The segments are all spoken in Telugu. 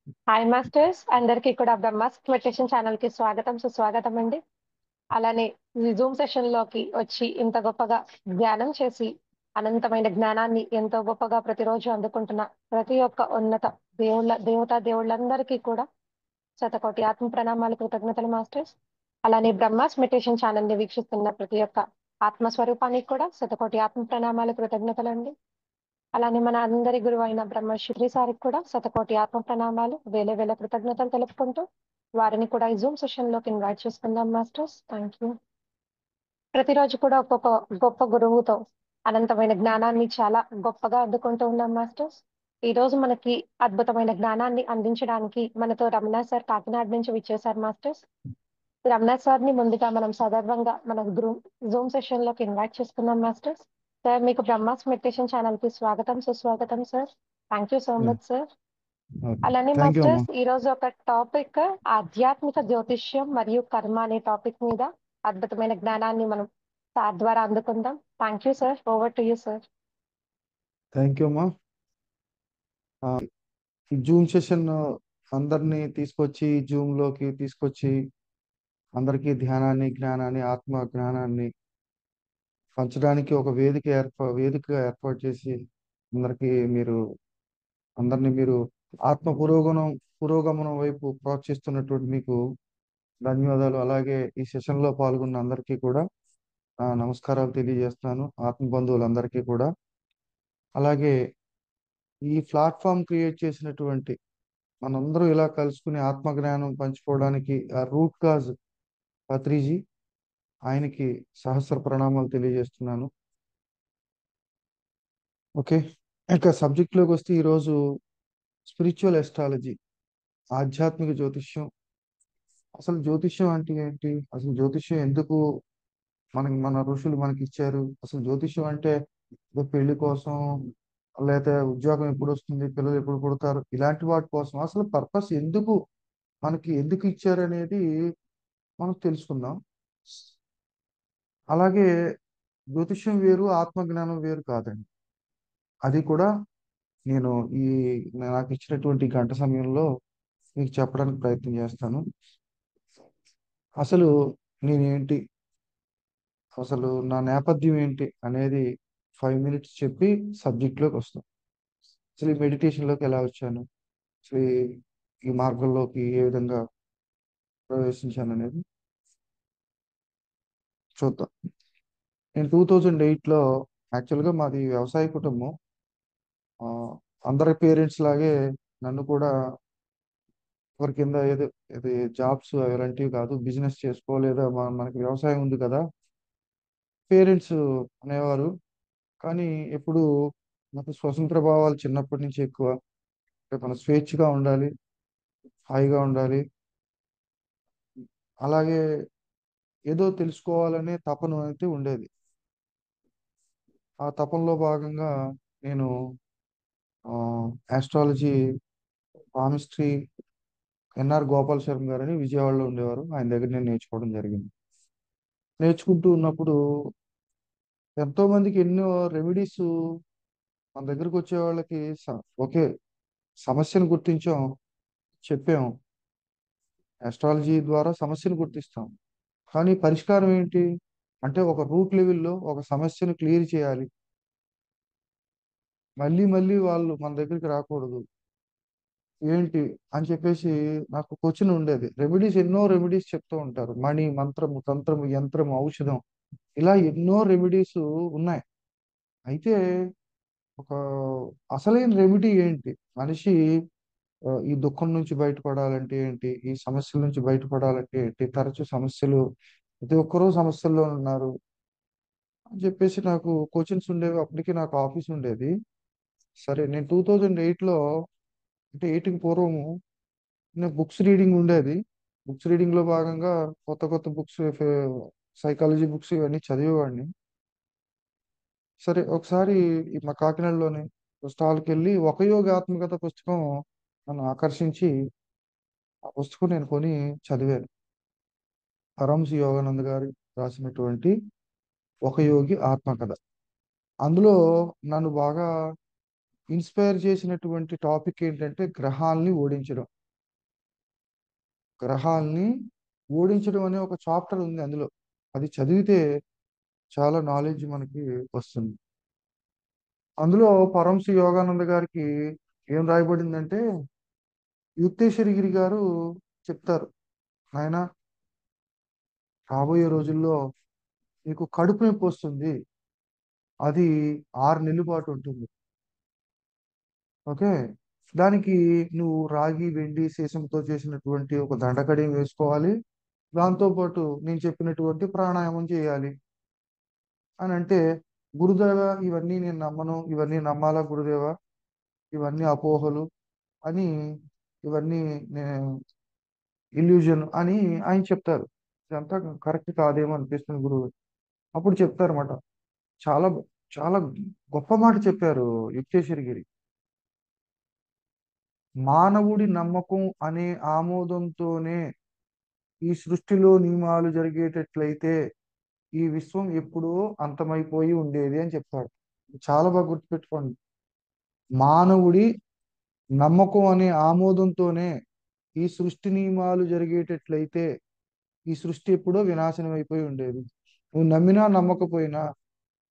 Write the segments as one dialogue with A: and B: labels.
A: హాయ్ మాస్టర్స్, అందరికీ కూడా బ్రహ్మాస్క్ మెడిటేషన్ ఛానల్ కి స్వాగతం సుస్వాగతం అండి. అలానే ఈ జూమ్ సెషన్ లోకి వచ్చి ఇంత గొప్పగా ధ్యానం చేసి అనంతమైన జ్ఞానాన్ని ఎంతో గొప్పగా ప్రతిరోజు అందుకుంటున్న ప్రతి ఒక్క ఉన్నత దేవతా దేవుళ్ళందరికీ కూడా శతకోటి ఆత్మ ప్రణామాలు, కృతజ్ఞతలు మాస్టర్స్. అలానే బ్రహ్మాస్ మెడిటేషన్ ఛానల్ ని వీక్షిస్తున్న ప్రతి ఒక్క ఆత్మస్వరూపానికి కూడా శతకోటి ఆత్మ ప్రణామాలు, కృతజ్ఞతలండి. అలానే మన అందరి గురువు అయిన బ్రహ్మశ్రీ సారికి కూడా శతకోటి ఆత్మ ప్రణామాలు, వేల వేల కృతజ్ఞతలు తెలుపుకుంటూ వారిని కూడా ఈ జూమ్ సెషన్ లోకి ఇన్వైట్ చేసుకుందాం మాస్టర్స్. Thank you. ప్రతిరోజు కూడా ఒక్కొక్క గొప్ప గురువుతో అనంతమైన జ్ఞానాన్ని చాలా గొప్పగా అందుకుంటూ ఉన్నాం మాస్టర్స్. ఈ రోజు మనకి అద్భుతమైన జ్ఞానాన్ని అందించడానికి మనతో రమణ సార్ కాకినాడ నుంచి విచ్చేశారు మాస్టర్స్. రమణ సార్ ని ముందుగా మనం సగర్వంగా మన జూమ్ సెషన్ లోకి ఇన్వైట్ చేసుకున్నాం మాస్టర్స్. సార్, మీకు బ్రహ్మాస్ మెడిటేషన్ ఛానల్ కి స్వాగతం సుస్వాగతం sir. Thank you so much sir.
B: Okay.
A: అలానే
B: థ్యాంక్ యూ అమ్మా.
A: మాస్టర్స్, ఈ రోజు ఒక టాపిక్ ఆధ్యాత్మిక జ్యోతిష్యం మరియు కర్మ అనే టాపిక్ మీద అద్భుతమైన జ్ఞానాన్ని మనం సార్ ద్వారా అందుకుందాం. Thank you sir. Over to you sir.
B: Thank you అమ్మా. ఈ జూమ్ సెషన్ అందరినీ తీసుకొచ్చి జూమ్ లోకి తీసుకొచ్చి అందరికీ ధ్యానాన్ని, జ్ఞానాన్ని, ఆత్మ జ్ఞానాన్ని పంచడానికి ఒక వేదిక ఏర్పాటు చేసి అందరికీ అందరినీ ఆత్మ పురోగమనం వైపు ప్రోత్సహిస్తున్నటువంటి మీకు ధన్యవాదాలు. అలాగే ఈ సెషన్ లో పాల్గొన్న అందరికీ కూడా నమస్కారాలు తెలియజేస్తున్నాను, ఆత్మ బంధువులందరికీ కూడా. అలాగే ఈ ప్లాట్ఫామ్ క్రియేట్ చేసినటువంటి మనందరూ ఇలా కలుసుకుని ఆత్మజ్ఞానం పంచుకోవడానికి ఆ రూట్ కాజ్ పత్రిజీ, ఆయనకి సహస్ర ప్రణామాలు తెలియజేస్తున్నాను. ఓకే, ఇంకా సబ్జెక్ట్లోకి వస్తే ఈరోజు స్పిరిచువల్ ఎస్ట్రాలజీ, ఆధ్యాత్మిక జ్యోతిష్యం. అసలు జ్యోతిష్యం అంటే ఏంటి? అసలు జ్యోతిష్యం ఎందుకు మన ఋషులు మనకి ఇచ్చారు? అసలు జ్యోతిష్యం అంటే ఏదో పెళ్లి కోసం, లేకపోతే ఉద్యోగం ఎప్పుడు వస్తుంది, పిల్లలు ఎప్పుడు పుడతారు, ఇలాంటి వాటి కోసం అసలు పర్పస్ ఎందుకు ఇచ్చారు అనేది మనం తెలుసుకుందాం. అలాగే జ్యోతిష్యం వేరు, ఆత్మజ్ఞానం వేరు కాదండి. అది కూడా నేను ఈ నాకు ఇచ్చినటువంటి గంట సమయంలో మీకు చెప్పడానికి ప్రయత్నం చేస్తాను. అసలు నేనేంటి, అసలు నా నేపథ్యం ఏంటి అనేది 5 minutes చెప్పి సబ్జెక్ట్లోకి వస్తాం. అసలు ఈ మెడిటేషన్లోకి ఎలా వచ్చాను, అసలు ఈ మార్గంలోకి ఏ విధంగా ప్రవేశించాను అనేది చూద్దాం. నేను 2008లో, యాక్చువల్గా మాది వ్యవసాయ కుటుంబం. ఆ, అందరి పేరెంట్స్ లాగే నన్ను కూడా ఒకరి కింద ఏదో ఇది జాబ్స్ అలాంటివి కాదు, బిజినెస్ చేసుకో లేదా మనకి వ్యవసాయం ఉంది కదా పేరెంట్స్ అనేవారు. కానీ ఎప్పుడు నాకు స్వతంత్ర భావాలు చిన్నప్పటి నుంచి ఎక్కువ. అంటే మనం స్వేచ్ఛగా ఉండాలి, హాయిగా ఉండాలి, అలాగే ఏదో తెలుసుకోవాలనే తపన అయితే ఉండేది. ఆ తపనలో భాగంగా నేను ఆస్ట్రాలజీ, పామిస్ట్రీ, గోపాల్ శర్మ గారని విజయవాడలో ఉండేవారు, ఆయన దగ్గర నేను నేర్చుకోవడం జరిగింది. నేర్చుకుంటూ ఉన్నప్పుడు ఎంతో మందికి ఎన్నో రెమెడీస్ మన దగ్గరకు వచ్చే వాళ్ళకి ఓకే, సమస్యను గుర్తించాం, చెప్పాం. ఆస్ట్రాలజీ ద్వారా సమస్యను గుర్తిస్తాం, కానీ పరిష్కారం ఏంటి అంటే ఒక రూట్ లెవెల్లో ఒక సమస్యను క్లియర్ చేయాలి, మళ్ళీ మళ్ళీ వాళ్ళు మన దగ్గరికి రాకూడదు ఏంటి అని చెప్పేసి నాకు క్వశ్చన్ ఉండేది. ఎన్నో రెమెడీస్ చెప్తూ ఉంటారు, మణి, మంత్రము, తంత్రము, యంత్రము, ఔషధం, ఇలా ఎన్నో రెమెడీస్ ఉన్నాయి. అయితే ఒక అసలైన రెమెడీ ఏంటి? మనిషి ఈ దుఃఖం నుంచి బయటపడాలంటే ఏంటి, ఈ సమస్యల నుంచి బయటపడాలంటే ఏంటి, తరచూ సమస్యలు, ప్రతి ఒక్కరూ సమస్యల్లో ఉన్నారు అని చెప్పేసి నాకు క్వశ్చన్స్ ఉండేవి. అప్పటికి నాకు ఆఫీస్ ఉండేది. సరే, నేను 2008లో, అంటే 8కి పూర్వము, నేను బుక్స్ రీడింగ్ ఉండేది. బుక్స్ రీడింగ్ లో భాగంగా కొత్త కొత్త బుక్స్, సైకాలజీ బుక్స్ ఇవన్నీ చదివేవాడిని. సరే, ఒకసారి మా కాకినాడలోని స్టాల్కి వెళ్ళి ఒక యోగాత్మకత పుస్తకం నన్ను ఆకర్షించి ఆ పుస్తకం నేను కొని చదివాను. పరమశి యోగానంద్ గారు రాసినటువంటి ఒక యోగి ఆత్మకథ. అందులో నన్ను బాగా ఇన్స్పైర్ చేసినటువంటి టాపిక్ ఏంటంటే గ్రహాల్ని ఓడించడం. గ్రహాల్ని ఓడించడం అనే ఒక చాప్టర్ ఉంది అందులో. అది చదివితే చాలా నాలెడ్జ్ మనకి వస్తుంది. అందులో పరమశి యోగానంద గారికి ఏం రాయబడిందంటే, యుక్తేశ్వరగిరి గారు చెప్తారు, ఆయన రాబోయే రోజుల్లో నీకు కడుపు నొప్పి వస్తుంది, అది 6 నెలల పాటు ఉంటుంది. ఓకే, దానికి నువ్వు రాగి వెండి సీసంతో చేసినటువంటి ఒక దండకడి వేసుకోవాలి, దాంతోపాటు నేను చెప్పినటువంటి ప్రాణాయామం చేయాలి అని అంటే, గురుదేవ ఇవన్నీ నేను నమ్మను, ఇవన్నీ నమ్మాలా గురుదేవ, ఇవన్నీ అపోహలు అని, ఇవన్నీ ఇల్యూజన్ అని ఆయన చెప్తారు. ఇదంతా కరెక్ట్ కాదేమో అనిపిస్తుంది గురువు. అప్పుడు చెప్తారన్నమాట, చాలా చాలా గొప్ప మాట చెప్పారు యుక్తేశ్వరగిరి. మానవుడి నమ్మకం అనే ఆమోదంతోనే ఈ సృష్టిలో నియమాలు జరిగేటట్లయితే ఈ విశ్వం ఎప్పుడో అంతమైపోయి ఉండేది అని చెప్తాడు. చాలా బాగా గుర్తుపెట్టుకోండి. మానవుడి నమ్మకం అనే ఆమోదంతోనే ఈ సృష్టి నియమాలు జరిగేటట్లయితే ఈ సృష్టి ఎప్పుడో వినాశనం అయిపోయి ఉండేది. నువ్వు నమ్మినా నమ్మకపోయినా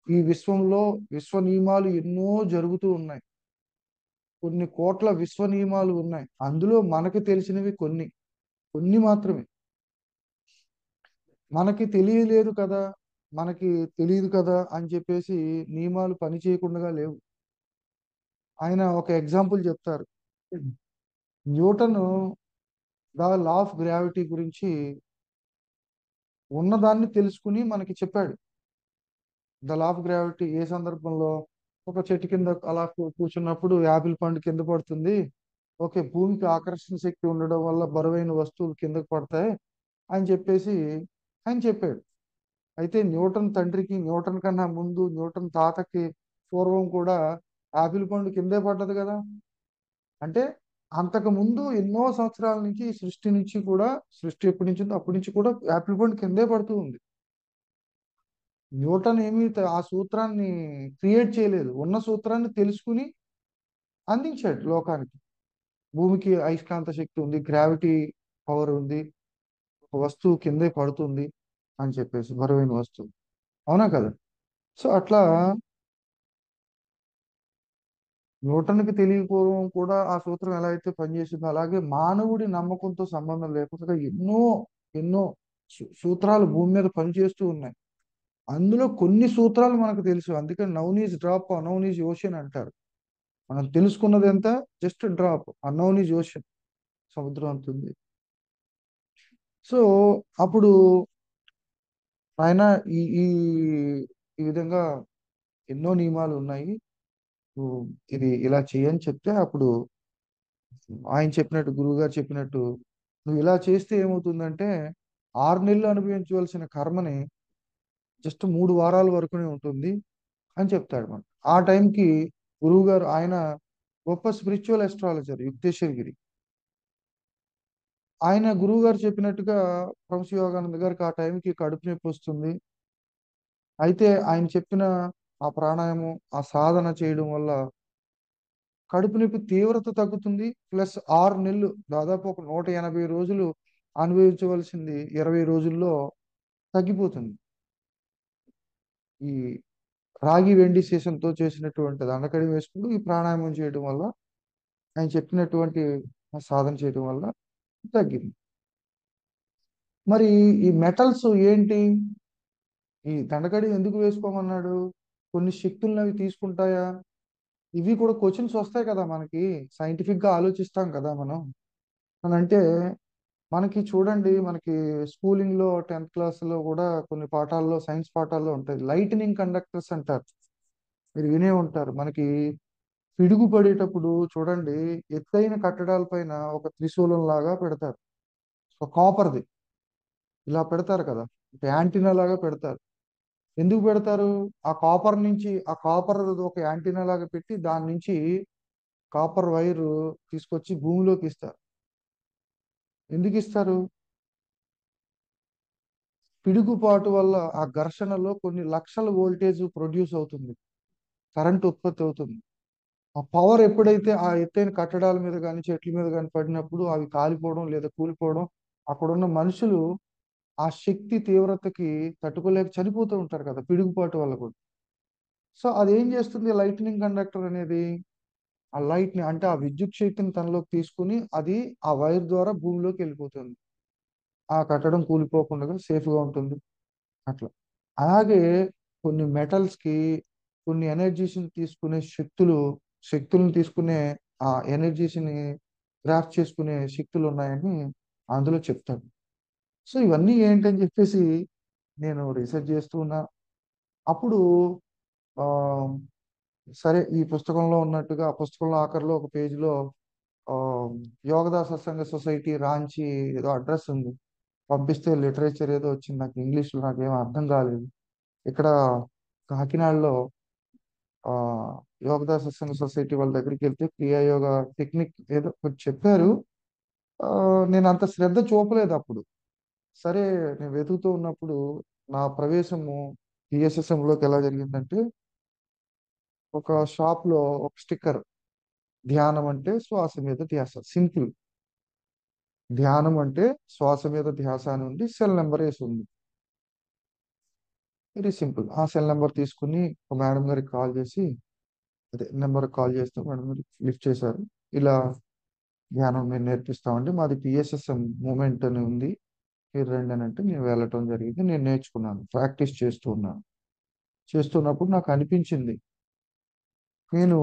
B: ఈ విశ్వంలో విశ్వ నియమాలు ఎన్నో జరుగుతూ ఉన్నాయి. కొన్ని కోట్ల విశ్వ నియమాలు ఉన్నాయి. అందులో మనకు తెలిసినవి కొన్ని కొన్ని మాత్రమే. మనకి తెలియలేదు కదా, మనకి తెలియదు కదా అని చెప్పేసి నియమాలు పని చేయకుండా లేవు. ఆయన ఒక ఎగ్జాంపుల్ చెప్తారు. Newton the law of gravity గురించి ఉన్నదాన్ని తెలుసుకుని మనకి చెప్పాడు. ద లా ఆఫ్ గ్రావిటీ ఏ సందర్భంలో, ఒక చెట్టు కింద అలా కూర్చున్నప్పుడు యాపిల్ పండు కింద పడుతుంది, ఓకే, భూమికి ఆకర్షణ శక్తి ఉండడం వల్ల బరువైన వస్తువులు కిందకు పడతాయి అని చెప్పేసి ఆయన చెప్పాడు. అయితే న్యూటన్ తండ్రికి, న్యూటన్ కన్నా ముందు న్యూటన్ తాతకి పూర్వం కూడా యాపిల్ పండు కిందే పడ్డది కదా. అంటే అంతకు ముందు ఎన్నో సంవత్సరాల నుంచి ఈ సృష్టి నుంచి కూడా, సృష్టి ఎప్పటి నుంచి ఉందో అప్పటి నుంచి కూడా యాపిల్ పండు కిందే పడుతూ ఉంది. న్యూటన్ ఏమీ ఆ సూత్రాన్ని క్రియేట్ చేయలేదు, ఉన్న సూత్రాన్ని తెలుసుకుని అందించాడు లోకానికి. భూమికి అయస్కాంత శక్తి ఉంది, గ్రావిటీ పవర్ ఉంది, ఒక వస్తువు కిందే పడుతుంది అని చెప్పేసి, బరువైన వస్తువు. అవునా కదా. సో అట్లా న్యూటన్కి తెలియకపోవడం కూడా ఆ సూత్రం ఎలా అయితే పనిచేసిందో, అలాగే మానవుడి నమ్మకంతో సంబంధం లేకుండా ఎన్నో ఎన్నో సూత్రాలు భూమి మీద పనిచేస్తూ ఉన్నాయి. అందులో కొన్ని సూత్రాలు మనకు తెలుసు, అందుకని noun is drop, unknown is ocean అంటారు. మనం తెలుసుకున్నది ఎంత, just drop, unknown is ocean, సముద్రం అంతుంది. సో అప్పుడు ఆయన ఈ ఈ ఈ విధంగా ఎన్నో నియమాలు ఉన్నాయి, నువ్వు ఇది ఇలా చేయని చెప్తే, అప్పుడు ఆయన చెప్పినట్టు, గురువు గారు చెప్పినట్టు నువ్వు ఇలా చేస్తే ఏమవుతుందంటే 6 నెలలు అనుభవించవలసిన కర్మని జస్ట్ 3 వారాల వరకునే ఉంటుంది అని చెప్తాడు. మనం ఆ టైంకి గురువు గారు, ఆయన గొప్ప స్పిరిచువల్ అస్ట్రాలజర్ యుక్తేశ్వరగిరి, ఆయన గురువు గారు చెప్పినట్టుగా యోగానంద గారికి ఆ టైంకి కడుపు నొప్పి వస్తుంది. అయితే ఆయన చెప్పిన ఆ ప్రాణాయామం, ఆ సాధన చేయడం వల్ల కడుపు నొప్పి తీవ్రత తగ్గుతుంది. ప్లస్ 6 నెలలు, దాదాపు ఒక 180 రోజులు అనుభవించవలసింది 20 రోజుల్లో తగ్గిపోతుంది. ఈ రాగి వెండి సీసంతో చేసినటువంటి దండకడి వేసుకుంటూ ఈ ప్రాణాయామం చేయడం వల్ల, ఆయన చెప్పినటువంటి ఆ సాధన చేయడం వల్ల తగ్గింది. మరి ఈ మెటల్స్ ఏంటి, ఈ దండకడి ఎందుకు వేసుకోమన్నాడు, కొన్ని శక్తులను అవి తీసుకుంటాయా, ఇవి కూడా క్వశ్చన్స్ వస్తాయి కదా మనకి. సైంటిఫిక్ గా ఆలోచిస్తాం కదా మనం. అని అంటే మనకి చూడండి, మనకి స్కూలింగ్ లో 10th క్లాస్ లో కూడా కొన్ని పాఠాల్లో, సైన్స్ పాఠాల్లో ఉంటాయి, లైటనింగ్ కండక్టర్స్ అంటారు, మీరు వినే ఉంటారు. మనకి పిడుగు పడేటప్పుడు చూడండి, ఎత్తైన కట్టడాల పైన ఒక త్రిశూలం లాగా పెడతారు, ఒక కాపర్ది, ఇలా పెడతారు కదా, ఒక యాంటీనా లాగా పెడతారు. ఎందుకు పెడతారు, ఆ కాపర్ నుంచి, ఆ కాపర్ ఒక యాంటీనా లాగా పెట్టి దాని నుంచి కాపర్ వైర్ తీసుకొచ్చి భూమిలోకి ఇస్తారు. ఎందుకు ఇస్తారు, పిడుగుపాటు వల్ల ఆ ఘర్షణలో కొన్ని లక్షల వోల్టేజ్ ప్రొడ్యూస్ అవుతుంది, కరెంట్ ఉత్పత్తి అవుతుంది. ఆ పవర్ ఎప్పుడైతే ఆ ఎత్తైన కట్టడాల మీద కానీ చెట్ల మీద కానీ పడినప్పుడు అవి కాలిపోవడం లేదా కూలిపోవడం, అక్కడున్న మనుషులు ఆ శక్తి తీవ్రతకి తట్టుకోలేక చనిపోతూ ఉంటారు కదా, పిడుగుపాటు వల్ల కూడా. సో అదేం చేస్తుంది లైట్నింగ్ కండక్టర్ అనేది, ఆ లైట్ ని అంటే ఆ విద్యుత్ శక్తిని తనలోకి తీసుకుని అది ఆ వైర్ ద్వారా భూమిలోకి వెళ్ళిపోతుంది. ఆ కట్టడం కూలిపోకుండా సేఫ్ గా ఉంటుంది అట్లా. అలాగే కొన్ని మెటల్స్ కి కొన్ని ఎనర్జీస్ తీసుకునే శక్తులను తీసుకునే ఆ ఎనర్జీస్ ని గ్రాఫ్ చేసుకునే శక్తులు ఉన్నాయని అందులో చెప్తాడు. సో ఇవన్నీ ఏంటని చెప్పేసి నేను రీసెర్చ్ చేస్తూ ఉన్నా. అప్పుడు ఆ సరే ఈ పుస్తకంలో ఉన్నట్టుగా ఆ పుస్తకంలో ఆఖరిలో ఒక పేజీలో ఆ యోగదా సత్సంగ సొసైటీ రాంచి ఏదో అడ్రస్ ఉంది. పంపిస్తే లిటరేచర్ ఏదో వచ్చింది, నాకు ఇంగ్లీష్లో నాకేం అర్థం కాలేదు. ఇక్కడ కాకినాడలో ఆ యోగదా సత్సంగ సొసైటీ వాళ్ళ దగ్గరికి వెళ్తే క్రియా యోగ టెక్నిక్ ఏదో కొంచెం చెప్పారు. ఆ, నేను అంత శ్రద్ధ చూపలేదు అప్పుడు. సరే నేను వెతుకుతూ ఉన్నప్పుడు నా ప్రవేశము PSSM లోకి ఎలా జరిగిందంటే, ఒక షాప్ లో ఒక స్టిక్కర్, ధ్యానం అంటే శ్వాస మీద ధ్యాస, సింపుల్. ధ్యానం అంటే శ్వాస మీద ధ్యాస అని ఉంది, సెల్ నెంబర్ వేసి ఉంది. Very simple. ఆ సెల్ నెంబర్ తీసుకుని ఒక మేడం గారికి కాల్ చేసి, అదే నెంబర్ కాల్ చేస్తే మేడం గారు లిఫ్ట్ చేశారు. ఇలా ధ్యానం మేము నేర్పిస్తామండి, మాది PSSM మూమెంట్ అని ఉంది, మీరు రండి అని అంటే నేను వెళ్ళటం జరిగింది. నేను నేర్చుకున్నాను, ప్రాక్టీస్ చేస్తూ ఉన్నాను. చేస్తున్నప్పుడు నాకు అనిపించింది, నేను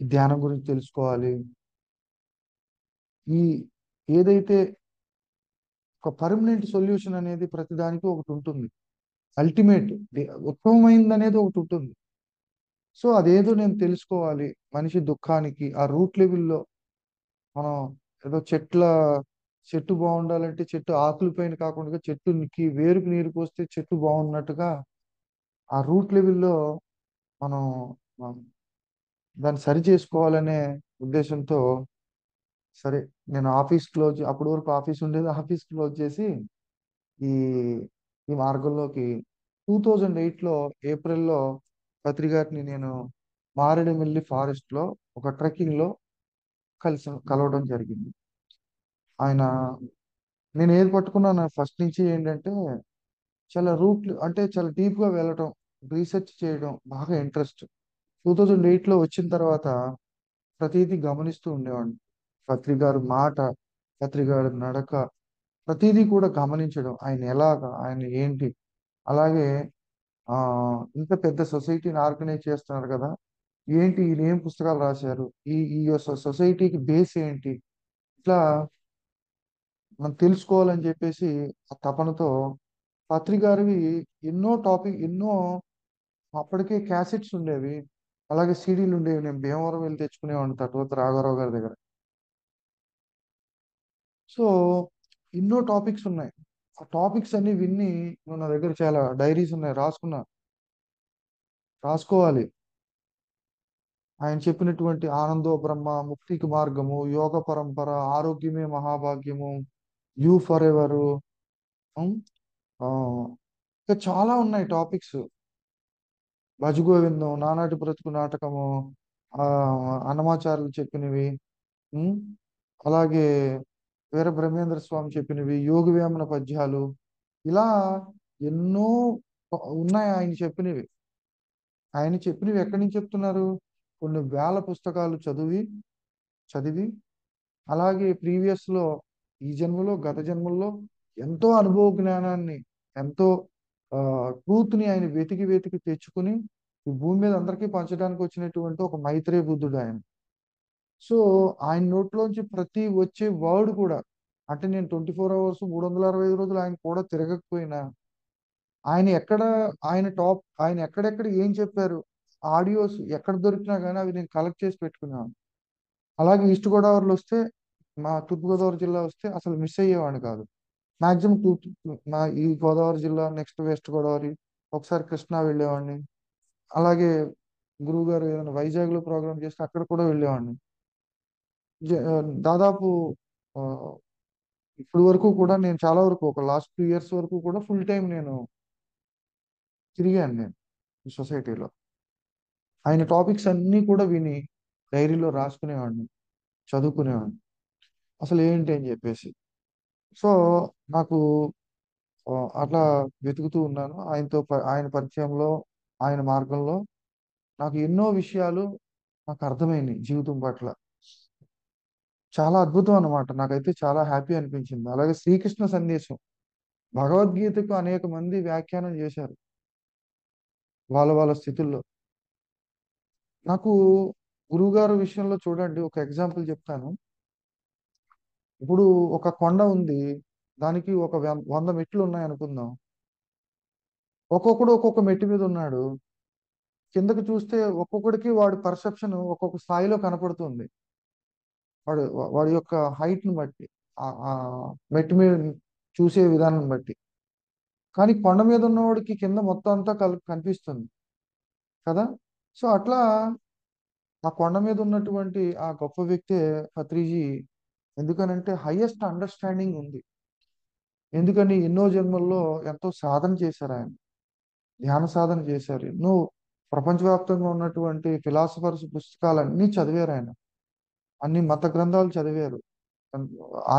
B: ఈ ధ్యానం గురించి తెలుసుకోవాలి. ఈ ఏదైతే ఒక పర్మనెంట్ సొల్యూషన్ అనేది ప్రతిదానికి ఒకటి ఉంటుంది, అల్టిమేట్ ఉత్తమమైనది అనేది ఒకటి ఉంటుంది. సో అదేదో నేను తెలుసుకోవాలి. మనిషి దుఃఖానికి ఆ రూట్ లెవెల్లో మనం ఏదో చెట్టు బాగుండాలంటే చెట్టు ఆకుల పైన కాకుండా చెట్టుకి వేరుకు నీరు పోస్తే చెట్టు బాగున్నట్టుగా ఆ రూట్ లెవెల్లో మనం మనం దాన్ని సరి చేసుకోవాలనే ఉద్దేశంతో, సరే నేను ఆఫీస్ క్లోజ్, అప్పటి వరకు ఆఫీస్ ఉండేది, ఆఫీస్ క్లోజ్ చేసి ఈ ఈ మార్గంలోకి 2008లో ఏప్రిల్లో పత్రిగారిని నేను మారేడుమిల్లి ఫారెస్ట్ లో ఒక ట్రెక్కింగ్ లో కలవడం జరిగింది. ఆయన, నేను ఏది పట్టుకున్నాను ఫస్ట్ నుంచి ఏంటంటే, చాలా రూట్లు అంటే చాలా డీప్ గా వెళ్ళటం, రీసెర్చ్ చేయడం బాగా ఇంట్రెస్ట్. 2008లో వచ్చిన తర్వాత ప్రతిదీ గమనిస్తూ ఉండేవాడిని. పత్రికారు మాట, పత్రికారు నడక, ప్రతిదీ కూడా గమనించడం, ఆయన ఎలాగా, ఆయన ఏంటి. అలాగే ఆ ఇంత పెద్ద సొసైటీని ఆర్గనైజ్ చేస్తున్నారు కదా, ఏంటి ఈయన ఏం పుస్తకాలు రాశారు, ఈ సొసైటీకి బేస్ ఏంటి, ఇట్లా మనం తెలుసుకోవాలని చెప్పేసి ఆ తపనతో పత్రికారివి ఎన్నో అప్పటికే క్యాసెట్స్ ఉండేవి, అలాగే సీడీలు ఉండేవి. నేను భీమవరం వెళ్ళి తెచ్చుకునేవాడిని తర్వాత రాఘవరావు గారి దగ్గర. సో ఎన్నో టాపిక్స్ ఉన్నాయి. ఆ టాపిక్స్ అన్ని విన్ని నువ్వు నా దగ్గర చాలా డైరీస్ ఉన్నాయి, రాసుకోవాలి. ఆయన చెప్పినటువంటి ఆనందో బ్రహ్మ, ముక్తికి మార్గము, యోగ పరంపర, ఆరోగ్యమే మహాభాగ్యము, యూ ఫర్ ఎవరు, ఇంకా చాలా ఉన్నాయి టాపిక్స్. భజగోవిందం, నానాటి బ్రతుకు నాటకము, ఆ అన్నమాచార్యులు చెప్పినవి, ఉమ్, అలాగే వీర బ్రహ్మేంద్ర స్వామి చెప్పినవి, యోగి వేమన పద్యాలు, ఇలా ఎన్నో ఉన్నాయి ఆయన చెప్పినవి. ఆయన చెప్పినవి ఎక్కడి నుంచి చెప్తున్నారు, కొన్ని వేల పుస్తకాలు చదివి అలాగే ప్రీవియస్ లో ఈ జన్మలో గత జన్మల్లో ఎంతో అనుభవ జ్ఞానాన్ని, ఎంతో ట్రూత్ ని ఆయన వెతికి తెచ్చుకుని ఈ భూమి మీద అందరికీ పంచడానికి వచ్చినటువంటి ఒక మైత్రేయ బుద్ధుడు ఆయన. సో ఆయన నోట్లోంచి ప్రతి వచ్చే వర్డ్ కూడా, అంటే నేను 24 అవర్స్ 365 రోజులు ఆయన కూడా తిరగకపోయినా, ఆయన ఎక్కడ ఆయన ఎక్కడెక్కడ ఏం చెప్పారు, ఆడియోస్ ఎక్కడ దొరికినా కానీ అవి నేను కలెక్ట్ చేసి పెట్టుకున్నాను. అలాగే ఈస్ట్ గోదావరిలో వస్తే, మా తూర్పు గోదావరి జిల్లా వస్తే అసలు మిస్ అయ్యేవాడిని కాదు. మాక్సిమం మా ఈ గోదావరి జిల్లా, నెక్స్ట్ వెస్ట్ గోదావరి, ఒకసారి కృష్ణా వెళ్ళేవాడిని. అలాగే గురువు గారు ఏదైనా వైజాగ్ లో ప్రోగ్రామ్ చేస్తే అక్కడ కూడా వెళ్ళేవాడిని. దాదాపు ఆ, ఇప్పటి వరకు కూడా నేను చాలా వరకు ఒక లాస్ట్ 2 ఇయర్స్ వరకు కూడా ఫుల్ టైం నేను తిరిగాను నేను ఈ సొసైటీలో. ఆయన టాపిక్స్ అన్నీ కూడా విని డైరీలో రాసుకునేవాడిని, చదువుకునేవాడిని. అసలు ఏంటి అని చెప్పేసి. సో నాకు అట్లా వెతుకుతూ ఉన్నాను. ఆయన పరిచయంలో, ఆయన మార్గంలో నాకు ఎన్నో విషయాలు నాకు అర్థమైనాయి జీవితం పట్ల. చాలా అద్భుతం అన్నమాట. నాకైతే చాలా హ్యాపీ అనిపించింది. అలాగే శ్రీకృష్ణ సందేశం, భగవద్గీతకు అనేక మంది వ్యాఖ్యానం చేశారు వాళ్ళ వాళ్ళ స్థితుల్లో. నాకు గురువుగారు విషయంలో చూడండి, ఒక ఎగ్జాంపుల్ చెప్తాను. ఇప్పుడు ఒక కొండ ఉంది, దానికి ఒక 100 మెట్లు ఉన్నాయి అనుకుందాం. ఒక్కొక్కడు ఒక్కొక్క మెట్టు మీద ఉన్నాడు. కిందకి చూస్తే ఒక్కొక్కడికి వాడి పర్సెప్షన్ ఒక్కొక్క స్థాయిలో కనపడుతుంది. వాడి యొక్క హైట్ ని బట్టి, ఆ మెట్టు మీద చూసే విధానం బట్టి. కానీ కొండ మీద ఉన్నవాడికి కింద మొత్తం అంతా కనిపిస్తుంది కదా. సో అట్లా ఆ కొండ మీద ఉన్నటువంటి ఆ గొప్ప వ్యక్తే పత్రిజీ. ఎందుకనంటే హైయెస్ట్ అండర్స్టాండింగ్ ఉంది. ఎందుకని ఎన్నో జన్మల్లో ఎంతో సాధన చేశారు ఆయన, ధ్యాన సాధన చేశారు. ఎన్నో ప్రపంచవ్యాప్తంగా ఉన్నటువంటి ఫిలాసఫర్స్ పుస్తకాలన్నీ చదివారు ఆయన, అన్ని మత గ్రంథాలు చదివారు.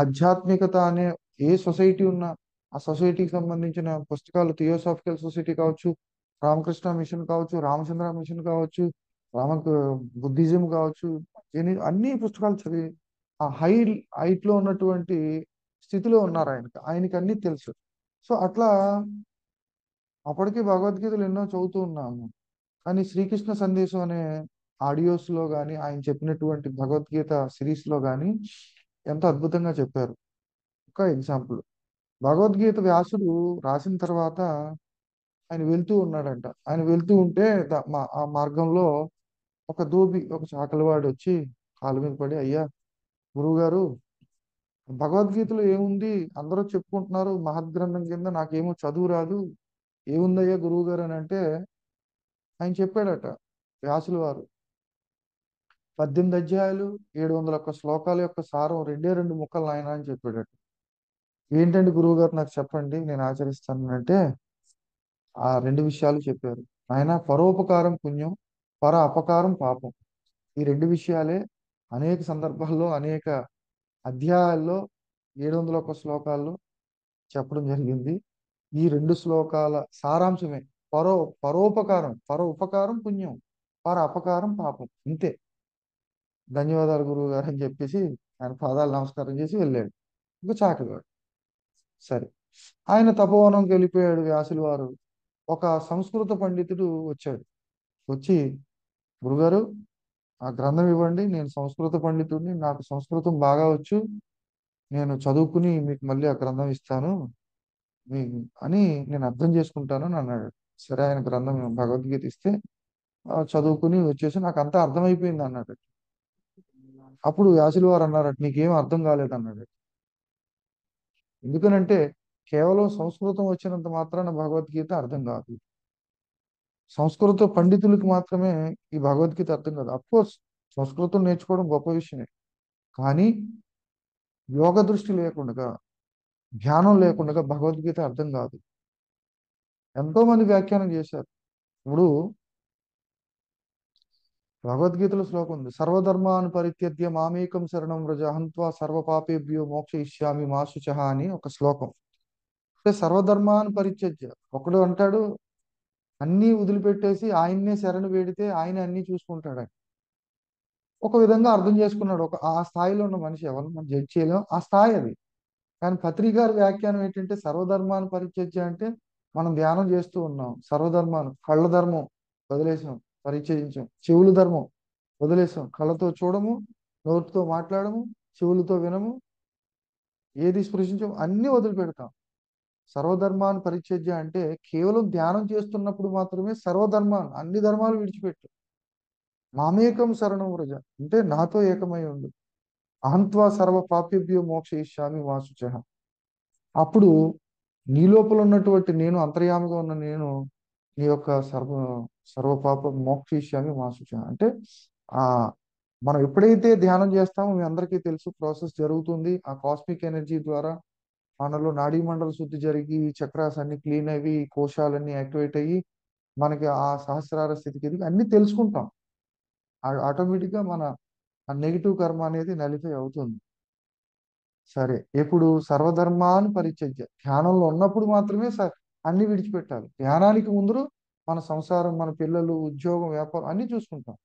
B: ఆధ్యాత్మికత అనే ఏ సొసైటీ ఉన్నా ఆ సొసైటీకి సంబంధించిన పుస్తకాలు, థియోసాఫికల్ సొసైటీ కావచ్చు, రామకృష్ణ మిషన్ కావచ్చు, రామచంద్ర మిషన్ కావచ్చు, రామ బుద్ధిజం కావచ్చు, అన్ని పుస్తకాలు చదివి ఆ హైట్ లో ఉన్నటువంటి స్థితిలో ఉన్నారు ఆయనకి అన్ని తెలుసు. సో అట్లా అప్పటికి భగవద్గీతలు ఎన్నో చదువుతూ ఉన్నాము. కానీ శ్రీకృష్ణ సందేశం అనే ఆడియోస్ లో కానీ, ఆయన చెప్పినటువంటి భగవద్గీత సిరీస్ లో కానీ ఎంతో అద్భుతంగా చెప్పారు. ఒక ఎగ్జాంపుల్, భగవద్గీత వ్యాసుడు రాసిన తర్వాత ఆయన వెళ్తూ ఉన్నాడంట. ఆయన వెళ్తూ ఉంటే ఆ మార్గంలో ఒక చాకలివాడు వచ్చి కాలు మీద పడి, అయ్యా గురువు గారు, భగవద్గీతలో ఏముంది, అందరూ చెప్పుకుంటున్నారు మహద్గ్రంథం కింద, నాకేమో చదువు రాదు, ఏముందయ్యా గురువు గారు అని అంటే, ఆయన చెప్పాడట వ్యాసుల వారు, 18 అధ్యాయాలు 701 శ్లోకాల యొక్క సారం రెండే 2 ముక్కలు నాయన అని చెప్పాడట. ఏంటండి గురువు గారు నాకు చెప్పండి, నేను ఆచరిస్తాను అంటే ఆ 2 విషయాలు చెప్పారు. ఆయన పరోపకారం పుణ్యం, పర అపకారం పాపం. ఈ 2 విషయాలే అనేక సందర్భాల్లో, అనేక అధ్యాయాల్లో, 701 శ్లోకాల్లో చెప్పడం జరిగింది. ఈ 2 శ్లోకాల సారాంశమే పరో పర ఉపకారం పుణ్యం, పర అపకారం పాపం. ఇంతే. ధన్యవాదాలు గురువు గారు అని చెప్పేసి ఆయన పాదాలు నమస్కారం చేసి వెళ్ళాడు. ఇంకా చాకలివాడు. సరే, ఆయన తపోవనంకి వెళ్ళిపోయాడు వ్యాసుల వారు. ఒక సంస్కృత పండితుడు వచ్చాడు. వచ్చి, గురుగారు ఆ గ్రంథం ఇవ్వండి, నేను సంస్కృత పండితుడిని, నాకు సంస్కృతం బాగా వచ్చు, నేను చదువుకుని మీకు మళ్ళీ ఆ గ్రంథం ఇస్తాను మీ అని, నేను అర్థం చేసుకుంటాను అని అన్నాడు. సరే, ఆయన గ్రంథం భగవద్గీత ఇస్తే చదువుకుని వచ్చేసి నాకు అంతా అర్థమైపోయింది అన్నాడు. అప్పుడు వ్యాసుల వారు అన్నారట, నీకేం అర్థం కాలేదు అన్నాడు. ఎందుకనంటే కేవలం సంస్కృతం వచ్చినంత మాత్రాన భగవద్గీత అర్థం కాదు. సంస్కృత పండితులకు మాత్రమే ఈ భగవద్గీత అర్థం కాదు. కోర్స్ సంస్కృతం నేర్చుకోవడం గొప్ప విషయమే. కానీ యోగ దృష్టి లేకుండా, ధ్యానం లేకుండా భగవద్గీత అర్థం కాదు. ఎంతో మంది వ్యాఖ్యానం చేశారు. ఇప్పుడు భగవద్గీతలో శ్లోకం ఉంది, సర్వధర్మాన్ పరిత్యజ్య మామేకం శరణం వ్రజ హంత్వా సర్వ పాపేభ్యో మోక్షయిష్యామి మా శుచః అని ఒక శ్లోకం. అంటే సర్వధర్మాన్ పరిత్యజ్య, ఒకడు అంటాడు అన్నీ వదిలిపెట్టేసి ఆయన్నే శరణు వేడితే ఆయన అన్ని చూసుకుంటాడు. ఒక విధంగా అర్థం చేసుకున్నాడు. ఆ స్థాయిలో ఉన్న మనిషి, ఎవరు మనం జడ్జ్ చేయలేం, ఆ స్థాయి అది. కానీ పత్రికారి వ్యాఖ్యానం ఏంటంటే సర్వధర్మాన్ని పరిత్యజ్య అంటే మనం ధ్యానం చేస్తూ ఉన్నాం, సర్వధర్మాన్ని, కళ్ళ ధర్మం వదిలేసాం, పరిచయించాం, చెవుల ధర్మం వదిలేసాం, కళ్ళతో చూడము, నోటితో మాట్లాడము, చెవులతో వినము, ఏది స్పృశించము, అన్ని వదిలిపెడతాం. సర్వధర్మాన్ని పరిత్యజ్య అంటే కేవలం ధ్యానం చేస్తున్నప్పుడు మాత్రమే సర్వధర్మాన్ని, అన్ని ధర్మాలు విడిచిపెట్టు, మామేకం శరణం వ్రజ అంటే నాతో ఏకమై ఉండు, అహంత్వా సర్వ పాపేభ్యో మోక్షయిష్యామి మా శుచః. అప్పుడు నీ లోపల ఉన్నటువంటి నేను, అంతర్యామిగా ఉన్న నేను, నీ యొక్క సర్వ పాప మోక్షయిష్యామి మా శుచః అంటే ఆ మనం ఎప్పుడైతే ధ్యానం చేస్తామో, మీ అందరికీ తెలుసు ప్రాసెస్ జరుగుతుంది. ఆ కాస్మిక్ ఎనర్జీ ద్వారా మనలో నాడీ మండల శుద్ధి జరిగి, చక్రాస్ అన్ని క్లీన్ అయ్యి, కోశాలన్నీ యాక్టివేట్ అయ్యి, మనకి ఆ సహస్రార స్థితికి ఎదిగి అన్ని తెలుసుకుంటాం. ఆటోమేటిక్గా మన నెగిటివ్ కర్మ అనేది నలిఫై అవుతుంది. సరే, ఇప్పుడు సర్వధర్మాన్ని పరిత్యజ్య, ధ్యానంలో ఉన్నప్పుడు మాత్రమే అన్ని విడిచిపెట్టాలి. ధ్యానానికి ముందు మన సంసారం, మన పిల్లలు, ఉద్యోగం, వ్యాపారం అన్ని చూసుకుంటాం.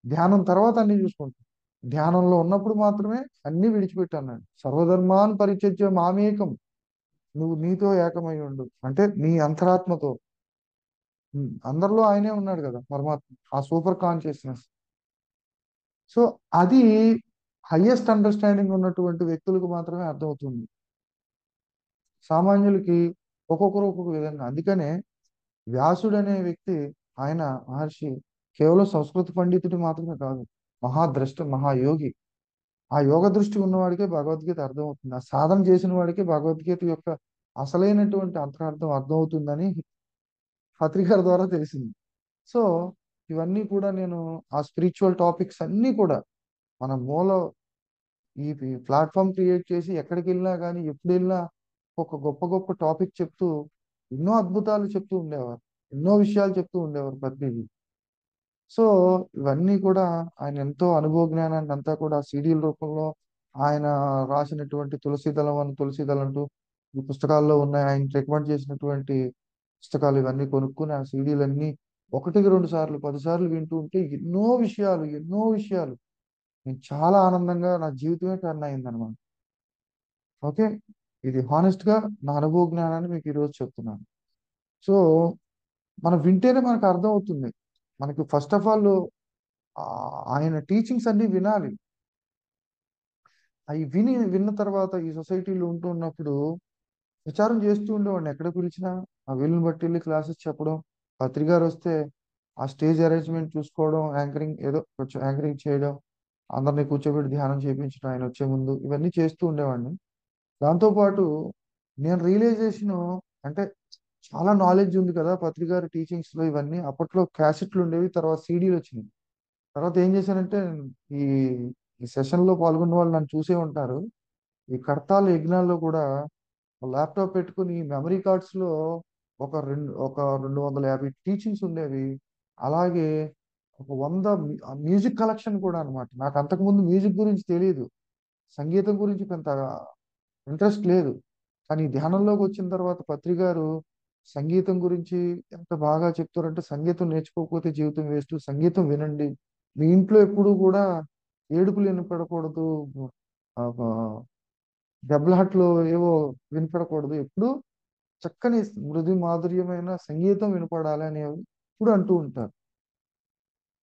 B: ధ్యానం తర్వాత అన్ని చూసుకుంటాం. ధ్యానంలో ఉన్నప్పుడు మాత్రమే అన్ని విడిచిపెట్టన్నాడు. సర్వధర్మాన్ని పరిత్యజ్య మామేకం, నువ్వు నీతో ఏకమై ఉండు, అంటే నీ అంతరాత్మతో. అందరిలో ఆయనే ఉన్నాడు కదా పరమాత్మ, ఆ సూపర్ కాన్షియస్నెస్. సో అది హయ్యెస్ట్ అండర్స్టాండింగ్ ఉన్నటువంటి వ్యక్తులకు మాత్రమే అర్థమవుతుంది. సామాన్యులకి ఒక్కొక్కరు ఒక్కొక్క విధంగా. అందుకనే వ్యాసుడు అనే వ్యక్తి, ఆయన మహర్షి కేవలం సంస్కృత పండితుడు మాత్రమే కాదు, మహాద్రష్ట, మహాయోగి. ఆ యోగ దృష్టి ఉన్నవాడికే భగవద్గీత అర్థమవుతుంది. ఆ సాధన చేసిన వాడికి భగవద్గీత యొక్క అసలైనటువంటి అంతరార్థం అర్థమవుతుందని పత్రిక ద్వారా తెలిసింది. సో ఇవన్నీ కూడా నేను ఆ స్పిరిచువల్ టాపిక్స్ అన్నీ కూడా మన మూల ఈ ప్లాట్ఫామ్ క్రియేట్ చేసి ఎక్కడికి వెళ్ళినా కానీ ఎప్పుడు వెళ్ళినా ఒక గొప్ప గొప్ప టాపిక్ చెప్తూ ఎన్నో అద్భుతాలు చెప్తూ ఉండేవారు, ఎన్నో విషయాలు చెప్తూ ఉండేవారు ప్రతిదీ. సో ఇవన్నీ కూడా ఆయన ఎంతో అనుభవ జ్ఞానాన్ని అంతా కూడా సీడీల రూపంలో ఆయన రాసినటువంటి తులసీదళం అని తులసీదళం అంటూ ఈ పుస్తకాల్లో ఉన్నాయి. ఆయన రికమెండ్ చేసినటువంటి పుస్తకాలు ఇవన్నీ కొనుక్కుని ఆ సీడీలన్నీ ఒకటికి రెండు సార్లు 10 సార్లు వింటూ ఉంటే ఎన్నో విషయాలు, ఎన్నో విషయాలు నేను చాలా ఆనందంగా నా జీవితమే టర్న్ అయింది అనమాట. ఓకే, ఇది హానెస్ట్ గా నా అనుభవ జ్ఞానాన్ని మీకు ఈరోజు చెప్తున్నాను. సో మనం వింటేనే మనకు అర్థం అవుతుంది. మనకి ఫస్ట్ ఆఫ్ ఆల్ ఆయన టీచింగ్స్ అన్ని వినాలి. అవి విన్న తర్వాత ఈ సొసైటీలో ఉంటున్నప్పుడు విచారం చేస్తూ ఉండేవాడిని. ఎక్కడ పిలిచినా ఆ వీళ్ళని బట్టి వెళ్ళి క్లాసెస్ చెప్పడం, పత్రికారు వస్తే ఆ స్టేజ్ అరేంజ్మెంట్ చూసుకోవడం, యాంకరింగ్ ఏదో కొంచెం యాంకరింగ్ చేయడం, అందరినీ కూర్చోబెట్టి ధ్యానం చేయించడం ఆయన వచ్చే ముందు, ఇవన్నీ చేస్తూ ఉండేవాడిని. దాంతోపాటు నేను రియలైజేషన్, అంటే చాలా నాలెడ్జ్ ఉంది కదా పత్రికారు టీచింగ్స్ లో, ఇవన్నీ అప్పట్లో క్యాసెట్లు ఉండేవి, తర్వాత సీడీలు వచ్చినాయి. తర్వాత ఏం చేశానంటే ఈ ఈ సెషన్ లో పాల్గొన్న వాళ్ళు నన్ను చూసే ఉంటారు. ఈ కర్తాల యజ్ఞాల్లో కూడా ల్యాప్టాప్ పెట్టుకుని మెమరీ కార్డ్స్ లో ఒక 250 టీచింగ్స్ ఉండేవి. అలాగే ఒక 100 మ్యూజిక్ కలెక్షన్ కూడా అన్నమాట. నాకు అంతకుముందు మ్యూజిక్ గురించి తెలియదు, సంగీతం గురించి కొంత ఇంట్రెస్ట్ లేదు. కానీ ధ్యానంలోకి వచ్చిన తర్వాత పత్రికారు సంగీతం గురించి ఎంత బాగా చెప్తారంటే, సంగీతం నేర్చుకోకపోతే జీవితం వేస్ట్, సంగీతం వినండి, మీ ఇంట్లో ఎప్పుడు కూడా ఏడుపులు వినపడకూడదు, ఆ, ఆ, దెబ్బలాట్లు ఏవో వినపడకూడదు, ఎప్పుడు చక్కని మృదు మాధుర్యమైన సంగీతం వినపడాలి అని ఇప్పుడు అంటూ ఉంటారు.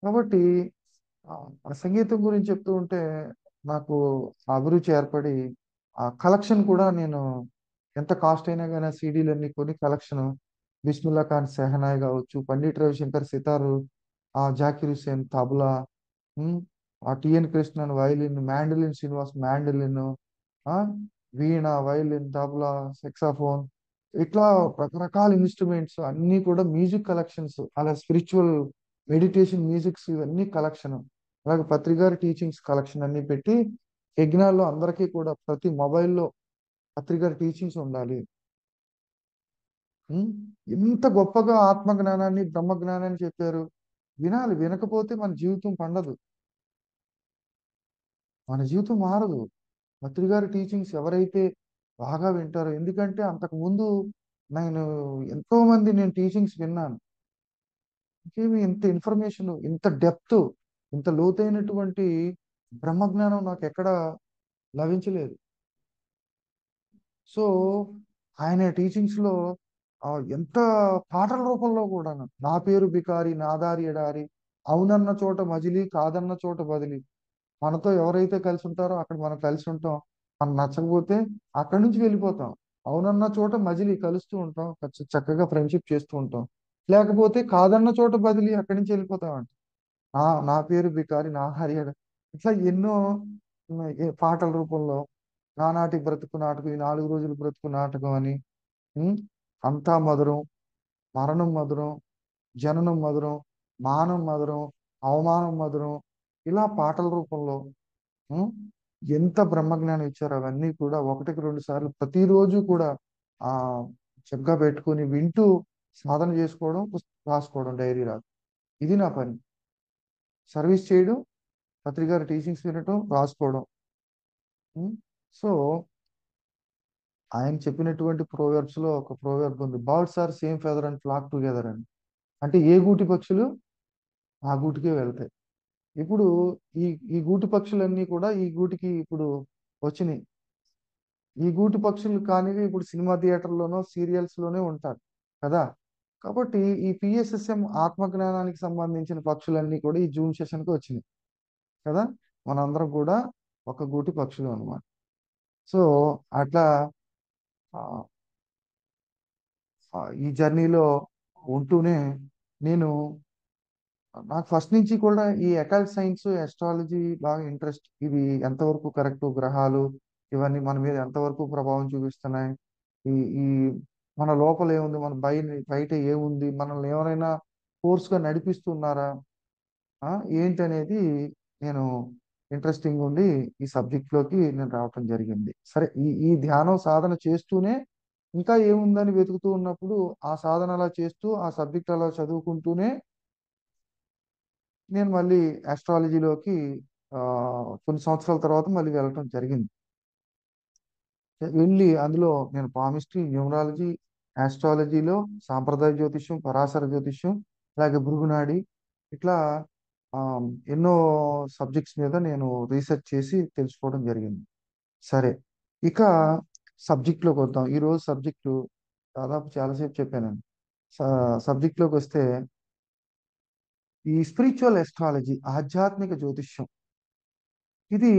B: కాబట్టి ఆ ఆ సంగీతం గురించి చెప్తూ ఉంటే నాకు ఆ అభిరుచి ఏర్పడి ఆ కలెక్షన్ కూడా నేను ఎంత కాస్ట్ అయినా కానీ ఆ సీడీలన్నీ కొని కలెక్షన్, బిస్మిల్లా ఖాన్ సెహనాయ్ కావచ్చు, పండిట్ రవిశంకర్ సితారు, ఆ జాకిర్ హుస్సేన్ తబలా, ఉమ్, ఆ T N Krishnan violin, mandolin Srinivas mandolin, ఆ వీణ, వైలిన్, తబలా, సెక్సాఫోన్, ఇట్లా రకరకాల ఇన్స్ట్రుమెంట్స్ అన్ని కూడా మ్యూజిక్ కలెక్షన్స్, అలా స్పిరిచువల్ మెడిటేషన్ మ్యూజిక్స్ ఇవన్నీ కలెక్షన్. అలాగే పత్రికారి టీచింగ్స్ కలెక్షన్ అన్ని పెట్టి యజ్ఞాల్లో అందరికీ కూడా ప్రతి మొబైల్లో పత్రికారి టీచింగ్స్ ఉండాలి. ఉమ్, ఎంత గొప్పగా ఆత్మ జ్ఞానాన్ని, బ్రహ్మ జ్ఞానాన్ని చెప్పారు. వినాలి, వినకపోతే మన జీవితం పండదు, మన జీవితం మారదు. పత్రికారి టీచింగ్స్ ఎవరైతే బాగా వింటారో, ఎందుకంటే అంతకు ముందు నేను ఎంతో మంది నేను టీచింగ్స్ విన్నాను. ఇంకేమి ఇంత ఇన్ఫర్మేషన్, ఇంత డెప్త్, ఇంత లోతైనటువంటి బ్రహ్మజ్ఞానం నాకు ఎక్కడ లభించలేదు. సో ఆయన టీచింగ్స్ లో ఎంత పాటల రూపంలో కూడా, నా పేరు బికారి నా దారి ఎడారి, అవునన్న చోట మజిలీ కాదన్న చోట బదిలీ, మనతో ఎవరైతే కలిసి ఉంటారో అక్కడ మనం కలిసి ఉంటాం, మనం నచ్చకపోతే అక్కడి నుంచి వెళ్ళిపోతాం. అవునన్న చోట మజిలీ కలుస్తూ ఉంటాం, చక్కగా ఫ్రెండ్షిప్ చేస్తూ ఉంటాం. లేకపోతే కాదన్న చోట బదిలీ, అక్కడి నుంచి వెళ్ళిపోతాం అంట. నా పేరు బికారి నా హరిహర, ఇట్లా ఎన్నో పాటల రూపంలో, నానాటి బ్రతుకు నాటకం, ఈ 4 రోజులు బ్రతుకు నాటకం అని, ఉమ్, అంతా మధురం, మరణం మధురం, జననం మధురం, మానం మధురం, అవమానం మధురం, ఇలా పాటల రూపంలో ఉమ్, ఎంత బ్రహ్మజ్ఞానం ఇచ్చారు. అవన్నీ కూడా ఒకటికి రెండు సార్లు ప్రతిరోజు కూడా ఆ చక్కగా పెట్టుకొని వింటూ సాధన చేసుకోవడం, రాసుకోవడం, డైరీ రాదు. ఇది నా పని. సర్వీస్ చేయడం, పత్రి గారి టీచింగ్స్ వినటం, రాసుకోవడం. ఉం? సో ఆయన చెప్పినటువంటి ప్రోవర్బ్స్ లో ఒక ప్రోవర్బ్ ఉంది, birds are same feather and flock together అని. అంటే ఏ గూటి పక్షులు ఆ గూటికే వెళ్తాయి. ఇప్పుడు ఈ ఈ గూటి పక్షులన్నీ కూడా ఈ గూటికి ఇప్పుడు వచ్చినాయి. ఈ గూటి పక్షులు కానివి ఇప్పుడు సినిమా థియేటర్లోనో సీరియల్స్ లోనే ఉంటారు కదా. కాబట్టి ఈ పిఎస్ఎస్ఎం ఆత్మజ్ఞానానికి సంబంధించిన పక్షులన్నీ కూడా ఈ జూమ్ సెషన్ కి వచ్చినాయి కదా. మనందరం కూడా ఒక గూటి పక్షులు అన్నమాట. సో అట్లా ఆ, ఈ జర్నీలో ఉంటూనే నేను, నాకు ఫస్ట్ నుంచి కూడా ఈ అకల్ట్ సైన్స్, ఎస్ట్రాలజీ బాగా ఇంట్రెస్ట్. ఇవి ఎంతవరకు కరెక్ట్, గ్రహాలు ఇవన్నీ మన మీద ఎంతవరకు ప్రభావం చూపిస్తున్నాయి, ఈ ఈ మన లోపల ఏముంది, మన బయట ఏముంది, మనల్ని ఎవరైనా ఫోర్స్ గా నడిపిస్తున్నారా, ఆ, ఏంటి అనేది నేను ఇంట్రెస్టింగ్ ఉండి ఈ సబ్జెక్ట్ లోకి నేను రావటం జరిగింది. సరే, ఈ ధ్యానం సాధన చేస్తూనే ఇంకా ఏముందని వెతుకుతూ ఉన్నప్పుడు ఆ సాధన అలా చేస్తూ ఆ సబ్జెక్ట్ అలా చదువుకుంటూనే నేను మళ్ళీ ఆస్ట్రాలజీలోకి ఆ, కొన్ని సంవత్సరాల తర్వాత మళ్ళీ వెళ్ళటం జరిగింది. వెళ్ళి అందులో నేను పామిస్ట్రీ, న్యూమరాలజీ, ఆస్ట్రాలజీలో సాంప్రదాయ జ్యోతిష్యం, పరాశర జ్యోతిష్యం, అలాగే భృగునాడి, ఇట్లా ఆ, ఎన్నో సబ్జెక్ట్స్ మీద నేను రీసెర్చ్ చేసి తెలుసుకోవడం జరిగింది. సరే, ఇక సబ్జెక్ట్లోకి వద్దాం. ఈరోజు సబ్జెక్టు దాదాపు చాలాసేపు చెప్పానండి. సబ్జెక్ట్లోకి వస్తే ఈ స్పిరిచువల్ ఎస్ట్రాలజీ, ఆధ్యాత్మిక జ్యోతిష్యం, ఇది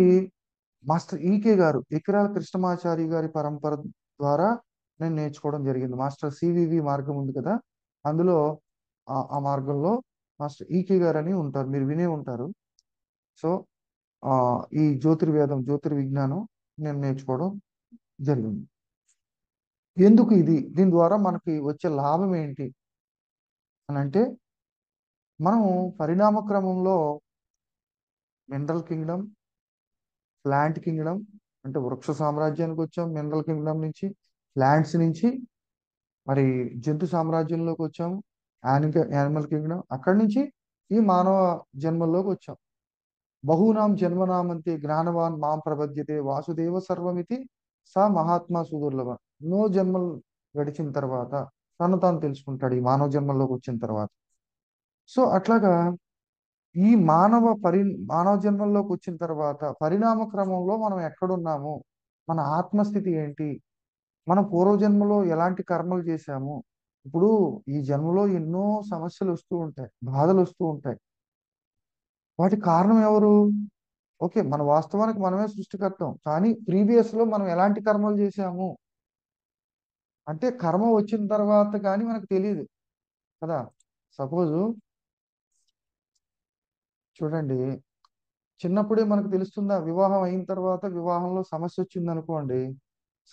B: మాస్టర్ ఈకే గారు, ఎకిరాల కృష్ణమాచారి గారి పరంపర ద్వారా నేను నేర్చుకోవడం జరిగింది. మాస్టర్ సివివి మార్గం ఉంది కదా, అందులో ఆ మార్గంలో మాస్టర్ ఈకే గారు అని ఉంటారు, మీరు వినే ఉంటారు. సో ఆ ఈ జ్యోతిర్వేదం, జ్యోతిర్విజ్ఞానం నేను నేర్చుకోవడం జరిగింది. ఎందుకు ఇది, దీని ద్వారా మనకి వచ్చే లాభం ఏంటి అని అంటే, మనం పరిణామ క్రమంలో మినరల్ కింగ్డమ్, ప్లాంట్ కింగ్డమ్, అంటే వృక్ష సామ్రాజ్యానికి వచ్చాం, మినరల్ కింగ్డమ్ నుంచి, ప్లాంట్స్ నుంచి మరి జంతు సామ్రాజ్యంలోకి వచ్చాము, యానిమల్ కింగ్డమ్, అక్కడి నుంచి ఈ మానవ జన్మల్లోకి వచ్చాం. బహూనాం జన్మనామంతే జ్ఞానవాన్ మాం ప్రపద్యతే వాసుదేవ సర్వమితి సా మహాత్మా సుదుర్లభ. ఎన్నో జన్మలు గడిచిన తర్వాత తను తాను తెలుసుకుంటాడు ఈ మానవ జన్మల్లోకి వచ్చిన తర్వాత. సో అట్లాగా ఈ మానవ జన్మల్లోకి వచ్చిన తర్వాత పరిణామ క్రమంలో మనం ఎక్కడున్నాము, మన ఆత్మస్థితి ఏంటి, మనం పూర్వజన్మలో ఎలాంటి కర్మలు చేశాము. ఇప్పుడు ఈ జన్మలో ఎన్నో సమస్యలు వస్తూ ఉంటాయి, బాధలు వస్తూ ఉంటాయి. వాటి కారణం ఎవరు? ఓకే, మన వాస్తవానికి మనమే సృష్టికర్తం, కానీ ప్రీవియస్ లో మనం ఎలాంటి కర్మలు చేశాము అంటే కర్మ వచ్చిన తర్వాత కానీ మనకు తెలియదు కదా. సపోజు చూడండి, చిన్నప్పుడే మనకు తెలుస్తుందా, వివాహం అయిన తర్వాత వివాహంలో సమస్య వచ్చింది అనుకోండి,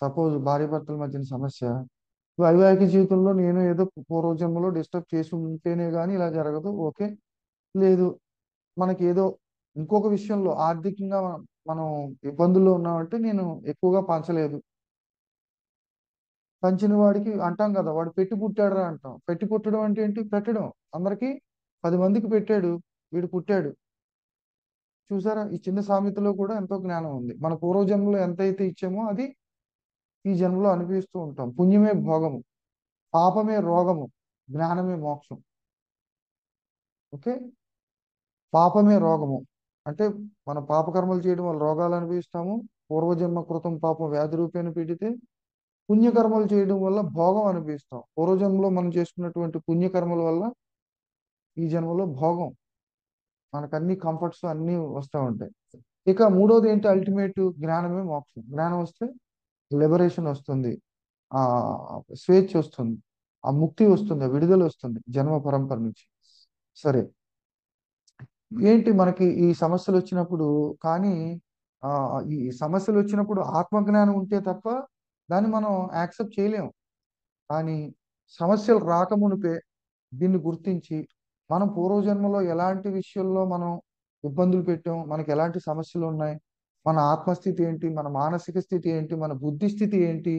B: సపోజ్ భార్య భర్తల మధ్యన సమస్య, వైవాహిక జీవితంలో నేను ఏదో పూర్వజన్మలో డిస్టర్బ్ చేసి ఉంటేనే కానీ ఇలా జరగదు. ఓకే, లేదు మనకి ఏదో ఇంకొక విషయంలో ఆర్థికంగా మనం ఇబ్బందుల్లో ఉన్నామంటే నేను ఎక్కువగా పంచలేదు, పంచిన వాడికి అంటాం కదా, వాడు పెట్టి పుట్టాడురా అంటాం. పెట్టి పుట్టడం అంటే ఏంటి? పెట్టడం. అందరికి 10 మందికి పెట్టాడు, వీడు పుట్టాడు. చూసారా, ఈ చిన్న సామెతలో కూడా ఎంతో జ్ఞానం ఉంది. మన పూర్వజన్మలో ఎంతైతే ఇచ్చామో అది ఈ జన్మలో అనిపిస్తూ ఉంటాం. పుణ్యమే భోగము, పాపమే రోగము, జ్ఞానమే మోక్షం. ఓకే, పాపమే రోగము అంటే మనం పాపకర్మలు చేయడం వల్ల రోగాలు అనుభవిస్తాము. పూర్వజన్మ కృతం పాపం వ్యాధి రూపేణ పీడితే, పుణ్యకర్మలు చేయడం వల్ల భోగం అనిపిస్తాం. పూర్వజన్మలో మనం చేసుకున్నటువంటి పుణ్యకర్మల వల్ల ఈ జన్మలో భోగం, మనకు అన్ని కంఫర్ట్స్ అన్ని వస్తూ ఉంటాయి. ఇక మూడోది ఏంటి? అల్టిమేట్ జ్ఞానమే మోక్షం. జ్ఞానం వస్తే లిబరేషన్ వస్తుంది, ఆ స్వేచ్ఛ వస్తుంది, ఆ ముక్తి వస్తుంది, ఆ విడుదల వస్తుంది జన్మ పరంపర నుంచి. సరే, ఏంటి మనకి ఈ సమస్యలు వచ్చినప్పుడు కానీ ఆ ఈ సమస్యలు వచ్చినప్పుడు ఆత్మజ్ఞానం ఉంటే తప్ప దాన్ని మనం యాక్సెప్ట్ చేయలేము. కానీ సమస్యలు రాకమునిపే దీన్ని గుర్తించి మనం పూర్వజన్మలో ఎలాంటి విషయంలో మనం ఇబ్బందులు పెట్టాం, మనకి ఎలాంటి సమస్యలు ఉన్నాయి, మన ఆత్మస్థితి ఏంటి, మన మానసిక స్థితి ఏంటి, మన బుద్ధి స్థితి ఏంటి,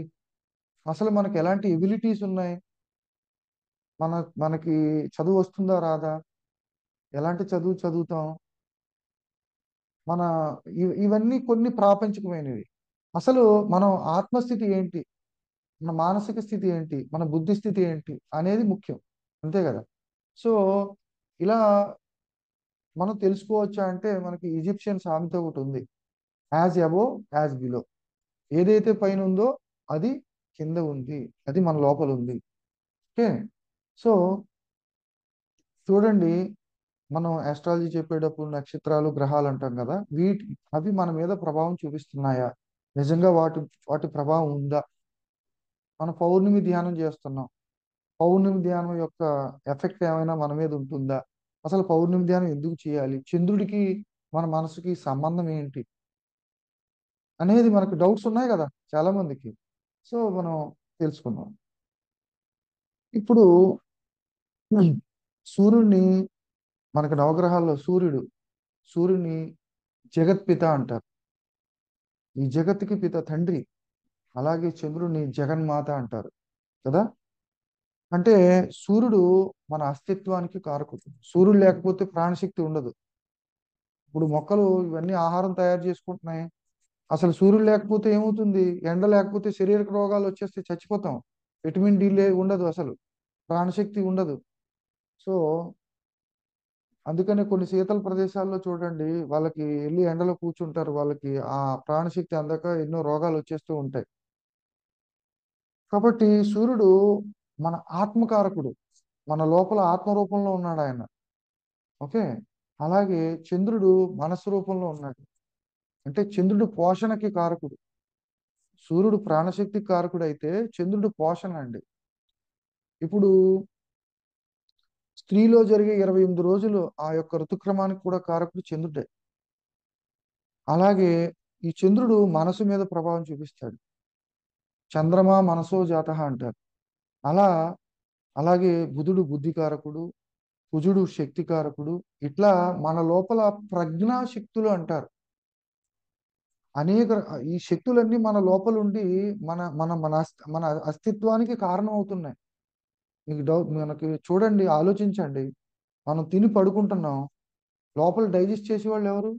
B: అసలు మనకి ఎలాంటి ఎబిలిటీస్ ఉన్నాయి, మనకి చదువు వస్తుందా రాదా, ఎలాంటి చదువు చదువుతాం, మన ఇవన్నీ కొన్ని ప్రాపంచికమైనవి. అసలు మనం ఆత్మస్థితి ఏంటి, మన మానసిక స్థితి ఏంటి, మన బుద్ధి స్థితి ఏంటి అనేది ముఖ్యం. అంతే కదా. సో ఇలా మనం తెలుసుకోవచ్చా అంటే మనకి ఈజిప్షియన్ సామెత ఒకటి ఉంది, యాజ్ అబో యాజ్ బిలో. ఏదైతే పైన ఉందో అది కింద ఉంది, అది మన లోపల ఉంది. ఓకే. సో చూడండి, మనం ఆస్ట్రాలజీ చెప్పేటప్పుడు నక్షత్రాలు గ్రహాలు అంటాం కదా, అవి మన మీద ప్రభావం చూపిస్తున్నాయా, నిజంగా వాటి ప్రభావం ఉందా? మనం పౌర్ణమి ధ్యానం చేస్తున్నాం, పౌర్ణమి ధ్యానం యొక్క ఎఫెక్ట్ ఏమైనా మన మీద ఉంటుందా? అసలు పౌర్ణమి ధ్యానం ఎందుకు చేయాలి, చంద్రుడికి మన మనసుకి సంబంధం ఏంటి అనేది మనకు డౌట్స్ ఉన్నాయి కదా చాలా మందికి. సో మనం తెలుసుకుందాం. ఇప్పుడు సూర్యుడిని, మనకు నవగ్రహాల్లో సూర్యుని జగత్పిత అంటారు. ఈ జగత్తుకి పిత తండ్రి. అలాగే చంద్రుడిని జగన్మాత అంటారు కదా. అంటే సూర్యుడు మన అస్తిత్వానికి కారకుడు. సూర్యుడు లేకపోతే ప్రాణశక్తి ఉండదు. ఇప్పుడు మొక్కలు ఇవన్నీ ఆహారం తయారు చేసుకుంటున్నాయి, అసలు సూర్యుడు లేకపోతే ఏమవుతుంది, ఎండ లేకపోతే శరీరక రోగాలు వచ్చేస్తే చచ్చిపోతాం. విటమిన్ డి ఉండదు, అసలు ప్రాణశక్తి ఉండదు. సో అందుకనే కొన్ని శీతల ప్రదేశాల్లో చూడండి, వాళ్ళకి వెళ్ళి ఎండలో కూర్చుంటారు, వాళ్ళకి ఆ ప్రాణశక్తి అందక ఎన్నో రోగాలు వచ్చేస్తూ ఉంటాయి. కాబట్టి సూర్యుడు మన ఆత్మకారకుడు, మన లోపల ఆత్మ రూపంలో ఉన్నాడు ఆయన. ఓకే. అలాగే చంద్రుడు మనస్సు రూపంలో ఉన్నాడు. అంటే చంద్రుడు పోషణకి కారకుడు. సూర్యుడు ప్రాణశక్తి కారకుడు అయితే చంద్రుడు పోషణ అండి. ఇప్పుడు స్త్రీలో జరిగే 28 రోజులు ఆ యొక్క ఋతుక్రమానికి కూడా కారకుడు చంద్రుడే. అలాగే ఈ చంద్రుడు మనసు మీద ప్రభావం చూపిస్తాడు. చంద్రమా మనసో జాతః అంటారు. అలా అలాగే బుధుడు బుద్ధికారకుడు, కుజుడు శక్తికారకుడు. ఇట్లా మన లోపల ప్రజ్ఞా శక్తులు అంటారు. అనేక ఈ శక్తులన్నీ మన లోపల ఉండి మన మన మన మన అస్తిత్వానికి కారణం అవుతున్నాయి. మీకు మనకి చూడండి, ఆలోచించండి. మనం తిని పడుకుంటున్నాం, లోపల డైజెస్ట్ చేసేవాళ్ళు ఎవరు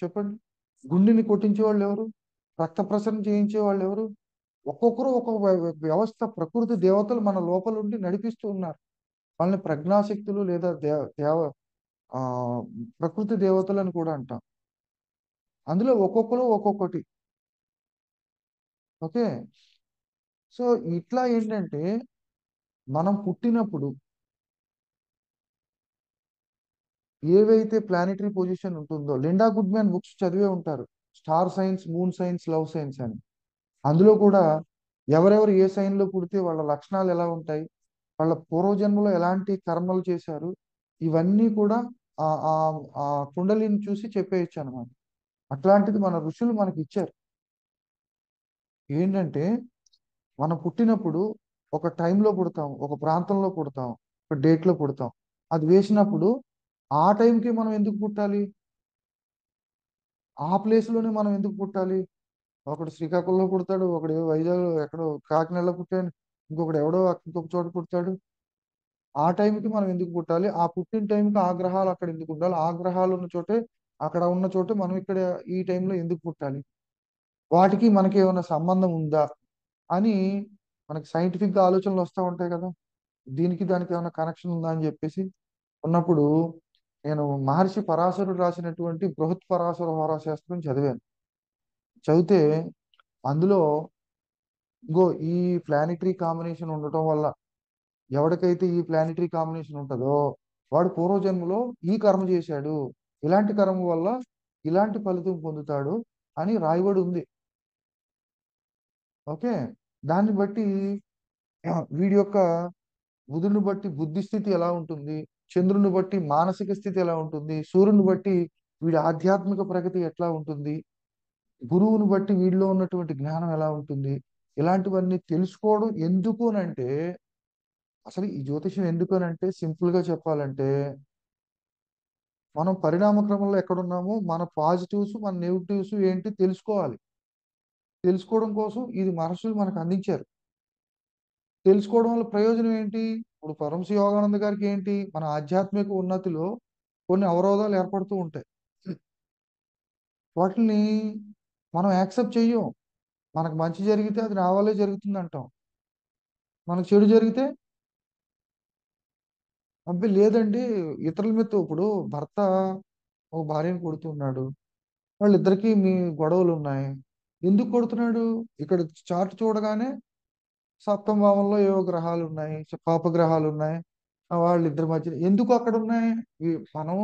B: చెప్పండి? గుండెని కొట్టించే వాళ్ళు ఎవరు? రక్త ప్రసరణ చేయించే వాళ్ళు ఎవరు? ఒక్కొక్కరు ఒక్కొక్క వ్యవస్థ, ప్రకృతి దేవతలు మన లోపల ఉండి నడిపిస్తూ ఉన్నారు. వాళ్ళని ప్రజ్ఞాశక్తులు లేదా ఆ ప్రకృతి దేవతలు అని కూడా అంటాం. అందులో ఒక్కొక్కరు ఒక్కొక్కటి. ఓకే. సో ఇట్లా ఏంటంటే మనం పుట్టినప్పుడు ఏవైతే ప్లానెటరీ పొజిషన్ ఉంటుందో, లిండా గుడ్మ్యాన్ బుక్స్ చదివే ఉంటారు, star science, moon science, love science అని. అందులో కూడా ఎవరెవరు ఏ సైన్ లో పుడితే వాళ్ళ లక్షణాలు ఎలా ఉంటాయి, వాళ్ళ పూర్వజన్మలో ఎలాంటి కర్మలు చేశారు, ఇవన్నీ కూడా ఆ ఆ ఆ కుండలిని చూసి చెప్పేయచ్చు అనమాట. అట్లాంటిది మన ఋషులు మనకి ఇచ్చారు. ఏంటంటే మనం పుట్టినప్పుడు ఒక టైంలో పుడతాం, ఒక ప్రాంతంలో పుడతాం, ఒక డేట్ లో పుడతాం. అది వేసినప్పుడు ఆ టైంకి మనం ఎందుకు పుట్టాలి, ఆ ప్లేస్ లోనే మనం ఎందుకు పుట్టాలి? ఒకడు శ్రీకాకుళంలో పుడతాడు, ఒకడు వైజాగ్ ఎక్కడో కాకినాడలో పుట్టాడు, ఇంకొకడు ఎవడో ఇంకొక చోట పుడతాడు. ఆ టైంకి మనం ఎందుకు పుట్టాలి, ఆ పుట్టిన టైంకి ఆ గ్రహాలు అక్కడ ఎందుకు ఉండాలి, ఆ గ్రహాలు ఉన్న చోటే, అక్కడ ఉన్న చోటే మనం ఇక్కడ ఈ టైంలో ఎందుకు పుట్టాలి, వాటికి మనకి ఏమైనా సంబంధం ఉందా అని మనకి సైంటిఫిక్ గా ఆలోచనలు వస్తూ ఉంటాయి కదా. దీనికి దానికి ఏమైనా కనెక్షన్ ఉందా అని చెప్పేసి ఉన్నప్పుడు నేను మహర్షి పరాశరుడు రాసినటువంటి బృహత్ పరాశర హోరాశాస్త్రం చదివాను. చదివితే అందులో ఇంకో ఈ ప్లానిటరీ కాంబినేషన్ ఉండటం వల్ల, ఎవరికైతే ఈ ప్లానిటరీ కాంబినేషన్ ఉంటుందో వాడు పూర్వజన్మలో ఈ కర్మ చేశాడు, ఇలాంటి కర్మ వల్ల ఇలాంటి ఫలితం పొందుతాడు అని రాయబడి ఉంది. ఓకే. దాన్ని బట్టి వీడి యొక్క బుధుని బట్టి బుద్ధి స్థితి ఎలా ఉంటుంది, చంద్రుని బట్టి మానసిక స్థితి ఎలా ఉంటుంది, సూర్యుని బట్టి వీడి ఆధ్యాత్మిక ప్రగతి ఎట్లా ఉంటుంది, గురువుని బట్టి వీడిలో ఉన్నటువంటి జ్ఞానం ఎలా ఉంటుంది, ఇలాంటివన్నీ తెలుసుకోవడం ఎందుకు అంటే, అసలు ఈ జ్యోతిషం ఎందుకు అంటే సింపుల్ గా చెప్పాలంటే, మనం పరిణామ క్రమంలో ఎక్కడున్నామో మన పాజిటివ్స్ మన నెగిటివ్స్ ఏంటి తెలుసుకోవాలి. తెలుసుకోవడం కోసం ఇది మహర్షులు మనకు అందించారు. తెలుసుకోవడం వల్ల ప్రయోజనం ఏంటి? ఇప్పుడు పరమశివ యోగానంద గారికి ఏంటి, మన ఆధ్యాత్మిక ఉన్నతిలో కొన్ని అవరోధాలు ఏర్పడుతూ ఉంటాయి. వాటిని మనం యాక్సెప్ట్ చెయ్యం. మనకు మంచి జరిగితే అది నా వల్లే జరుగుతుంది అంటాం. మనకు చెడు జరిగితే అబ్బే లేదండి, ఇతరుల మీద ఇప్పుడు భర్త ఒక భార్యను కొడుతున్నాడు, వాళ్ళిద్దరికీ మీ గొడవలు ఉన్నాయి. ఎందుకు కొడుతున్నాడు? ఇక్కడ చార్ట్ చూడగానే సప్తమ భావంలో ఏవో గ్రహాలు ఉన్నాయి, పాప గ్రహాలు ఉన్నాయి. వాళ్ళిద్దరి మధ్య ఎందుకు అక్కడ ఉన్నాయి? మనం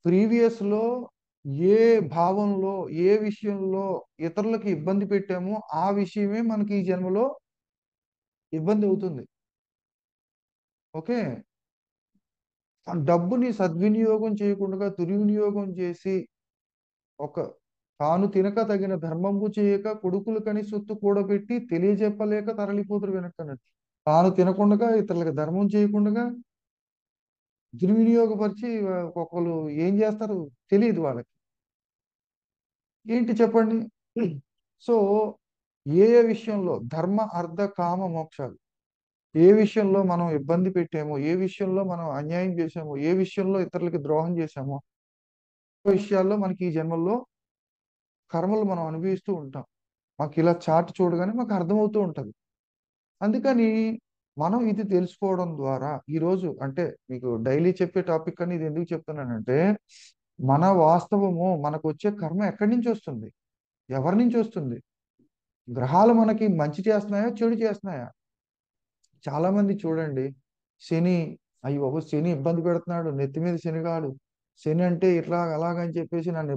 B: ప్రీవియస్ లో ఏ భావంలో, ఏ విషయంలో ఇతరులకు ఇబ్బంది పెట్టామో ఆ విషయమే మనకి ఈ జన్మలో ఇబ్బంది అవుతుంది. ఓకే. ఆ డబ్బుని సద్వినియోగం చేయకుండా దుర్వినియోగం చేసి, ఒక తాను తినక తగిన ధర్మంబు చేయక కొడుకులు కని సొత్తు కూడబెట్టి తెలియజెప్పలేక తరలిపోతురు వెనక్కన్నట్టు. తాను తినకుండా ఇతరులకు ధర్మం చేయకుండా దుర్వినియోగపరిచి ఒక్కొక్కరు ఏం చేస్తారు తెలియదు వాళ్ళకి. ఏంటి చెప్పండి? సో ఏ ఏ విషయంలో ధర్మ అర్థ కామ మోక్షాలు, ఏ విషయంలో మనం ఇబ్బంది పెట్టామో, ఏ విషయంలో మనం అన్యాయం చేశామో, ఏ విషయంలో ఇతరులకి ద్రోహం చేశామో, ఆ విషయాల్లో మనకి ఈ జన్మల్లో కర్మలు మనం అనుభవిస్తూ ఉంటాం. మాకు ఇలా చార్ట్ చూడగానే మాకు అర్థమవుతూ ఉంటది. అందుకని మనం ఇది తెలుసుకోవడం ద్వారా ఈరోజు అంటే మీకు డైలీ చెప్పే టాపిక్ అని ఇది ఎందుకు చెప్తున్నానంటే, మన వాస్తవము మనకు వచ్చే కర్మ ఎక్కడి నుంచి వస్తుంది, ఎవరి నుంచి వస్తుంది? గ్రహాలు మనకి మంచి చేస్తున్నాయా, చెడు చేస్తున్నాయా? చాలా మంది చూడండి, శని, అయ్యో బాబోయ్ శని ఇబ్బంది పెడుతున్నాడు, నెత్తి మీద శనిగాడు, శని అంటే ఇట్లా అలాగని చెప్పేసి నన్ను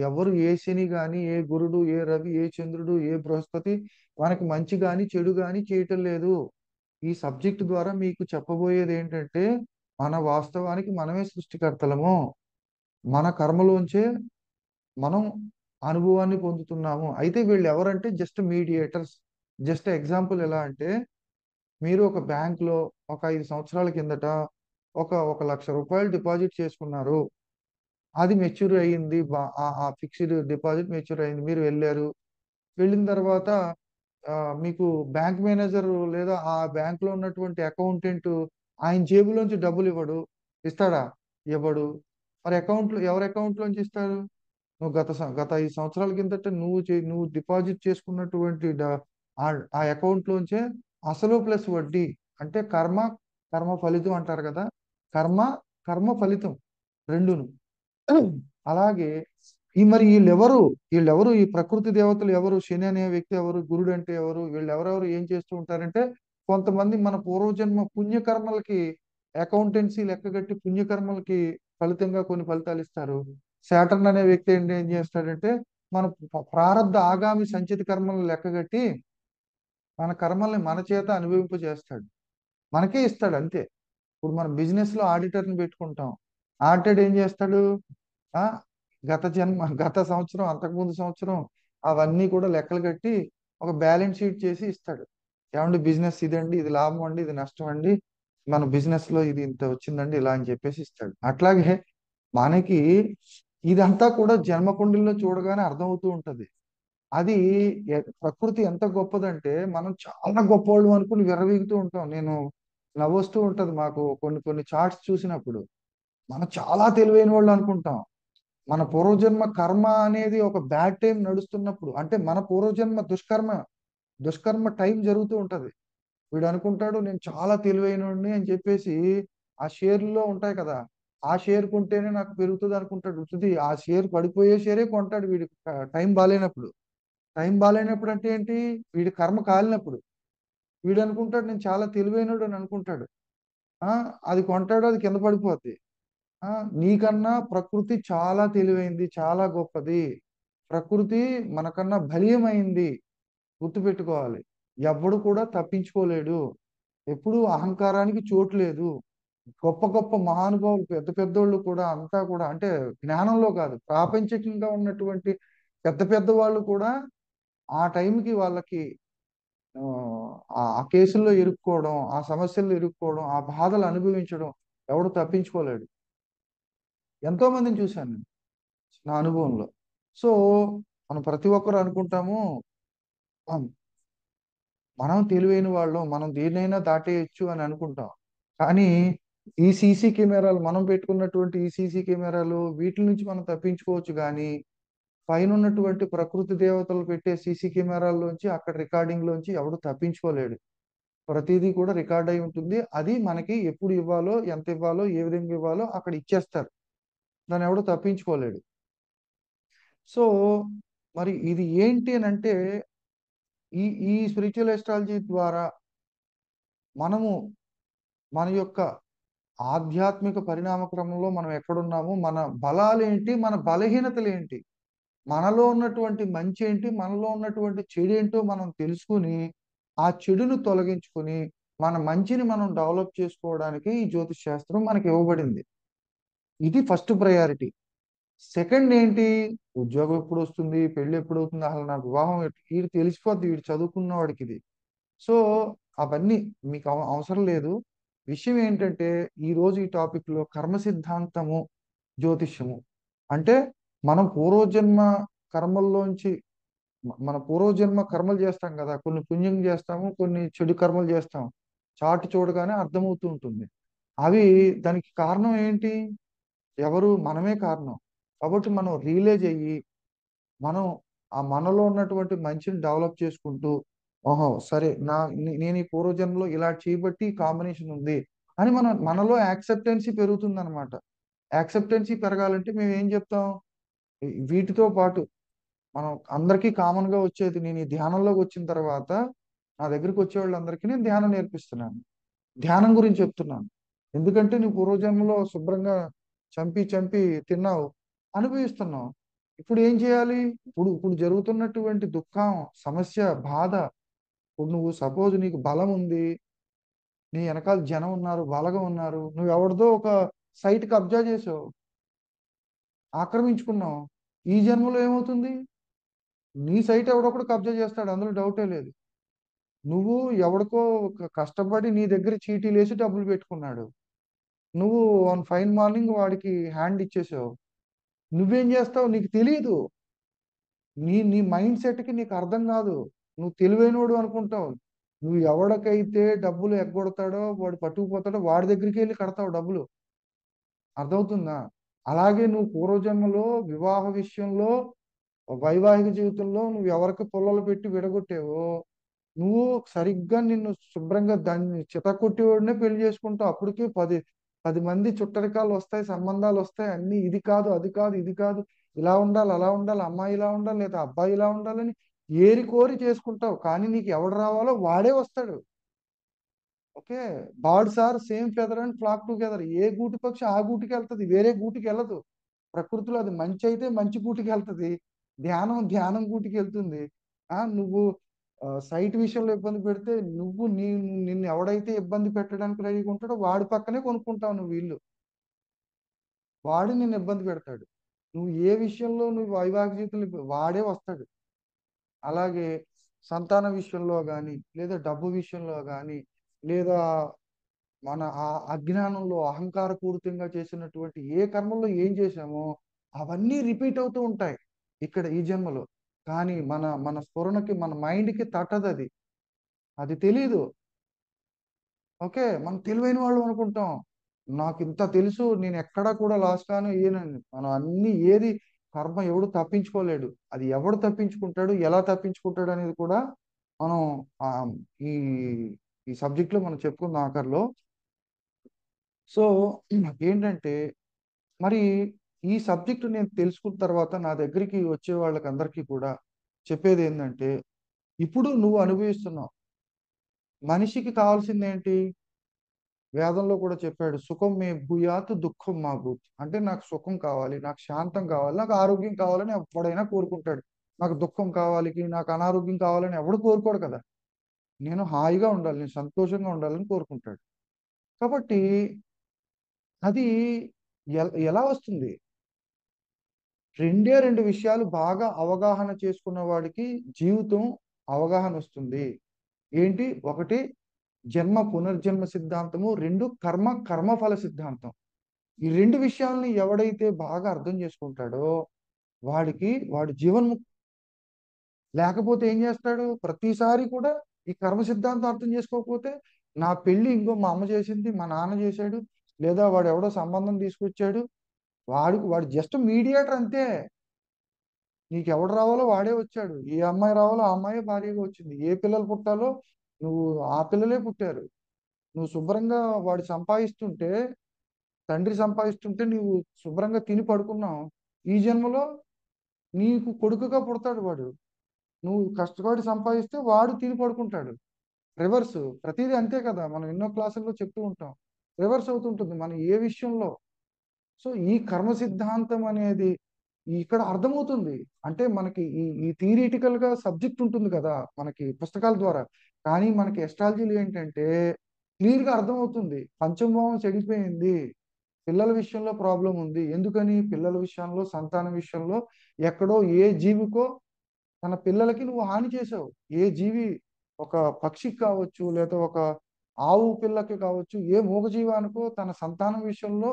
B: ఎవరు ఏ శని గాని, ఏ గురుడు, ఏ రవి, ఏ చంద్రుడు, ఏ బృహస్పతి మనకి మంచి గాని చెడు గాని చేయటం లేదు. ఈ సబ్జెక్ట్ ద్వారా మీకు చెప్పబోయేది ఏంటంటే, మన వాస్తవానికి మనమే సృష్టికర్తలము. మన కర్మలోంచే మనం అనుభవాన్ని పొందుతున్నాము. అయితే వీళ్ళు ఎవరంటే జస్ట్ మీడియేటర్స్. జస్ట్ ఎగ్జాంపుల్ ఎలా అంటే, మీరు ఒక బ్యాంక్లో ఒక 5 సంవత్సరాల కిందట ఒక రూ. 1,00,000 డిపాజిట్ చేసుకున్నారు. అది మెచ్యూర్ అయ్యింది. ఆ ఫిక్స్డ్ డిపాజిట్ మెచ్యూర్ అయింది. మీరు వెళ్ళారు. వెళ్ళిన తర్వాత మీకు బ్యాంక్ మేనేజర్ లేదా ఆ బ్యాంక్ లో ఉన్నటువంటి అకౌంటెంట్ ఆయన జేబులోంచి డబ్బులు ఇవ్వడు. ఇస్తాడా? ఇవ్వడు. మరి ఎవరి అకౌంట్ లోంచి ఇస్తారు? నువ్వు గత 5 సంవత్సరాల కిందట నువ్వు డిపాజిట్ చేసుకున్నటువంటి ఆ ఆ అకౌంట్ లోంచే అసలు ప్లస్ వడ్డీ, అంటే కర్మ ఫలితం అంటారు కదా. కర్మ కర్మ ఫలితం రెండును. అలాగే మరి వీళ్ళెవరు ఈ ప్రకృతి దేవతలు ఎవరు? శని అనే వ్యక్తి ఎవరు? గురుడు అంటే ఎవరు? వీళ్ళెవరెవరు ఏం చేస్తూ ఉంటారంటే, కొంతమంది మన పూర్వజన్మ పుణ్యకర్మలకి అకౌంటెన్సీ లెక్కగట్టి పుణ్యకర్మలకి ఫలితంగా కొన్ని ఫలితాలు ఇస్తారు. శాటర్న్ అనే వ్యక్తి ఏం చేస్తాడంటే, మన ప్రారంధ ఆగామి సంచిత కర్మలను లెక్కగట్టి మన కర్మల్ని మన చేత అనుభవింపజేస్తాడు. మనకే ఇస్తాడు అంతే. ఇప్పుడు మనం బిజినెస్ లో ఆడిటర్ని పెట్టుకుంటాం. ఆడిటర్ ఏం చేస్తాడు? ఆ గత సంవత్సరం, అంతకుముందు సంవత్సరం అవన్నీ కూడా లెక్కలు కట్టి ఒక బ్యాలెన్స్ షీట్ చేసి ఇస్తాడు. ఏమండి బిజినెస్ ఇదండి, ఇది లాభం అండి, ఇది నష్టం అండి, మన బిజినెస్ లో ఇది ఇంత వచ్చిందండి ఇలా అని చెప్పేసి ఇస్తాడు. అట్లాగే మనకి ఇదంతా కూడా జన్మకుండలిలో చూడగానే అర్థమవుతూ ఉంటది. అది ప్రకృతి ఎంత గొప్పదంటే మనం చాలా గొప్పవాళ్ళు అనుకుని విర్రవీగుతూ ఉంటాం. నేను నవ్వొస్తూ ఉంటది మాకు కొన్ని కొన్ని చార్ట్స్ చూసినప్పుడు. మనం చాలా తెలివైన వాళ్ళు అనుకుంటాం. మన పూర్వజన్మ కర్మ అనేది ఒక బ్యాడ్ టైం నడుస్తున్నప్పుడు, అంటే మన పూర్వజన్మ దుష్కర్మ టైం జరుగుతూ ఉంటది. వీడు అనుకుంటాడు నేను చాలా తెలివైనోడిని అని చెప్పేసి, ఆ షేర్లో ఉంటాయి కదా, ఆ షేర్ కొంటేనే నాకు పెరుగుతుంది అనుకుంటాడు. ఆ షేర్ పడిపోయే షేరే కొంటాడు వీడి టైం బాగాలేనప్పుడు. టైం బాగాలేనప్పుడు అంటే ఏంటి? వీడి కర్మ కాలినప్పుడు వీడు అనుకుంటాడు నేను చాలా తెలివైనడు అని అనుకుంటాడు. ఆ అది కొంటాడు, అది కింద పడిపోద్ది. ఆ నీకన్నా ప్రకృతి చాలా తెలివైంది, చాలా గొప్పది. ప్రకృతి మనకన్నా బలీయమైంది. గుర్తుపెట్టుకోవాలి. ఎవ్వడు కూడా తప్పించుకోలేడు. ఎప్పుడు అహంకారానికి చోటు లేదు. గొప్ప గొప్ప మహానుభావులు, పెద్ద పెద్దోళ్ళు కూడా అంతా కూడా అంటే జ్ఞానంలో కాదు, ప్రాపంచికంగా ఉన్నటువంటి పెద్ద పెద్ద వాళ్ళు కూడా ఆ టైంకి వాళ్ళకి ఆ కేసుల్లో ఇరుక్కోవడం, ఆ సమస్యల్లో ఇరుక్కోవడం, ఆ బాధలు అనుభవించడం ఎవడు తప్పించుకోలేడు. ఎంతో మందిని చూశాను నేను నా అనుభవంలో. సో మనం ప్రతి ఒక్కరు అనుకుంటాము "ఆ, మనం తెలివైన వాళ్ళం, మనం దేన్నైనా దాటేయచ్చు అని అనుకుంటాం. కానీ ఈ సీసీ కెమెరాలు, మనం పెట్టుకున్నటువంటి ఈ సీసీ కెమెరాలు వీటి నుంచి మనం తప్పించుకోవచ్చు కానీ పైన ఉన్నటువంటి ప్రకృతి దేవతలు పెట్టే సీసీ కెమెరాల్లోంచి అక్కడ రికార్డింగ్ లోంచి ఎవడు తప్పించుకోలేడు. ప్రతిదీ కూడా రికార్డ్ అయి ఉంటుంది. అది మనకి ఎప్పుడు ఇవ్వాలో, ఎంత ఇవ్వాలో, ఏ విధంగా ఇవ్వాలో అక్కడ ఇచ్చేస్తారు. దాన్ని ఎవడు తప్పించుకోలేడు. సో మరి ఇది ఏంటి అని అంటే, ఈ ఈ స్పిరిచువల్ ఎస్ట్రాలజీ ద్వారా మనము మన యొక్క ఆధ్యాత్మిక పరిణామ క్రమంలో మనం ఎక్కడున్నాము, మన బలాలేంటి, మన బలహీనతలేంటి, మనలో ఉన్నటువంటి మంచి ఏంటి, మనలో ఉన్నటువంటి చెడు ఏంటో మనం తెలుసుకుని ఆ చెడును తొలగించుకుని మన మంచిని మనం డెవలప్ చేసుకోవడానికి ఈ జ్యోతిష్ శాస్త్రం మనకి ఇవ్వబడింది. ఇది ఫస్ట్ ప్రయారిటీ. సెకండ్ ఏంటి, ఉద్యోగం ఎప్పుడు వస్తుంది, పెళ్లి ఎప్పుడు అవుతుంది, అసలు నా వివాహం వీడు తెలిసిపోద్ది, వీడు చదువుకున్న వాడికి ఇది. సో అవన్నీ మీకు అవసరం లేదు. విషయం ఏంటంటే, ఈ రోజు ఈ టాపిక్ లో కర్మ సిద్ధాంతము, జ్యోతిష్యము అంటే మనం పూర్వజన్మ కర్మల్లోంచి మన పూర్వజన్మ కర్మలు చేస్తాం కదా, కొన్ని పుణ్యం చేస్తాము, కొన్ని చెడు కర్మలు చేస్తాం. చాటు చూడగానే అర్థమవుతూ ఉంటుంది. అవి దానికి కారణం ఏంటి, ఎవరు, మనమే కారణం. కాబట్టి మనం రియలైజ్ అయ్యి మనం ఆ మనలో ఉన్నటువంటి మంచిని డెవలప్ చేసుకుంటూ, ఓహో సరే నేను ఈ పూర్వజన్మలో ఇలా చేయబట్టి కాంబినేషన్ ఉంది అని మనలో యాక్సెప్టెన్సీ పెరుగుతుంది అనమాట. యాక్సెప్టెన్సీ పెరగాలంటే మేము ఏం చెప్తాం, వీటితో పాటు మనం అందరికీ కామన్ గా వచ్చేది, నేను ఈ ధ్యానంలోకి వచ్చిన తర్వాత నా దగ్గరికి వచ్చే వాళ్ళందరికీ నేను ధ్యానం నేర్పిస్తున్నాను. ధ్యానం గురించి చెప్తున్నాను. ఎందుకంటే నువ్వు పూర్వజన్మలో శుభ్రంగా చంపి చంపి తిన్నావు, అనుభవిస్తున్నావు. ఇప్పుడు ఏం చేయాలి, ఇప్పుడు ఇప్పుడు జరుగుతున్నటువంటి దుఃఖం, సమస్య, బాధ, ఇప్పుడు నువ్వు సపోజ్ నీకు బలం ఉంది, నీ వెనకాల జనం ఉన్నారు, బలగం ఉన్నారు, నువ్వు ఎవరిదో ఒక సైట్ కబ్జా చేసావు, ఆక్రమించుకున్నావు. ఈ జన్మలో ఏమవుతుంది, నీ సైట్ ఎవడొకడు కబ్జా చేస్తాడు, అందులో డౌటే లేదు. నువ్వు ఎవడికో కష్టపడి నీ దగ్గర చీటీలు వేసి డబ్బులు పెట్టుకున్నాడు, నువ్వు వన్ ఫైన్ మార్నింగ్ వాడికి హ్యాండ్ ఇచ్చేసావు. నువ్వేం చేస్తావు నీకు తెలియదు. నీ నీ మైండ్ సెట్కి నీకు అర్థం కాదు. నువ్వు తెలివైనోడు అనుకుంటావు. నువ్వు ఎవడికైతే డబ్బులు ఎగ్గొడతాడో, వాడు పట్టుకుపోతాడో వాడి దగ్గరికి వెళ్ళి కడతావు డబ్బులు. అర్థమవుతుందా? అలాగే నువ్వు పూర్వజన్మలో వివాహ విషయంలో, వైవాహిక జీవితంలో నువ్వు ఎవరికి పుల్లలు పెట్టి విడగొట్టావో, నువ్వు సరిగ్గా నిన్ను శుభ్రంగా దాన్ని చితకొట్టేవాడినే పెళ్లి చేసుకుంటావు. అప్పటికి పది పది మంది చుట్టరికాలు వస్తాయి, సంబంధాలు వస్తాయి, అన్ని ఇది కాదు, అది కాదు, ఇది కాదు, ఇలా ఉండాలి, అలా ఉండాలి, అమ్మాయి ఇలా ఉండాలి, లేదా అబ్బాయి ఇలా ఉండాలని ఏరి కోరి చేసుకుంటావు. కానీ నీకు ఎవడు రావాలో వాడే వస్తాడు. Okay, birds are same feather and flock together. ఏ గూటి పక్షి ఆ గూటికి వెళ్తుంది, వేరే గూటికి వెళ్ళదు. ప్రకృతిలో అది మంచి అయితే మంచి గూటికి వెళ్తుంది, ధ్యానం ధ్యానం గూటికి వెళ్తుంది. నువ్వు సైట్ విషయంలో ఇబ్బంది పెడితే, నిన్ను ఎవడైతే ఇబ్బంది పెట్టడానికి రెడీగా ఉంటాడో వాడి పక్కనే కొనుక్కుంటావు నువ్వు ఇల్లు. వాడు నిన్ను ఇబ్బంది పెడతాడు. నువ్వు ఏ విషయంలో నువ్వు వైవాహిక జీవితంలో వాడే వస్తాడు. అలాగే సంతాన విషయంలో కానీ, లేదా డబ్బు విషయంలో కానీ, లేదా మన ఆ అజ్ఞానంలో అహంకారపూరితంగా చేసినటువంటి ఏ కర్మల్లో ఏం చేశామో అవన్నీ రిపీట్ అవుతూ ఉంటాయి ఇక్కడ ఈ జన్మలో. కానీ మన మన స్ఫురణకి, మన మైండ్కి తట్టదు అది, అది తెలీదు. ఓకే, మనం తెలివైన వాళ్ళు అనుకుంటాం, నాకు ఇంత తెలుసు, నేను ఎక్కడా కూడా లాస్ కాను ఏనండి. మనం అన్ని ఏది కర్మ ఎవడు తప్పించుకోలేడు. అది ఎవడు తప్పించుకుంటాడు, ఎలా తప్పించుకుంటాడు అనేది కూడా మనం ఆ, ఈ ఈ సబ్జెక్ట్ లో మనం చెప్పుకుందాం ఆఖరిలో. సో ఏంటంటే, మరి ఈ సబ్జెక్టు నేను తెలుసుకున్న తర్వాత నా దగ్గరికి వచ్చే వాళ్ళకి అందరికీ కూడా చెప్పేది ఏంటంటే, ఇప్పుడు నువ్వు అనుభవిస్తున్నావు, మనిషికి కావాల్సింది ఏంటి, వేదంలో కూడా చెప్పాడు, సుఖం మే భూయాత్ దుఃఖం మా భూత్. అంటే నాకు సుఖం కావాలి, నాకు శాంతం కావాలి, నాకు ఆరోగ్యం కావాలని ఎవడైనా కోరుకుంటాడు. నాకు దుఃఖం కావాలి, నాకు అనారోగ్యం కావాలని ఎవడు కోరుకోడు కదా. నేను హాయిగా ఉండాలి, నేను సంతోషంగా ఉండాలని కోరుకుంటాడు. కాబట్టి అది ఎలా వస్తుంది, రెండే రెండు విషయాలు బాగా అవగాహన చేసుకున్న వాడికి జీవితం అవగాహన వస్తుంది. ఏంటి, ఒకటి జన్మ పునర్జన్మ సిద్ధాంతము, రెండు కర్మఫల సిద్ధాంతం. ఈ రెండు విషయాల్ని ఎవడైతే బాగా అర్థం చేసుకుంటాడో వాడి జీవన్ముక్తి. లేకపోతే ఏం చేస్తాడు, ప్రతిసారి కూడా ఈ కర్మ సిద్ధాంతం అర్థం చేసుకోకపోతే, నా పెళ్లి ఇంకో మా అమ్మ చేసింది, మా నాన్న చేశాడు, లేదా వాడు ఎవడో సంబంధం తీసుకొచ్చాడు, వాడు జస్ట్ మీడియేటర్ అంతే. నీకు ఎవడు రావాలో వాడే వచ్చాడు, ఏ అమ్మాయి రావాలో ఆ అమ్మాయే భార్యగా వచ్చింది, ఏ పిల్లలు పుట్టాలో నువ్వు ఆ పిల్లలే పుట్టారు. నువ్వు శుభ్రంగా వాడు సంపాదిస్తుంటే, తండ్రి సంపాదిస్తుంటే నువ్వు శుభ్రంగా తిని పడుకున్నావు. ఈ జన్మలో నీకు కొడుకుగా పుడతాడు వాడు. నువ్వు కష్టపడి సంపాదిస్తే వాడు తిని పడుకుంటాడు. రివర్స్. ప్రతిదీ అంతే కదా, మనం ఎన్నో క్లాసుల్లో చెప్తూ ఉంటాం. రివర్స్ అవుతుంటుంది మన ఏ విషయంలో. సో ఈ కర్మ సిద్ధాంతం అనేది ఇక్కడ అర్థమవుతుంది. అంటే మనకి ఈ ఈ థియరిటికల్ గా సబ్జెక్ట్ ఉంటుంది కదా మనకి పుస్తకాల ద్వారా. కానీ మనకి ఎస్ట్రాలజీలు ఏంటంటే క్లియర్ గా అర్థమవుతుంది. పంచమభావం చెడిపోయింది, పిల్లల విషయంలో ప్రాబ్లం ఉంది. ఎందుకని? పిల్లల విషయంలో, సంతానం విషయంలో ఎక్కడో ఏ జీవికో తన పిల్లలకి నువ్వు హాని చేసావు. ఏ జీవి, ఒక పక్షికి కావచ్చు, లేదా ఒక ఆవు పిల్లకి కావచ్చు, ఏ మూగజీవానికో తన సంతానం విషయంలో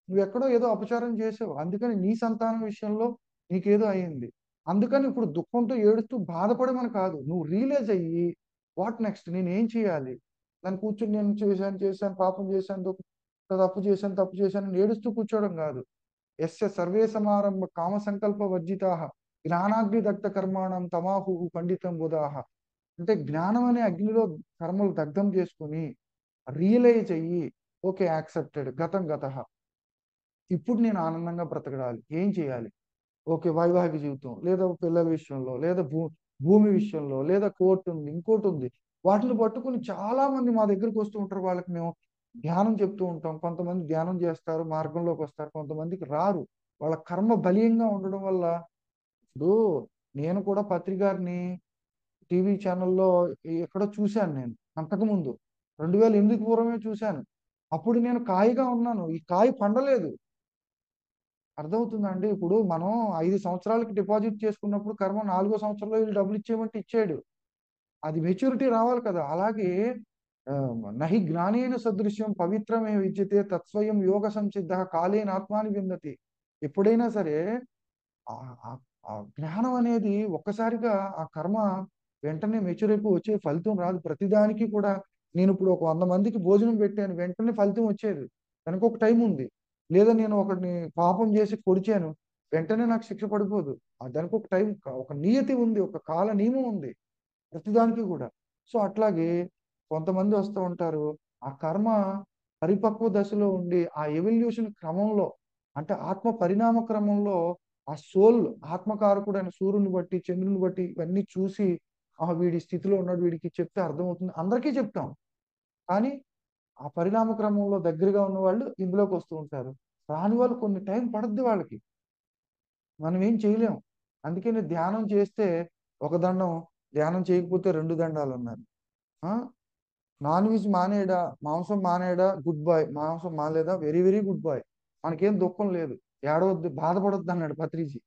B: నువ్వు ఎక్కడో ఏదో అపచారం చేసావు. అందుకని నీ సంతానం విషయంలో నీకేదో అయింది. అందుకని ఇప్పుడు దుఃఖంతో ఏడుస్తూ బాధపడమని కాదు, నువ్వు రియలైజ్ అయ్యి వాట్ నెక్స్ట్, నేను ఏం చేయాలి. దాన్ని కూర్చొని నేను చేశాను చేశాను పాపం చేశాను, తప్పు చేశాను అని ఏడుస్తూ కూర్చోవడం కాదు. యస్య సర్వే సమారంభ కామ సంకల్ప వర్జితాః జ్ఞానాగ్ని దగ్ధ కర్మాణం తమాహు పండితం బుధాహ. అంటే జ్ఞానం అనే అగ్నిలో కర్మలు దగ్ధం చేసుకుని రియలైజ్ అయ్యి, ఓకే యాక్సెప్టెడ్, గతం గతః, ఇప్పుడు నేను ఆనందంగా బ్రతకడాలి, ఏం చేయాలి. ఓకే వైవాహిక జీవితం, లేదా పిల్లల విషయంలో, లేదా భూమి విషయంలో, లేదా కోర్టు ఉంది, ఇంకోటి ఉంది. వాటిని పట్టుకుని చాలా మంది మా దగ్గరికి వస్తూ ఉంటారు. వాళ్ళకి మేము ధ్యానం చెప్తూ ఉంటాం. కొంతమంది ధ్యానం చేస్తారు, మార్గంలోకి వస్తారు, కొంతమందికి రారు. వాళ్ళ కర్మ బలీయంగా ఉండడం వల్ల. ఇప్పుడు నేను కూడా పత్రికారిని టీవీ ఛానల్లో ఎక్కడో చూశాను నేను అంతకుముందు. 2008 పూర్వమే చూశాను. అప్పుడు నేను కాయగా ఉన్నాను, ఈ కాయ పండలేదు. అర్థమవుతుందండి. ఇప్పుడు మనం 5 సంవత్సరాలకి డిపాజిట్ చేసుకున్నప్పుడు కర్మ 4వ సంవత్సరంలో వీళ్ళు డబ్బులు ఇచ్చేయమంటే ఇచ్చాడు. అది మెచ్యూరిటీ రావాలి కదా. అలాగే నహి జ్ఞానేన సదృశ్యం పవిత్రమే విద్యతే తత్స్వయం యోగ సంసిద్ధ కాలేన ఆత్మాని విందతి. ఎప్పుడైనా సరే ఆ ఆ ఆ జ్ఞానం అనేది ఒక్కసారిగా ఆ కర్మ వెంటనే మెచ్యూర్ అయిపోయి వచ్చే ఫలితం రాదు. ప్రతిదానికి కూడా నేను ఇప్పుడు ఒక 100 మందికి భోజనం పెట్టాను, వెంటనే ఫలితం వచ్చేది. దానికి ఒక టైం ఉంది. లేదా నేను ఒకరిని పాపం చేసి పొడిచాను, వెంటనే నాకు శిక్ష పడిపోదు. దానికి ఒక టైం, ఒక నియతి ఉంది, ఒక కాల నియమం ఉంది ప్రతిదానికి కూడా. సో అట్లాగే కొంతమంది వస్తూ ఉంటారు, ఆ కర్మ పరిపక్వ దశలో ఉండి ఆ ఎవల్యూషన్ క్రమంలో, అంటే ఆత్మ పరిణామ క్రమంలో ఆ సోల్, ఆత్మకారకుడైన సూర్యుని బట్టి చంద్రుని బట్టి ఇవన్నీ చూసి వీడి స్థితిలో ఉన్నాడు, వీడికి చెప్తే అర్థమవుతుంది, అందరికీ చెప్తాం. కానీ ఆ పరిణామ క్రమంలో దగ్గరగా ఉన్న వాళ్ళు ఇందులోకి వస్తూ ఉంటారు. రాని వాళ్ళు కొన్ని టైం పడుద్ది వాళ్ళకి, మనం ఏం చేయలేం. అందుకని ధ్యానం చేస్తే ఒక దండం, ధ్యానం చేయకపోతే 2 దండాలు అన్నారు. ఆ నాన్ వెజ్ మానేయడా, మాంసం మానేయడా, గుడ్ బాయ్. మాంసం మానేదా, వెరీ వెరీ గుడ్ బాయ్. మనకేం దుఃఖం లేదు, ఏడవద్దు, బాధపడొద్దు అన్నాడు పత్రిజీ.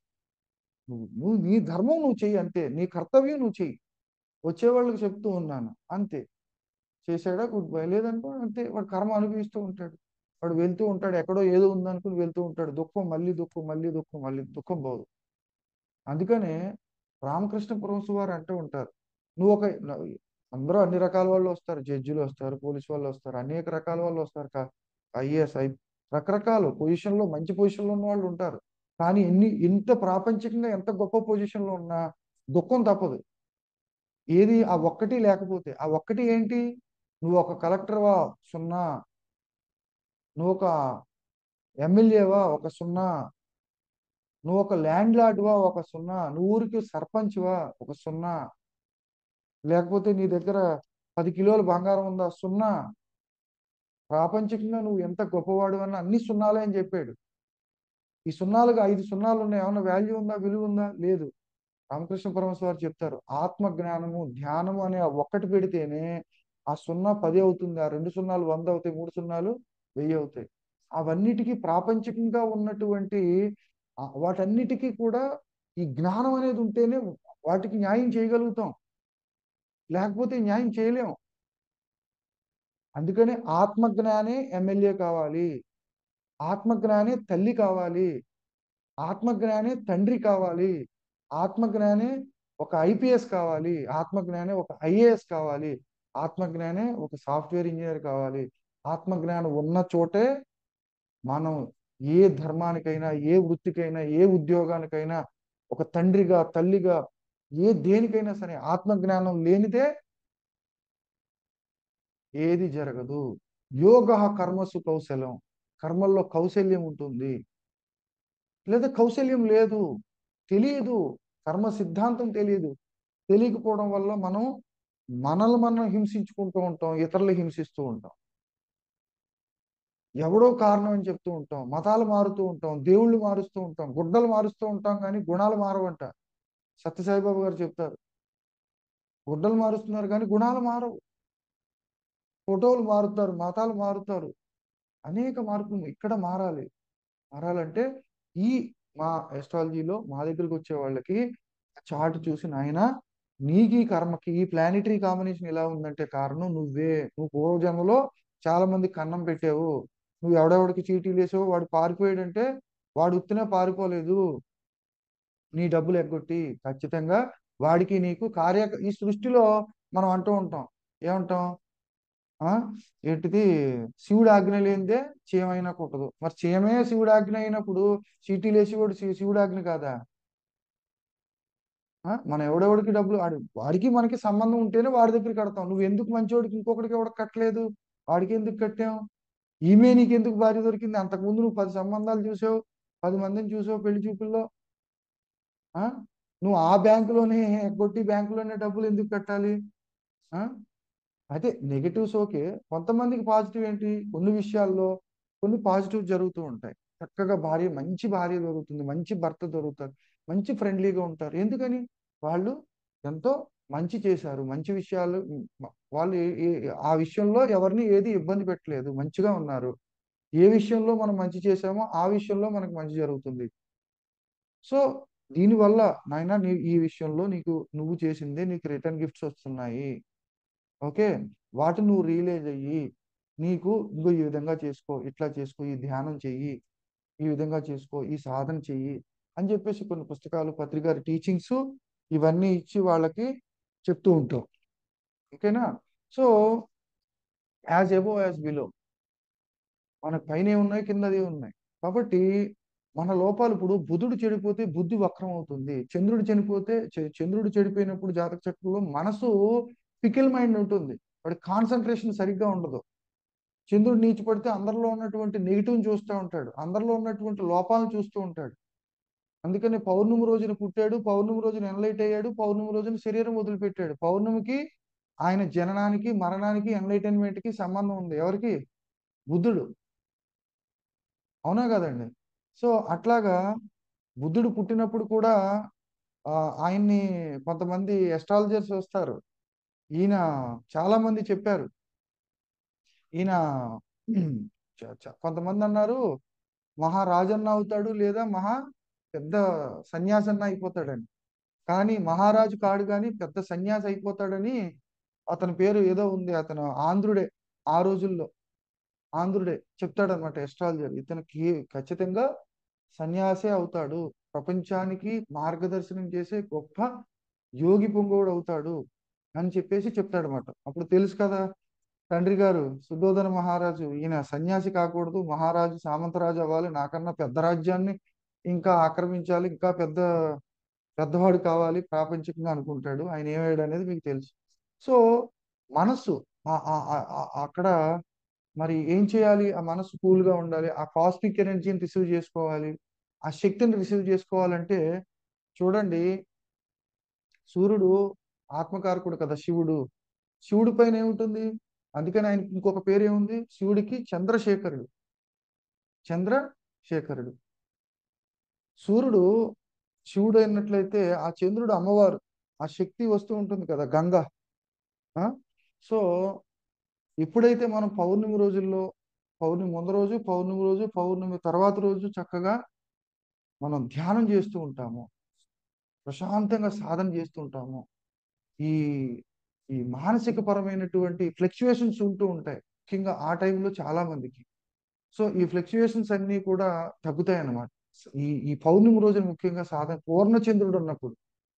B: నువ్వు నీ ధర్మం నువ్వు చెయ్యి, అంతే, నీ కర్తవ్యం నువ్వు చెయ్యి. వచ్చేవాళ్ళకి చెప్తూ ఉన్నాను అంతే. చేశాడా, గుడ్ బై, లేదనుకో అంతే, వాడు కర్మ అనుభవిస్తూ ఉంటాడు. వాడు వెళ్తూ ఉంటాడు, ఎక్కడో ఏదో ఉందనుకుని వెళ్తూ ఉంటాడు. దుఃఖం, మళ్ళీ దుఃఖం, మళ్ళీ దుఃఖం, మళ్ళీ దుఃఖం పోదు. అందుకనే రామకృష్ణ పరమహంస వారు అంటూ ఉంటారు, నువ్వు ఒక అందరూ అన్ని రకాల వాళ్ళు వస్తారు, జడ్జిలు వస్తారు, పోలీసు వాళ్ళు వస్తారు, అనేక రకాల వాళ్ళు వస్తారు, ఐఏఎస్ రకరకాల పొజిషన్లో, మంచి పొజిషన్లో ఉన్న వాళ్ళు ఉంటారు. కానీ ఇంత ప్రాపంచికంగా ఎంత గొప్ప పొజిషన్లో ఉన్నా దుఃఖం తప్పదు. ఏది ఆ ఒక్కటి లేకపోతే, ఆ ఒక్కటి ఏంటి? నువ్వు ఒక కలెక్టర్వా, సున్నా. నువ్వు ఒక ఎమ్మెల్యేవా, ఒక సున్నా. నువ్వు ఒక ల్యాండ్ లార్డ్వా, ఒక సున్నా. నువ్వు ఊరికి సర్పంచ్వా, ఒక సున్నా. లేకపోతే నీ దగ్గర 10 కిలోల బంగారం ఉందా, సున్నా. ప్రాపంచికంగా నువ్వు ఎంత గొప్పవాడు అన్న అన్ని సున్నాలే అని చెప్పాడు. ఈ సున్నాలుగా 5 సున్నాలు ఉన్నాయి, ఏమన్నా వాల్యూ ఉందా, విలువ ఉందా? లేదు. రామకృష్ణ పరమహంస వారు చెప్తారు, ఆత్మ జ్ఞానము ధ్యానము అనే ఆ ఒక్కటి పెడితేనే ఆ సున్నా 10 అవుతుంది, ఆ 2 సున్నాలు 100 అవుతాయి, 3 సున్నాలు 1000 అవుతాయి. అవన్నిటికీ ప్రాపంచికంగా ఉన్నటువంటి వాటన్నిటికీ కూడా ఈ జ్ఞానం అనేది ఉంటేనే వాటికి న్యాయం చేయగలుగుతాం, లేకపోతే న్యాయం చేయలేం. అందుకని ఆత్మజ్ఞానే ఎమ్మెల్యే కావాలి, ఆత్మజ్ఞానే తల్లి కావాలి, ఆత్మజ్ఞానే తండ్రి కావాలి, ఆత్మజ్ఞానే ఒక ఐపీఎస్ కావాలి, ఆత్మజ్ఞానే ఒక ఐఏఎస్ కావాలి, ఆత్మజ్ఞానే ఒక సాఫ్ట్వేర్ ఇంజనీర్ కావాలి. ఆత్మజ్ఞానం ఉన్న చోటే మనం ఏ ధర్మానికైనా, ఏ వృత్తికైనా, ఏ ఉద్యోగానికైనా ఒక తండ్రిగా, తల్లిగా, దేనికైనా సరే ఆత్మజ్ఞానం లేనిదే ఏది జరగదు. యోగ కర్మసు కౌశలం, కర్మల్లో కౌశల్యం ఉంటుంది. లేదా కౌశల్యం లేదు, తెలియదు, కర్మ సిద్ధాంతం తెలియదు. తెలియకపోవడం వల్ల మనం హింసించుకుంటూ ఉంటాం, ఇతరులు హింసిస్తూ ఉంటాం. ఎవడో కారణం అని చెప్తూ ఉంటాం, మతాలు మారుతూ ఉంటాం, దేవుళ్ళు మారుస్తూ ఉంటాం, గుడ్డలు మారుస్తూ ఉంటాం, కానీ గుణాలు మారవంట. సత్యసాయిబాబు గారు చెప్తారు, గుడ్డలు మారుస్తున్నారు కానీ గుణాలు మారవు. ఫోటోలు మారుతారు, మతాలు మారుతారు, అనేక మార్పులు ఇక్కడ మారాలి. మారాలంటే ఈ మా ఎస్ట్రాలజీలో మా దగ్గరికి వచ్చే వాళ్ళకి చార్ట్ చూసి, నాయన నీకు ఈ కర్మకి ఈ ప్లానిటరీ కాంబినేషన్ ఇలా ఉందంటే కారణం నువ్వే. నువ్వు పూర్వజన్మలో చాలా మంది కన్నం పెట్టావు. నువ్వు ఎవడెవడికి చీటీలు వేసావో వాడు పారిపోయాడంటే వాడు ఉత్తినే పారిపోలేదు, నీ డబ్బులు ఎగ్గొట్టి. ఖచ్చితంగా వాడికి నీకు ఈ సృష్టిలో మనం అంటూ ఉంటాం, ఏమంటాం? ఆ ఏంటిది? శివుడు ఆజ్ఞ లేనిదే చీమైనా కుట్టదు. మరి చీమే శివుడు ఆజ్ఞ అయినప్పుడు చీటీలు వేసేవాడు శివుడు ఆజ్ఞ కాదా? మనం ఎవడెవడికి డబ్బులు వాడికి మనకి సంబంధం ఉంటేనే వాడి దగ్గర కడతాం. నువ్వు ఎందుకు మంచివాడికి ఇంకొకటికి ఎవడికి కట్టలేదు? వాడికి ఎందుకు కట్టావు? ఈమె నీకు ఎందుకు భార్య దొరికింది? అంతకుముందు నువ్వు 10 సంబంధాలు చూసావు, 10 మందిని చూసావు పెళ్లి చూపుల్లో. ఆ నువ్వు ఆ బ్యాంకులోనే ఎగ్గొట్టి బ్యాంకులోనే డబ్బులు ఎందుకు కట్టాలి? ఆ అయితే నెగటివ్స్ ఓకే, కొంతమందికి పాజిటివ్ ఏంటి? కొన్ని విషయాల్లో కొన్ని పాజిటివ్ జరుగుతూ ఉంటాయి. చక్కగా మంచి భార్య దొరుకుతుంది, మంచి భర్త దొరుకుతారు, మంచి ఫ్రెండ్లీగా ఉంటారు. ఎందుకని? వాళ్ళు ఎంతో మంచి చేశారు, మంచి విషయాలు. వాళ్ళు ఆ విషయంలో ఎవరిని ఏది ఇబ్బంది పెట్టలేదు, మంచిగా ఉన్నారు. ఏ విషయంలో మనం మంచి చేశామో ఆ విషయంలో మనకు మంచి జరుగుతుంది. సో దీనివల్ల నాయన ఈ విషయంలో నువ్వు చేసిందే నీకు రిటర్న్ గిఫ్ట్స్ వస్తున్నాయి. ఓకే, వాటిని నువ్వు రియలైజ్ అయ్యి నీకు ఇంకో ఈ విధంగా చేసుకో, ఇట్లా చేసుకో, ఈ ధ్యానం చెయ్యి, ఈ విధంగా చేసుకో, ఈ సాధన చెయ్యి అని చెప్పేసి కొన్ని పుస్తకాలు, పత్రిక టీచింగ్స్ ఇవన్నీ ఇచ్చి వాళ్ళకి చెప్తూ ఉంటాం. ఓకేనా? So as above as below, మన పైన ఉన్నాయి, కిందది ఉన్నాయి. కాబట్టి మన లోపాలు, ఇప్పుడు బుధుడు చెడిపోతే బుద్ధి వక్రం అవుతుంది. చంద్రుడు చెడిపోయినప్పుడు జాతక చక్రంలో మనసు పికిల్ మైండ్ ఉంటుంది, వాడి కాన్సన్ట్రేషన్ సరిగ్గా ఉండదు. చంద్రుడు నీచిపడితే అందరిలో ఉన్నటువంటి నెగిటివ్ని చూస్తూ ఉంటాడు, అందరిలో ఉన్నటువంటి లోపాలను చూస్తూ ఉంటాడు. అందుకని పౌర్ణమి రోజున పుట్టాడు, పౌర్ణమి రోజున ఎన్లైట్ అయ్యాడు, పౌర్ణమి రోజున శరీరం వదిలిపెట్టాడు. పౌర్ణమికి ఆయన జననానికి, మరణానికి, ఎన్లైటైన్మెంట్ కి సంబంధం ఉంది. ఎవరికి? బుద్ధుడు. అవునా కదండి? సో అట్లాగా బుద్ధుడు పుట్టినప్పుడు కూడా ఆయన్ని కొంతమంది ఎస్ట్రాలజర్స్ వస్తారు. ఈయన చాలా మంది చెప్పారు, ఈయన కొంతమంది అన్నారు మహారాజన్న అవుతాడు, లేదా పెద్ద సన్యాసన్న అయిపోతాడని. కానీ మహారాజు కాడు, కానీ పెద్ద సన్యాసి అయిపోతాడని. అతని పేరు ఏదో ఉంది, అతను ఆంధ్రుడే. ఆ రోజుల్లో ఆంధ్రుడే చెప్తాడనమాట ఎస్ట్రాలజర్. ఇతనికి ఖచ్చితంగా సన్యాసే అవుతాడు, ప్రపంచానికి మార్గదర్శనం చేసే గొప్ప యోగి పొంగవుడు అవుతాడు అని చెప్పేసి చెప్తాడనమాట. అప్పుడు తెలుసు కదా, తండ్రి గారు సుధోధన మహారాజు ఈయన సన్యాసి కాకూడదు, మహారాజు సామంతరాజు అవ్వాలి, నాకన్నా పెద్ద రాజ్యాన్ని ఇంకా ఆక్రమించాలి, ఇంకా పెద్దవాడు కావాలి ప్రాపంచికంగా అనుకుంటాడు. ఆయన ఏమయ్యాడు అనేది మీకు తెలుసు. సో మనస్సు అక్కడ మరి ఏం చేయాలి? ఆ మనసు కూల్గా ఉండాలి, ఆ కాస్మిక్ ఎనర్జీని రిసీవ్ చేసుకోవాలి, ఆ శక్తిని రిసీవ్ చేసుకోవాలంటే చూడండి, సూర్యుడు ఆత్మకారకుడు కదా, శివుడు. శివుడి పైన ఏముంటుంది? అందుకని ఆయనకి ఇంకొక పేరు ఏముంది? శివుడికి చంద్రశేఖరుడు. చంద్రశేఖరుడు. సూర్యుడు శివుడు అయినట్లయితే ఆ చంద్రుడు అమ్మవారు, ఆ శక్తి వస్తూ ఉంటుంది కదా, గంగ. సో ఎప్పుడైతే మనం పౌర్ణమి ముందు రోజు, పౌర్ణమి తర్వాత రోజు చక్కగా మనం ధ్యానం చేస్తూ ఉంటాము, ప్రశాంతంగా సాధన చేస్తూ ఉంటాము, ఈ ఈ మానసిక పరమైనటువంటి ఫ్లక్చుయేషన్స్ ఉంటూ ఉంటాయి ముఖ్యంగా ఆ టైంలో చాలా మందికి. సో ఈ ఫ్లక్చుయేషన్స్ అన్ని కూడా తగ్గుతాయి అన్నమాట ఈ పౌర్ణమి రోజున, ముఖ్యంగా సాధన పూర్ణ చంద్రుడు ఉన్నప్పుడు.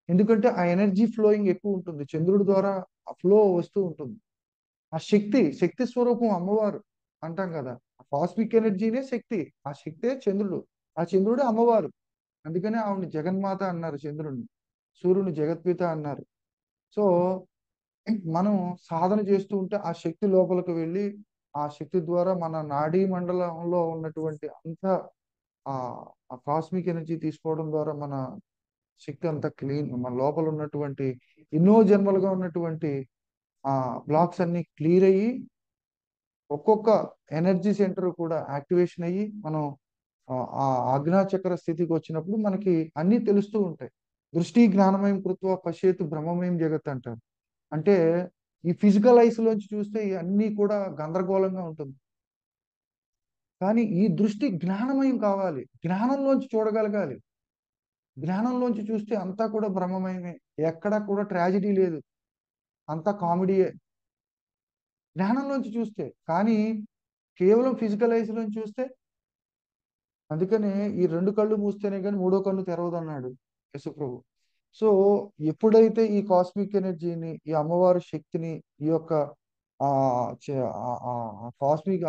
B: ఎందుకంటే ఆ ఎనర్జీ ఫ్లోయింగ్ ఎక్కువ ఉంటుంది, చంద్రుడి ద్వారా ఆ ఫ్లో వస్తూ ఉంటుంది. ఆ శక్తి స్వరూపం అమ్మవారు అంటాం కదా, ఆ కాస్మిక్ ఎనర్జీనే శక్తి, ఆ శక్తే చంద్రుడు, ఆ చంద్రుడే అమ్మవారు. అందుకనే ఆవిడ జగన్మాత అన్నారు, చంద్రుడిని. సూర్యుని జగత్పిత అన్నారు. సో మనం సాధన చేస్తూ ఉంటే ఆ శక్తి లోపలికి వెళ్ళి ఆ శక్తి ద్వారా మన నాడీ మండలంలో ఉన్నటువంటి అంత ఆ కాస్మిక్ ఎనర్జీ తీసుకోవడం ద్వారా మన శక్తి అంతా క్లీన్, మన లోపల ఉన్నటువంటి ఎన్నో జన్మలుగా ఉన్నటువంటి ఆ బ్లాక్స్ అన్ని క్లియర్ అయ్యి ఒక్కొక్క ఎనర్జీ సెంటర్ కూడా యాక్టివేషన్ అయ్యి మనం ఆ ఆజ్ఞాచక్ర స్థితికి వచ్చినప్పుడు మనకి అన్నీ తెలుస్తూ ఉంటాయి. దృష్టి జ్ఞానమయం కృత్వ పశ్యేత్ బ్రహ్మమయం జగత్ అంటారు. అంటే ఈ ఫిజికల్ ఐస్ లోంచి చూస్తే అన్నీ కూడా గందరగోళంగా ఉంటుంది. కానీ ఈ దృష్టి జ్ఞానమయం కావాలి, జ్ఞానంలోంచి చూడగలగాలి. జ్ఞానంలోంచి చూస్తే అంతా కూడా బ్రహ్మమయమే, ఎక్కడా కూడా ట్రాజిడీ లేదు, అంతా కామెడీయే జ్ఞానంలోంచి చూస్తే. కానీ కేవలం ఫిజికల్ ఐస్ లోంచి చూస్తే, అందుకనే ఈ రెండు కళ్ళు మూస్తేనే కానీ మూడో కన్ను తెరవదు అన్నాడు యశుప్రభు. సో ఎప్పుడైతే ఈ కాస్మిక్ ఎనర్జీని, ఈ అమ్మవారి శక్తిని, ఈ యొక్క ఆ కాస్మిక్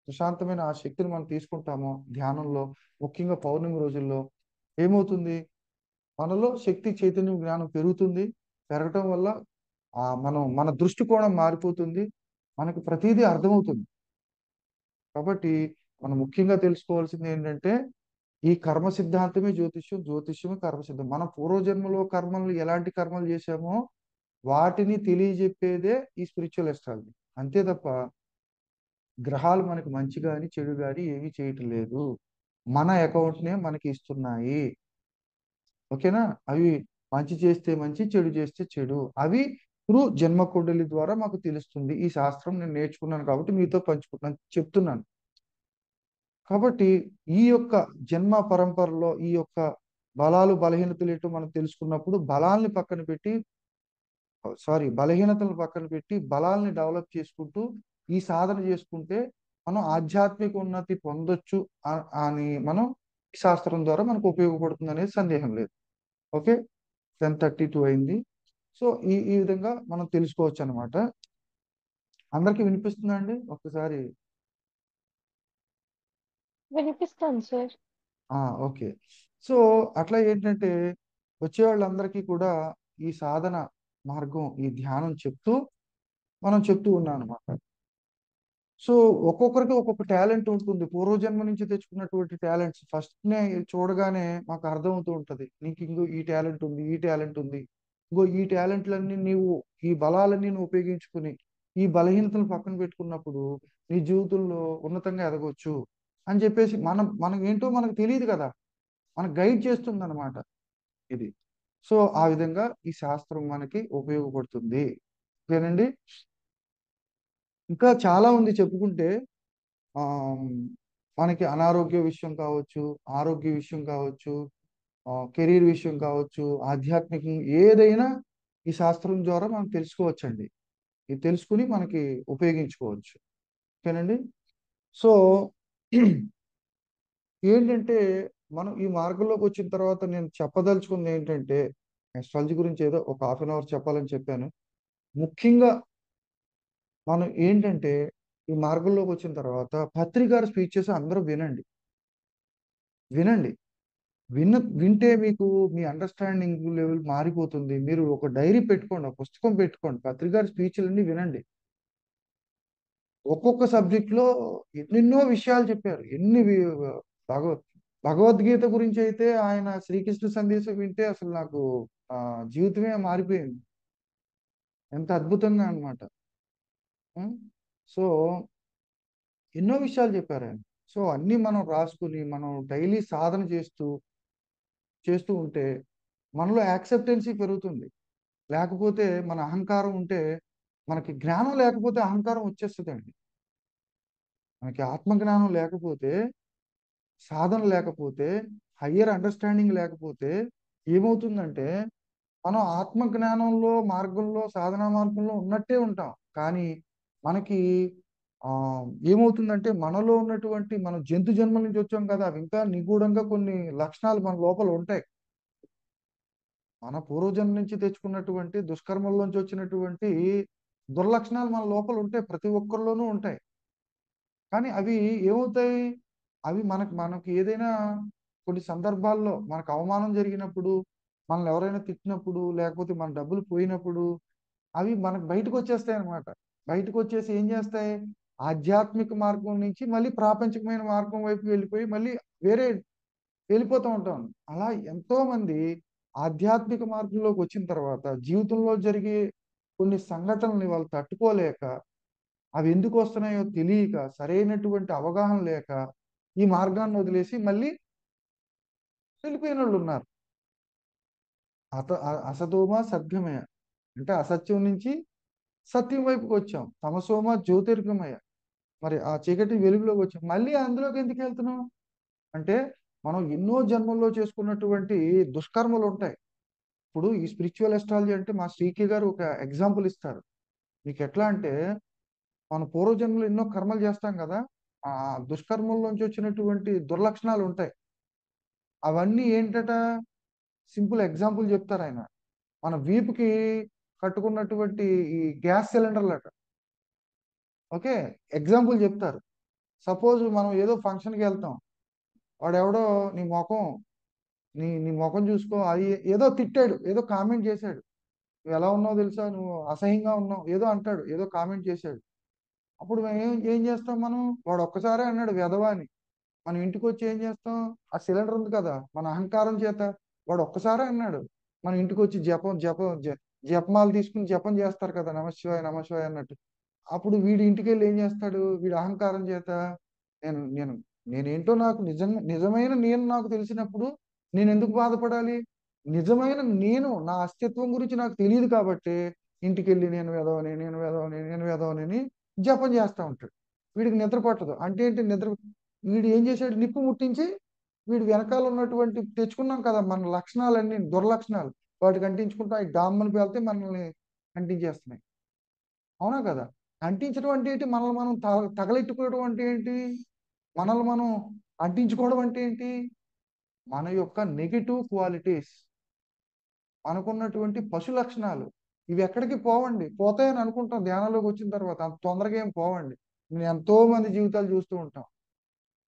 B: ప్రశాంతమైన ఆ శక్తిని మనం తీసుకుంటామో ధ్యానంలో, ముఖ్యంగా పౌర్ణమి రోజుల్లో ఏమవుతుంది, మనలో శక్తి చైతన్యం జ్ఞానం పెరుగుతుంది. పెరగటం వల్ల మన దృష్టికోణం మారిపోతుంది, మనకి ప్రతిదీ అర్థమవుతుంది. కాబట్టి మనం ముఖ్యంగా తెలుసుకోవాల్సింది ఏంటంటే ఈ కర్మ సిద్ధాంతమే జ్యోతిష్యం, జ్యోతిష్యమే కర్మ సిద్ధం. మన పూర్వజన్మలో కర్మలు ఎలాంటి కర్మలు చేశామో వాటిని తెలియజెప్పేదే ఈ స్పిరిచువల్ ఎస్ట్రాలజీ. అంతే తప్ప గ్రహాలు మనకి మంచి కానీ చెడు కానీ ఏమీ చేయటం లేదు, మన అకౌంట్నే మనకి ఇస్తున్నాయి. ఓకేనా? అవి మంచి చేస్తే మంచి, చెడు చేస్తే చెడు, అవి త్రూ జన్మ కుండలి ద్వారా మాకు తెలుస్తుంది. ఈ శాస్త్రం నేను నేర్చుకున్నాను కాబట్టి మీతో పంచుకుంటున్నాను, చెప్తున్నాను. కాబట్టి ఈ యొక్క జన్మ పరంపరలో ఈ యొక్క బలాలు బలహీనతలు ఏంటో మనం తెలుసుకున్నప్పుడు బలాల్ని పక్కన పెట్టి బలహీనతలను పక్కన పెట్టి బలాల్ని డెవలప్ చేసుకుంటూ ఈ సాధన చేసుకుంటే మనం ఆధ్యాత్మిక ఉన్నతి పొందొచ్చు అని మనం ఈ శాస్త్రం ద్వారా మనకు ఉపయోగపడుతుంది అనేది సందేహం లేదు. ఓకే, 10:32 అయింది. సో ఈ విధంగా మనం తెలుసుకోవచ్చు అనమాట. అందరికీ వినిపిస్తుందా అండి? ఒక్కసారి
A: వినిపిస్తాను సార్.
B: ఓకే. సో అట్లా ఏంటంటే వచ్చే వాళ్ళందరికీ కూడా ఈ సాధన మార్గం, ఈ ధ్యానం చెప్తూ మనం చెప్తూ ఉన్నాం అనమాట. సో ఒక్కొక్కరికి ఒక్కొక్క టాలెంట్ ఉంటుంది, పూర్వజన్మ నుంచి తెచ్చుకున్నటువంటి టాలెంట్స్. ఫస్ట్నే చూడగానే మాకు అర్థమవుతూ ఉంటుంది, నీకు ఇంకో ఈ టాలెంట్ ఉంది, ఈ టాలెంట్ ఉంది, ఇంకో ఈ టాలెంట్లన్నీ నీవు, ఈ బలాలన్నీ నువ్వు ఉపయోగించుకుని ఈ బలహీనతలు పక్కన పెట్టుకున్నప్పుడు నీ జీవితంలో ఉన్నతంగా ఎదగొచ్చు అని చెప్పేసి మనం ఏంటో మనకు తెలియదు కదా, మనకు గైడ్ చేస్తుంది అనమాట ఇది. సో ఆ విధంగా ఈ శాస్త్రం మనకి ఉపయోగపడుతుంది. ఓకేనండి. ఇంకా చాలా ఉంది చెప్పుకుంటే. ఆ మనకి అనారోగ్య విషయం కావచ్చు, ఆరోగ్య విషయం కావచ్చు, కెరీర్ విషయం కావచ్చు, ఆధ్యాత్మికం ఏదైనా ఈ శాస్త్రం ద్వారా మనం తెలుసుకోవచ్చండి. ఇది తెలుసుకుని మనకి ఉపయోగించుకోవచ్చు. ఓకేనండి. సో ఏంటంటే మనం ఈ మార్గంలోకి వచ్చిన తర్వాత నేను చెప్పదలుచుకుంది ఏంటంటే, అస్ట్రాలజీ గురించి ఏదో ఒక హాఫ్ అన్ అవర్ చెప్పాలని చెప్పాను. ముఖ్యంగా మనం ఏంటంటే ఈ మార్గంలోకి వచ్చిన తర్వాత పత్రి గారి స్పీచెస్ అందరూ వినండి, వినండి. వింటే మీకు మీ అండర్స్టాండింగ్ లెవెల్ మారిపోతుంది. మీరు ఒక డైరీ పెట్టుకోండి, ఒక పుస్తకం పెట్టుకోండి, పత్రి గారి స్పీచ్లన్నీ వినండి. ఒక్కొక్క సబ్జెక్ట్ లో ఎన్నెన్నో విషయాలు చెప్పారు. భగవద్ భగవద్గీత గురించి అయితే ఆయన శ్రీకృష్ణ సందేశం వింటే అసలు నాకు ఆ జీవితమే మారిపోయింది, ఎంత అద్భుతంగా అన్నమాట. సో ఎన్నో విషయాలు చెప్పారు ఆయన. సో అన్ని మనం రాసుకుని మనం డైలీ సాధన చేస్తూ చేస్తూ ఉంటే మనలో యాక్సెప్టెన్సీ పెరుగుతుంది. లేకపోతే మన అహంకారం ఉంటే, మనకి జ్ఞానం లేకపోతే అహంకారం వచ్చేస్తుందండి. మనకి ఆత్మజ్ఞానం లేకపోతే, సాధన లేకపోతే, హయ్యర్ అండర్స్టాండింగ్ లేకపోతే ఏమవుతుందంటే మనం ఆత్మజ్ఞానంలో మార్గంలో, సాధనా మార్గంలో ఉన్నట్టే ఉంటాం. కానీ మనకి ఆ ఏమవుతుందంటే మనలో ఉన్నటువంటి, మనం జంతు జన్మల నుంచి వచ్చాం కదా, అవి ఇంకా నిగూఢంగా కొన్ని లక్షణాలు మన లోపల ఉంటాయి. మన పూర్వజన్మ నుంచి తెచ్చుకున్నటువంటి దుష్కర్మల్లోంచి వచ్చినటువంటి దుర్లక్షణాలు మన లోపల ఉంటాయి, ప్రతి ఒక్కరిలోనూ ఉంటాయి. కానీ అవి ఏమవుతాయి, అవి మనకి ఏదైనా కొన్ని సందర్భాల్లో మనకు అవమానం జరిగినప్పుడు, మనల్ని ఎవరైనా తిట్టినప్పుడు, లేకపోతే మన డబ్బులు పోయినప్పుడు అవి మనకు బయటకు వచ్చేస్తాయి అన్నమాట. బయటకు వచ్చేసి ఏం చేస్తాయి? ఆధ్యాత్మిక మార్గం నుంచి మళ్ళీ ప్రాపంచికమైన మార్గం వైపు వెళ్ళిపోయి మళ్ళీ వేరే వెళ్ళిపోతూ ఉంటాం. అలా ఎంతో మంది ఆధ్యాత్మిక మార్గంలోకి వచ్చిన తర్వాత జీవితంలో జరిగే కొన్ని సంఘటనల్ని వాళ్ళు తట్టుకోలేక, అవి ఎందుకు వస్తున్నాయో తెలియక, సరైనటువంటి అవగాహన లేక ఈ మార్గాన్ని వదిలేసి మళ్ళీ వెళ్ళిపోయినోళ్ళు ఉన్నారు. అసతోమ సద్గమయ, అంటే అసత్యం నుంచి సత్యం వైపుకి వచ్చాం. తమసోమ జ్యోతిర్గమయ, మరి ఆ చీకటి వెలుగులోకి వచ్చాం. మళ్ళీ అందులోకి ఎందుకు వెళ్తున్నాం అంటే, మనం ఎన్నో జన్మల్లో చేసుకున్నటువంటి దుష్కర్మలు ఉంటాయి. ఇప్పుడు ఈ స్పిరిచువల్ ఎస్ట్రాలజీ అంటే మా శ్రీకి గారు ఒక ఎగ్జాంపుల్ ఇస్తారు. మీకు ఎట్లా అంటే, మన పూర్వజన్మలో ఎన్నో కర్మలు చేస్తాం కదా, ఆ దుష్కర్మల్లోంచి వచ్చినటువంటి దుర్లక్షణాలు ఉంటాయి. అవన్నీ ఏంటట, సింపుల్ ఎగ్జాంపుల్ చెప్తారు ఆయన. మన వీపుకి కట్టుకున్నటువంటి ఈ గ్యాస్ సిలిండర్లట. ఓకే, ఎగ్జాంపుల్ చెప్తారు. సపోజ్ మనం ఏదో ఫంక్షన్కి వెళ్తాం, వాడెవడో నీ ముఖం, నీ ముఖం చూసుకో అది ఏదో తిట్టాడు, ఏదో కామెంట్ చేశాడు. నువ్వు ఎలా ఉన్నావు తెలుసా, నువ్వు అసహ్యంగా ఉన్నావు ఏదో అంటాడు, ఏదో కామెంట్ చేశాడు. అప్పుడు మేము ఏం ఏం చేస్తాం, మనం వాడు ఒక్కసారే అన్నాడు వెధవా అని, మనం ఇంటికి వచ్చి ఏం చేస్తాం, ఆ సిలిండర్ ఉంది కదా, మన అహంకారం చేత వాడు ఒక్కసారే అన్నాడు, మన ఇంటికి వచ్చి జపమాలు తీసుకుని జపం చేస్తారు కదా, నమశివాయ నమశివాయ అన్నట్టు. అప్పుడు వీడి ఇంటికి వెళ్ళి ఏం చేస్తాడు, వీడి అహంకారం చేత నేను నేను నేనేంటో నాకు నిజమైన నేను నాకు తెలిసినప్పుడు నేను ఎందుకు బాధపడాలి? నిజమైన నేను నా అస్తిత్వం గురించి నాకు తెలియదు కాబట్టి ఇంటికి వెళ్ళి నేను వెదవని నేను వెదవని నేను వెదవని అని జపం చేస్తూ ఉంటాడు. వీడికి నిద్ర పట్టదు. అంటే ఏంటి నిద్ర, వీడు ఏం చేశాడు, నిప్పు ముట్టించి వీడు వెనకాల ఉన్నటువంటి తెచ్చుకున్నాం కదా మన లక్షణాలన్నీ దుర్లక్షణాలు, వాటికి అంటించుకుంటా ఈ డామ్మని పేలితే మనల్ని అంటించేస్తున్నాయి. అవునా కదా? అంటించడం అంటే ఏంటి, మనల్ని మనం తగలెట్టుకోవడం అంటే ఏంటి, మనల్ని మనం అంటించుకోవడం అంటే ఏంటి, మన యొక్క నెగిటివ్ క్వాలిటీస్, మనకున్నటువంటి పశు లక్షణాలు, ఇవి ఎక్కడికి పోవండి. పోతాయని అనుకుంటాం ధ్యానంలోకి వచ్చిన తర్వాత, అంత తొందరగా ఏం పోవండి. నేను ఎంతో మంది జీవితాలు చూస్తూ ఉంటాం,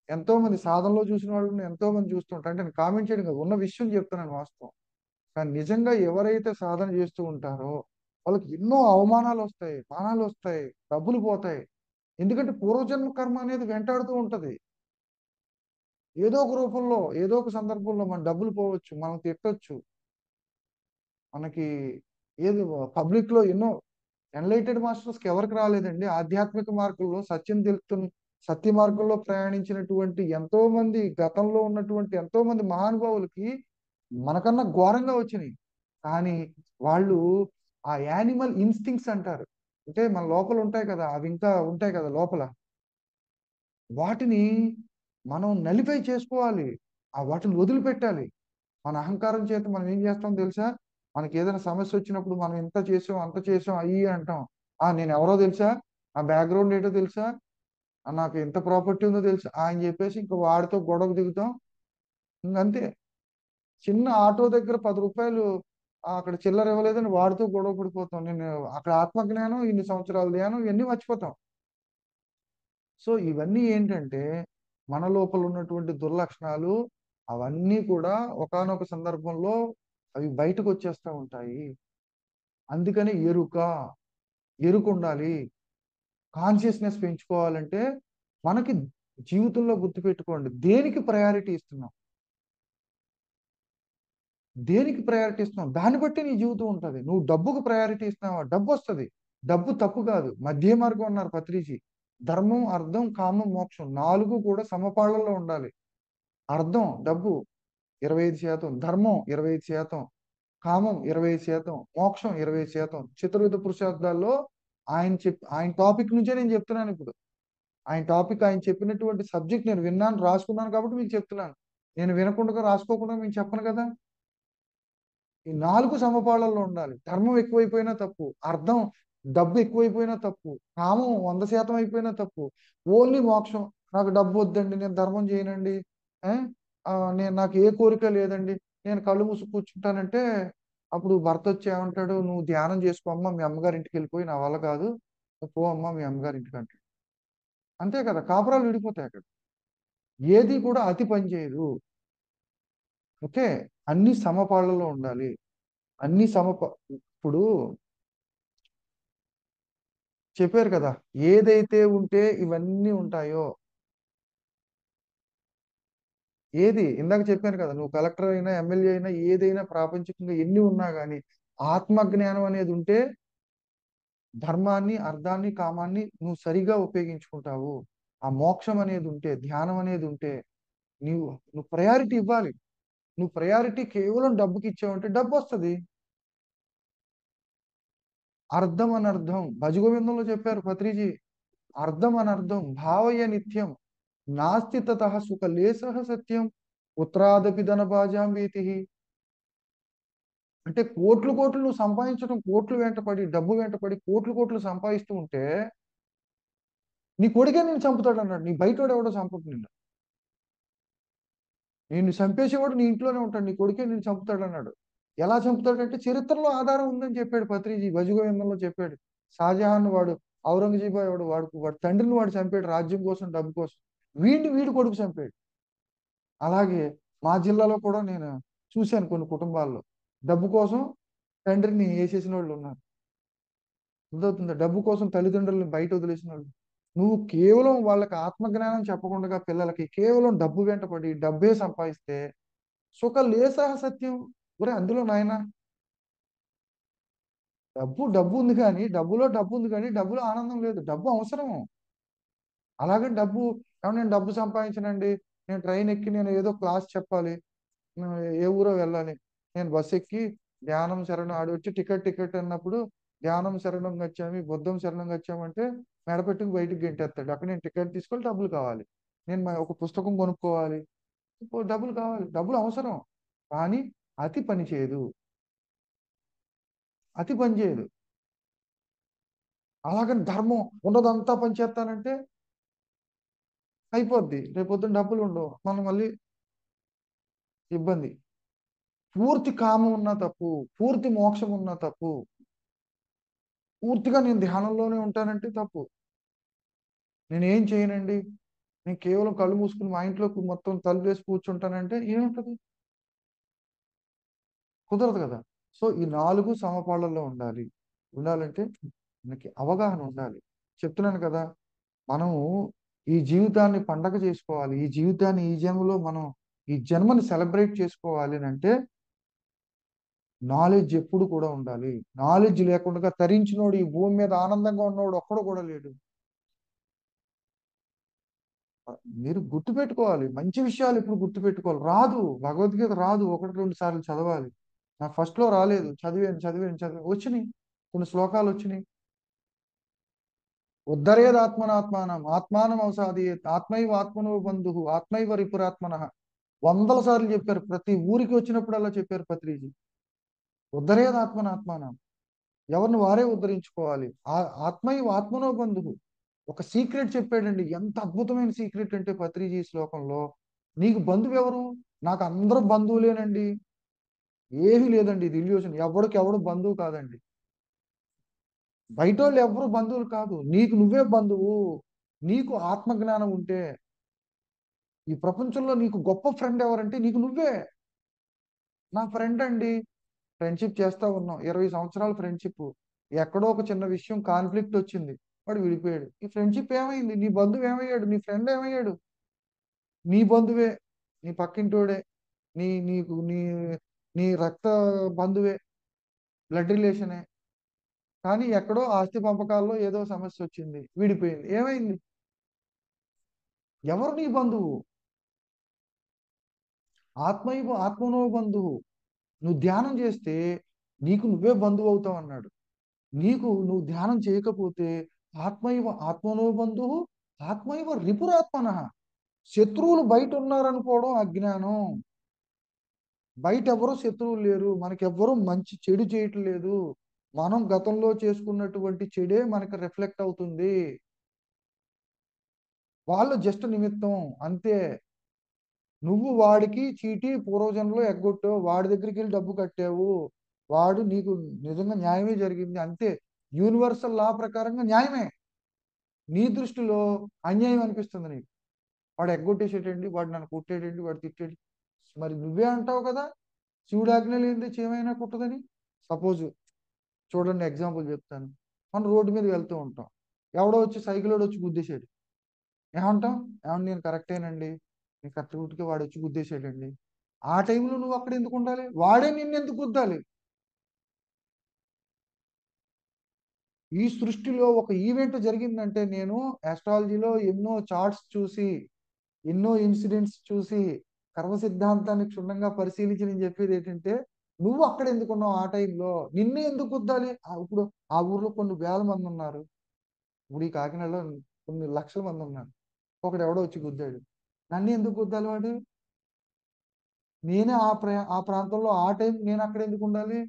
B: ఎంతో మంది సాధనలో చూసిన వాళ్ళు ఎంతో మంది చూస్తూ ఉంటాం. అంటే నేను కామెంట్ చేయడం కాదు, ఉన్న విషయం చెప్తున్నాను వాస్తవం. కానీ నిజంగా ఎవరైతే సాధన చేస్తూ ఉంటారో వాళ్ళకి ఎన్నో అవమానాలు వస్తాయి, మానాలు వస్తాయి, డబ్బులు పోతాయి. ఎందుకంటే పూర్వజన్మ కర్మ అనేది వెంటాడుతూ ఉంటది. ఏదో ఒక రూపంలో ఏదో ఒక సందర్భంలో మన డబ్బులు పోవచ్చు, మనం తిట్టొచ్చు, మనకి ఏది పబ్లిక్ లో ఎన్నో ఎన్లైటెడ్ మాస్టర్స్కి ఎవరికి రాలేదండి ఆధ్యాత్మిక మార్గంలో సత్య మార్గంలో ప్రయాణించినటువంటి ఎంతో మంది, గతంలో ఉన్నటువంటి ఎంతో మంది మహానుభావులకి మనకన్నా ఘోరంగా వచ్చినాయి. కానీ వాళ్ళు ఆ యానిమల్ ఇన్స్టింక్ట్స్ అంటారు, అంటే మన లోపల ఉంటాయి కదా, అవి ఇంకా ఉంటాయి కదా లోపల, వాటిని మనం నలిఫై చేసుకోవాలి. ఆ వాటిని వదిలిపెట్టాలి. మన అహంకారం చేత మనం ఏం చేస్తాం తెలుసా, మనకి ఏదైనా సమస్య వచ్చినప్పుడు మనం ఇంత చేసాం అంత చేసాం అయ్యి అంటాం. నేను ఎవరో తెలుసా, నా బ్యాక్గ్రౌండ్ ఏంటో తెలుసా, నాకు ఎంత ప్రాపర్టీ ఉందో తెలుసా అని చెప్పేసి ఇంకా వాడితో గొడవ దిగుతాం. ఇంకంతే. చిన్న ఆటో దగ్గర 10 రూపాయలు అక్కడ చిల్లర ఇవ్వలేదని వాడితో గొడవ పడిపోతాం. నేను అక్కడ ఆత్మజ్ఞానం, ఇన్ని సంవత్సరాల ధ్యానం ఇవన్నీ మర్చిపోతాం. సో ఇవన్నీ ఏంటంటే మన లోపల ఉన్నటువంటి దుర్లక్షణాలు, అవన్నీ కూడా ఒకానొక సందర్భంలో అవి బయటకు వచ్చేస్తూ ఉంటాయి. అందుకని ఎరుక ఉండాలి. కాన్షియస్నెస్ పెంచుకోవాలంటే మనకి జీవితంలో గుర్తుపెట్టుకోండి, దేనికి ప్రయారిటీ ఇస్తున్నాం దాన్ని బట్టి నీ జీవితం ఉంటుంది. నువ్వు డబ్బుకు ప్రయారిటీ ఇస్తున్నావా, డబ్బు వస్తుంది. డబ్బు తప్పు కాదు, మధ్య మార్గం అన్నారు పత్రిజీ. ధర్మం, అర్థం, కామం, మోక్షం 4 కూడా సమపాళ్లలో ఉండాలి. అర్థం డబ్బు 25%, ధర్మం 25%, కామం 25%, మోక్షం 25%. చతుర్విధ పురుషార్థాల్లో ఆయన టాపిక్ నుంచే నేను చెప్తున్నాను ఇప్పుడు. ఆయన చెప్పినటువంటి సబ్జెక్ట్ నేను విన్నాను, రాసుకున్నాను కాబట్టి మీకు చెప్తున్నాను. నేను వినకుండా రాసుకోకుండా మీకు చెప్పను కదా. ఈ 4 సమపాళ్లలో ఉండాలి. ధర్మం ఎక్కువైపోయినా తప్పు, అర్థం డబ్బు ఎక్కువైపోయినా తప్పు, కామం 100% అయిపోయినా తప్పు. ఓన్లీ మోక్షం, నాకు డబ్బు వద్దండి, నేను ధర్మం చేయనండి, ఏ? నాకు ఏ కోరిక లేదండి, నేను కళ్ళు మూసి కూర్చుంటానంటే అప్పుడు భర్త వచ్చి ఏమంటాడు, నువ్వు ధ్యానం చేసుకో అమ్మ, మీ అమ్మగారి ఇంటికి వెళ్ళిపోయి, నా వల్ల కాదు, నువ్వు పో అమ్మ మీ అమ్మగారి ఇంటికి అంటాడు. అంతే కదా, కాపురాలు విడిపోతాయి అక్కడ. ఏది కూడా అతి పని చేయదు. ఓకే. అన్ని సమపాళ్ళలో ఉండాలి. అన్ని ఇప్పుడు చెప్పారు కదా, ఏదైతే ఉంటే ఇవన్నీ ఉంటాయో, ఏది ఇందాక చెప్పాను కదా, నువ్వు కలెక్టర్ అయినా ఎమ్మెల్యే అయినా ఏదైనా ప్రాపంచికంగా ఎన్ని ఉన్నా కానీ ఆత్మజ్ఞానం అనేది ఉంటే ధర్మాన్ని, అర్థాన్ని, కామాన్ని నువ్వు సరిగా ఉపయోగించుకుంటావు. ఆ మోక్షం అనేది ఉంటే, ధ్యానం అనేది ఉంటే నీవు నువ్వు ప్రయారిటీ ఇవ్వాలి. నువ్వు ప్రయారిటీ కేవలం డబ్బుకి ఇచ్చావంటే డబ్బు వస్తుంది. అర్థం అనర్థం భజగోవిందంలో చెప్పారు పత్రిజీ. అర్థం అనర్థం భావయ నిత్యం నాస్తి తతః సుఖ లేసః సత్యం ఉత్రాదపి ధనభాజాం వీతి. అంటే కోట్లు కోట్లు నువ్వు సంపాదించడం, కోట్లు వెంటపడి డబ్బు వెంటపడి కోట్లు కోట్లు సంపాదిస్తూ ఉంటే నీ కొడుకే నేను చంపుతాడు అన్నాడు. నీ బయటోడు ఎవడో చంపడు నిన్ను. నిన్ను చంపేసేవాడు నీ ఇంట్లోనే ఉంటాడు, నీ కొడుకే నేను చంపుతాడు అన్నాడు. ఎలా చంపుతాడంటే చరిత్రలో ఆధారం ఉందని చెప్పాడు పత్రిజీ, భజగోవిందంలో చెప్పాడు. షాజహాన్ వాడు, ఔరంగజేబు వాడు తండ్రిని వాడు చంపాడు రాజ్యం కోసం, డబ్బు కోసం. వీడి కొడుకు చంపాడు. అలాగే మా జిల్లాలో కూడా నేను చూశాను కొన్ని కుటుంబాల్లో డబ్బు కోసం తండ్రిని వేసేసిన వాళ్ళు ఉన్నారు. అర్థమవుతుందా? డబ్బు కోసం తల్లిదండ్రులను బయట వదిలేసిన వాళ్ళు. నువ్వు కేవలం వాళ్ళకి ఆత్మజ్ఞానం చెప్పకుండా పిల్లలకి కేవలం డబ్బు వెంటపడి డబ్బే సంపాదిస్తే సుఖ లేసహ సత్యం. ఒరే అందులో నాయన డబ్బు ఉంది కానీ, డబ్బు ఉంది కానీ డబ్బులో ఆనందం లేదు. డబ్బు అవసరం. అలాగే డబ్బు, ఏమన్నా నేను డబ్బు సంపాదించనండి, నేను ట్రైన్ ఎక్కి నేను ఏదో క్లాస్ చెప్పాలి, నేను ఏ ఊరో వెళ్ళాలి, నేను బస్ ఎక్కి ధ్యానం శరణం ఆడి వచ్చి టికెట్ అన్నప్పుడు ధ్యానం శరణం గచ్చామి బుద్ధం శరణం గచ్చామంటే మెడపెట్టుకు బయటికి గెంటేస్తాడు. అక్కడ నేను టికెట్ తీసుకొని డబ్బులు కావాలి, నేను ఒక పుస్తకం కొనుక్కోవాలి, డబ్బులు కావాలి. డబ్బులు అవసరం కానీ అతి పని చేయదు, అతి పని చేయదు. అలాగని ధర్మం ఉన్నదంతా పని చేస్తానంటే అయిపోద్ది, రేపొద్దున డబ్బులు ఉండవు, మనం మళ్ళీ ఇబ్బంది. పూర్తి కామం ఉన్నా తప్పు, పూర్తి మోక్షం ఉన్నా తప్పు, పూర్తిగా నేను ధ్యానంలోనే ఉంటానంటే తప్పు. నేను ఏం చేయనండి, నేను కేవలం కళ్ళు మూసుకుని మా ఇంట్లో మొత్తం తలుపేసి కూర్చుంటానంటే ఏముంటది? కుదరదు కదా. సో ఈ 4 సమపాళ్ళల్లో ఉండాలి. ఉండాలంటే మనకి అవగాహన ఉండాలి. చెప్తున్నాను కదా, మనము ఈ జీవితాన్ని పండగ చేసుకోవాలి. ఈ జీవితాన్ని ఈ జన్మలో మనం ఈ జన్మని సెలబ్రేట్ చేసుకోవాలి అంటే నాలెడ్జ్ ఎప్పుడు కూడా ఉండాలి. నాలెడ్జ్ లేకుండా తరించినోడు ఈ భూమి మీద ఆనందంగా ఉన్నవాడు ఒక్కడు కూడా లేడు. మీరు గుర్తుపెట్టుకోవాలి, మంచి విషయాలు ఇప్పుడు గుర్తుపెట్టుకోవాలి. రాదు, భగవద్గీత రాదు, 1, 2 సార్లు చదవాలి. నాకు ఫస్ట్ లో రాలేదు, చదివాను వచ్చినాయి, కొన్ని శ్లోకాలు వచ్చినాయి. ఉద్ధరేది ఆత్మనాత్మానం ఆత్మానం అవసాది ఆత్మైవ ఆత్మనో బంధు ఆత్మైవ రిపురాత్మన. వందల సార్లు చెప్పారు, ప్రతి ఊరికి వచ్చినప్పుడల్లా చెప్పారు పత్రిజీ. ఉద్ధరేది ఆత్మనాత్మానం, ఎవరిని వారే ఉద్ధరించుకోవాలి. ఆత్మైవ ఆత్మనో బంధువు. ఒక సీక్రెట్ చెప్పాడండి, ఎంత అద్భుతమైన సీక్రెట్ అంటే పత్రిజీ శ్లోకంలో. నీకు బంధువు ఎవరు? నాకు అందరూ బంధువులేనండి. ఏమీ లేదండి, ఇది ఇల్యూషన్. ఎవడికి ఎవడు బంధువు కాదండి. బయట వాళ్ళు ఎవరు బంధువులు కాదు, నీకు నువ్వే బంధువు. నీకు ఆత్మజ్ఞానం ఉంటే ఈ ప్రపంచంలో నీకు గొప్ప ఫ్రెండ్ ఎవరంటే నీకు నువ్వే. నా ఫ్రెండ్ అండి, ఫ్రెండ్షిప్ చేస్తా ఉన్నాం 20 సంవత్సరాల ఫ్రెండ్షిప్, ఎక్కడో ఒక చిన్న విషయం కాన్ఫ్లిక్ట్ వచ్చింది, వాడు విడిపోయాడు. ఈ ఫ్రెండ్షిప్ ఏమైంది? నీ బంధువు ఏమయ్యాడు? నీ ఫ్రెండ్ ఏమయ్యాడు? నీ బంధువే, నీ పక్కింటోడే, నీకు నీ రక్త బంధువే, బ్లడ్ రిలేషనే. కానీ ఎక్కడో ఆస్తి పంపకాల్లో ఏదో సమస్య వచ్చింది, విడిపోయింది, ఏమైంది? ఎవరు నీ బంధువు? ఆత్మైవ ఆత్మనో బంధువు. నువ్వు ధ్యానం చేస్తే నీకు నువ్వే బంధువు అవుతావు అన్నాడు. నువ్వు ధ్యానం చేయకపోతే ఆత్మైవ ఆత్మనో బంధువు ఆత్మైవ రిపురాత్మన. శత్రువులు బయట ఉన్నారనుకోవడం అజ్ఞానం. బయట ఎవరో శత్రువులు లేరు, మనకెవ్వరూ మంచి చెడు చేయట్లేదు. మనం గతంలో చేసుకున్నటువంటి చెడే మనకు రిఫ్లెక్ట్ అవుతుంది. వాళ్ళు జస్ట్ నిమిత్తం అంతే. నువ్వు వాడికి చీటీ పూర్వజన్మలో ఎగ్గొట్టావు, వాడి దగ్గరికి వెళ్ళి డబ్బు కట్టావు, వాడు నీకు నిజంగా న్యాయమే జరిగింది అంతే. యూనివర్సల్ లా ప్రకారంగా న్యాయమే. నీ దృష్టిలో అన్యాయం అనిపిస్తుంది నీకు. వాడు ఎగ్గొట్టేసేటండి, వాడు నన్ను కొట్టేటండి, వాడు తిట్టేటి. మరి నువ్వే అంటావు కదా, శివుడు ఆజ్ఞ లేనిదే చీమైనా కుట్టదని. సపోజ్ చూడండి, ఎగ్జాంపుల్ చెప్తాను. మనం రోడ్డు మీద వెళ్తూ ఉంటాం, ఎవడో వచ్చి సైకిల్ వాడు వచ్చి గుద్దేశాడు, ఏమంటాం? ఏమన్నా నేను కరెక్టేనండి, నేను కరెక్ట్ రూట్కి వాడు వచ్చి గుద్దేశాడండి. ఆ టైంలో నువ్వు అక్కడ ఎందుకు ఉండాలి? వాడే నిన్ను ఎందుకు గుద్దాలి? ఈ సృష్టిలో ఒక ఈవెంట్ జరిగిందంటే, నేను ఆస్ట్రాలజీలో ఎన్నో చార్ట్స్ చూసి, ఎన్నో ఇన్సిడెంట్స్ చూసి, కర్మ సిద్ధాంతాన్ని క్షుణ్ణంగా పరిశీలించి నేను చెప్పేది ఏంటంటే, నువ్వు అక్కడ ఎందుకున్నావు? ఆ టైంలో నిన్నే ఎందుకు గుద్దాలి? ఇప్పుడు ఆ ఊర్లో కొన్ని వేల మంది ఉన్నారు, ఇప్పుడు ఈ కాకినాడలో కొన్ని లక్షల మంది ఉన్నారు, ఒకడు ఎవడో వచ్చి గుద్దాడు, నన్ను ఎందుకు గుద్దాలి వాడు? నేనే ఆ ప్రాంతంలో ఆ టైం నేను అక్కడ ఎందుకు ఉండాలి?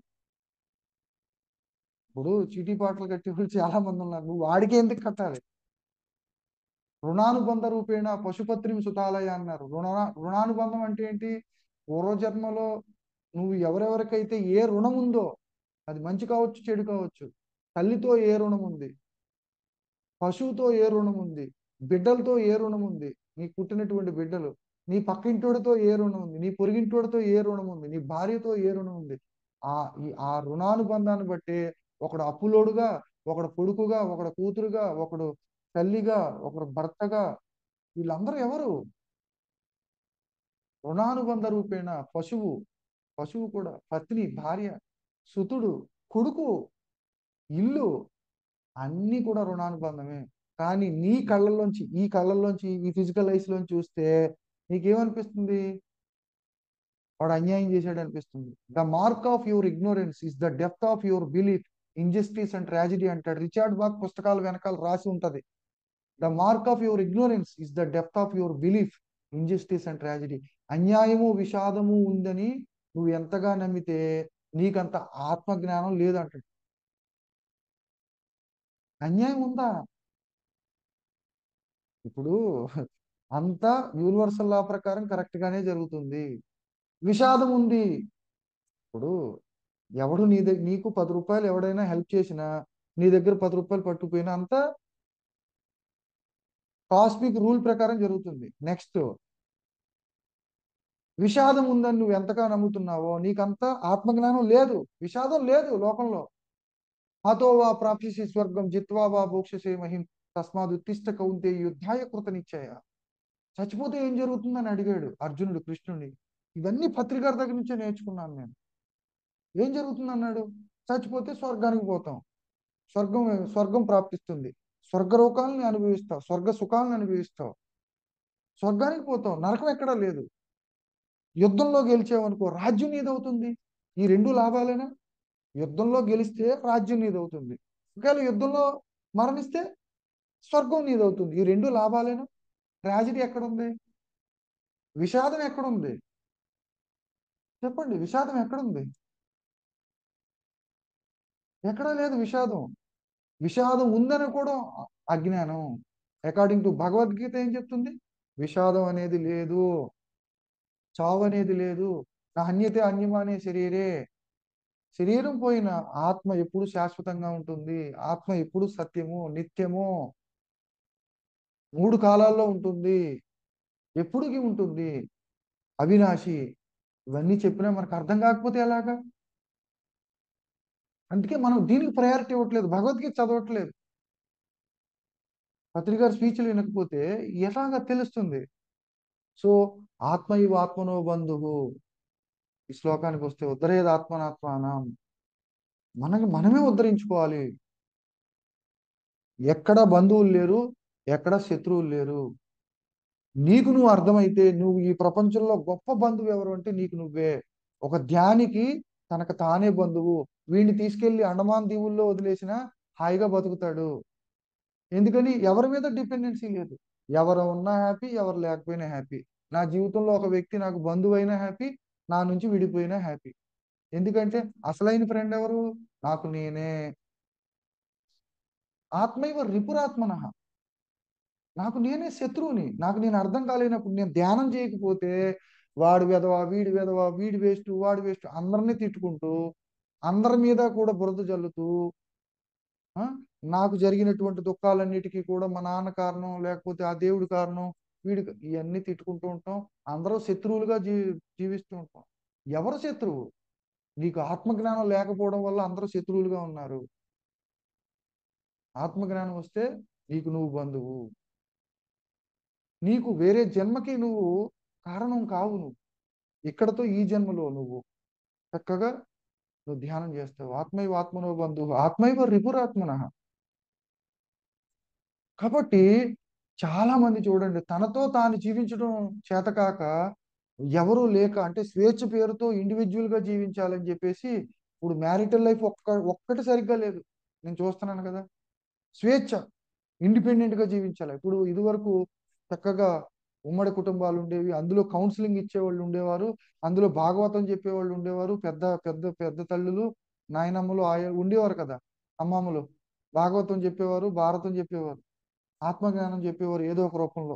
B: ఇప్పుడు చీటీ పాటలు కట్టి వాళ్ళు చాలా మంది ఉన్నారు, నువ్వు వాడికి ఎందుకు కట్టాలి? రుణానుబంధ రూపేణ పశుపత్రి సుతాలయ అన్నారు. రుణానుబంధం అంటే ఏంటి? పూర్వజన్మలో నువ్వు ఎవరెవరికైతే ఏ రుణం ఉందో, అది మంచి కావచ్చు చెడు కావచ్చు, తల్లితో ఏ రుణం ఉంది, పశువుతో ఏ రుణం ఉంది, బిడ్డలతో ఏ రుణం ఉంది, నీకు పుట్టినటువంటి బిడ్డలు, నీ పక్కింటోడితో ఏ రుణం ఉంది, నీ పొరుగింటోడితో ఏ రుణం ఉంది, నీ భార్యతో ఏ రుణం ఉంది, ఆ ఆ రుణానుబంధాన్ని బట్టి ఒకడు అప్పులోడుగా, ఒకడు కొడుకుగా, ఒకడు కూతురుగా, ఒకడు తల్లిగా, ఒకడు భర్తగా, వీళ్ళందరూ ఎవరు? రుణానుబంధ రూపేణ పశువు. పశువు కూడా పత్ని, భార్య, సుతుడు, కొడుకు, ఇల్లు, అన్నీ కూడా రుణానుబంధమే. కానీ నీ కళ్ళల్లోంచి, ఈ కళ్ళల్లోంచి, ఈ ఫిజికల్ ఐస్ లోంచి చూస్తే నీకేమనిపిస్తుంది? వాడు అన్యాయం చేశాడు అనిపిస్తుంది. The mark of your ignorance is the depth of your belief, injustice and tragedy అంటాడు. రిచార్డ్ బాక్ పుస్తకాల వెనకాల రాసి ఉంటది. The mark of your ignorance is the depth of your belief, injustice and tragedy. అన్యాయము విషాదము ఉందని నువ్వు ఎంతగా నమ్మితే నీకంత ఆత్మజ్ఞానం లేదంటాడు. అన్యాయం ఉందా? ఇప్పుడు అంతా యూనివర్సల్ లా ప్రకారం కరెక్ట్ గానే జరుగుతుంది. విషాదం ఉంది. ఇప్పుడు ఎవడు నీకు 10 రూపాయలు ఎవడైనా హెల్ప్ చేసినా, నీ దగ్గర 10 రూపాయలు పట్టుకుపోయినా, అంతా కాస్మిక్ రూల్ ప్రకారం జరుగుతుంది. నెక్స్ట్, విషాదం ఉందని నువ్వు ఎంతగా నమ్ముతున్నావో నీకంత ఆత్మజ్ఞానం లేదు. విషాదం లేదు లోకంలో. అతో వా ప్రాప్స్యసి స్వర్గం జిత్వా వా భోక్ష్యసే మహిం తస్మాత్ ఉత్తిష్ట కౌంతేయ యుద్ధాయ కృత నిశ్చయ. చచ్చిపోతే ఏం జరుగుతుందని అడిగాడు అర్జునుడు కృష్ణుని. ఇవన్నీ పత్రికారి దగ్గర నుంచే నేర్చుకున్నాను నేను. ఏం జరుగుతుంది అన్నాడు? చచ్చిపోతే స్వర్గానికి పోతాం, స్వర్గం స్వర్గం ప్రాప్తిస్తుంది, స్వర్గలోకాలని అనుభవిస్తావు, స్వర్గ సుఖాలను అనుభవిస్తావు, స్వర్గానికి పోతావు, నరకం ఎక్కడా లేదు. యుద్ధంలో గెలిచావనుకో రాజ్యం నీదవుతుంది. ఈ రెండు లాభాలేనా? యుద్ధంలో గెలిస్తే రాజ్యం నీదవుతుంది, ఒకవేళ యుద్ధంలో మరణిస్తే స్వర్గం నీదవుతుంది. ఈ రెండు లాభాలేనా? ట్రాజిడీ ఎక్కడుంది? విషాదం ఎక్కడుంది? చెప్పండి, విషాదం ఎక్కడుంది? ఎక్కడా లేదు విషాదం. విషాదం ఉందని కూడా అజ్ఞానం. అకార్డింగ్ టు భగవద్గీత ఏం చెప్తుంది? విషాదం అనేది లేదు, చావు అనేది లేదు. నా హన్యతే అన్యమానే శరీరే. శరీరం పోయిన ఆత్మ ఎప్పుడు శాశ్వతంగా ఉంటుంది. ఆత్మ ఎప్పుడు సత్యము, నిత్యము, 3 కాలాల్లో ఉంటుంది, ఎప్పుడుకి ఉంటుంది, అవినాశి. ఇవన్నీ చెప్పినా మనకు అర్థం కాకపోతే ఎలాగా? అందుకే మనం దీనికి ప్రయారిటీ ఇవ్వట్లేదు, భగవద్గీత చదవట్లేదు. పత్రికారు స్పీచ్లు వినకపోతే ఎలాగా తెలుస్తుంది? సో ఆత్మ ఇవ ఆత్మనో బంధువు. ఈ శ్లోకానికి వస్తే ఉద్ధరేది ఆత్మనాత్మానం. మనమే ఉద్ధరించుకోవాలి. ఎక్కడ బంధువులు లేరు, ఎక్కడ శత్రువులు లేరు. నీకు నువ్వు అర్థమైతే నువ్వు ఈ ప్రపంచంలో గొప్ప బంధువు ఎవరు అంటే నీకు నువ్వే. ఒక ధ్యానికి తనకు తానే బంధువు. వీడిని తీసుకెళ్లి అండమాన్ దీవుల్లో వదిలేసినా హాయిగా బతుకుతాడు. ఎందుకని? ఎవరి మీద డిపెండెన్సీ లేదు. ఎవరు ఉన్నా హ్యాపీ, ఎవరు లేకపోయినా హ్యాపీ. నా జీవితంలో ఒక వ్యక్తి నాకు బంధువు అయినా హ్యాపీ, నా నుంచి విడిపోయినా హ్యాపీ. ఎందుకంటే అసలైన ఫ్రెండ్ ఎవరు? నాకు నేనే. ఆత్మైవ రిపురాత్మన. నాకు నేనే శత్రువుని. నాకు నేను అర్థం కాలేనప్పుడు, నేను ధ్యానం చేయకపోతే వాడు వెధవా, వీడి వెధవా, వీడి వేస్ట్, వాడి వేస్ట్, అందరినీ తిట్టుకుంటూ, అందరి మీద కూడా బురద జల్లుతూ, ఆ, నాకు జరిగినటువంటి దుఃఖాలన్నిటికీ కూడా మా నాన్న కారణం, లేకపోతే ఆ దేవుడు కారణం, వీడికి ఇవన్నీ తిట్టుకుంటూ ఉంటాం. అందరూ శత్రువులుగా జీవిస్తూ ఉంటాం. ఎవరు శత్రువు? నీకు ఆత్మజ్ఞానం లేకపోవడం వల్ల అందరూ శత్రువులుగా ఉన్నారు. ఆత్మజ్ఞానం వస్తే నీకు నువ్వు బంధువు. నీకు వేరే జన్మకి నువ్వు కారణం కావు. నువ్వు ఇక్కడతో ఈ జన్మలో నువ్వు చక్కగా నువ్వు ధ్యానం చేస్తావు. ఆత్మైవ ఆత్మనో బంధువు ఆత్మైవ రిపురాత్మన. కాబట్టి చాలా మంది చూడండి, తనతో తాను జీవించడం చేతకాక, ఎవరు లేక, అంటే స్వేచ్ఛ పేరుతో ఇండివిజువల్ గా జీవించాలని చెప్పేసి, ఇప్పుడు మ్యారిటల్ లైఫ్ ఒక్కటి సరిగ్గా లేదు. నేను చూస్తున్నాను కదా. స్వేచ్ఛ, ఇండిపెండెంట్ గా జీవించాలి. ఇప్పుడు ఇదివరకు చక్కగా ఉమ్మడి కుటుంబాలు ఉండేవి, అందులో కౌన్సిలింగ్ ఇచ్చేవాళ్ళు ఉండేవారు, అందులో భాగవతం చెప్పేవాళ్ళు ఉండేవారు, పెద్ద పెద్ద పెద్ద తల్లులు, నాయనమ్మలు, ఆయ ఉండేవారు కదా, అమ్మమ్మలు. భాగవతం చెప్పేవారు, భారతం చెప్పేవారు, ఆత్మజ్ఞానం చెప్పేవారు ఏదో ఒక రూపంలో.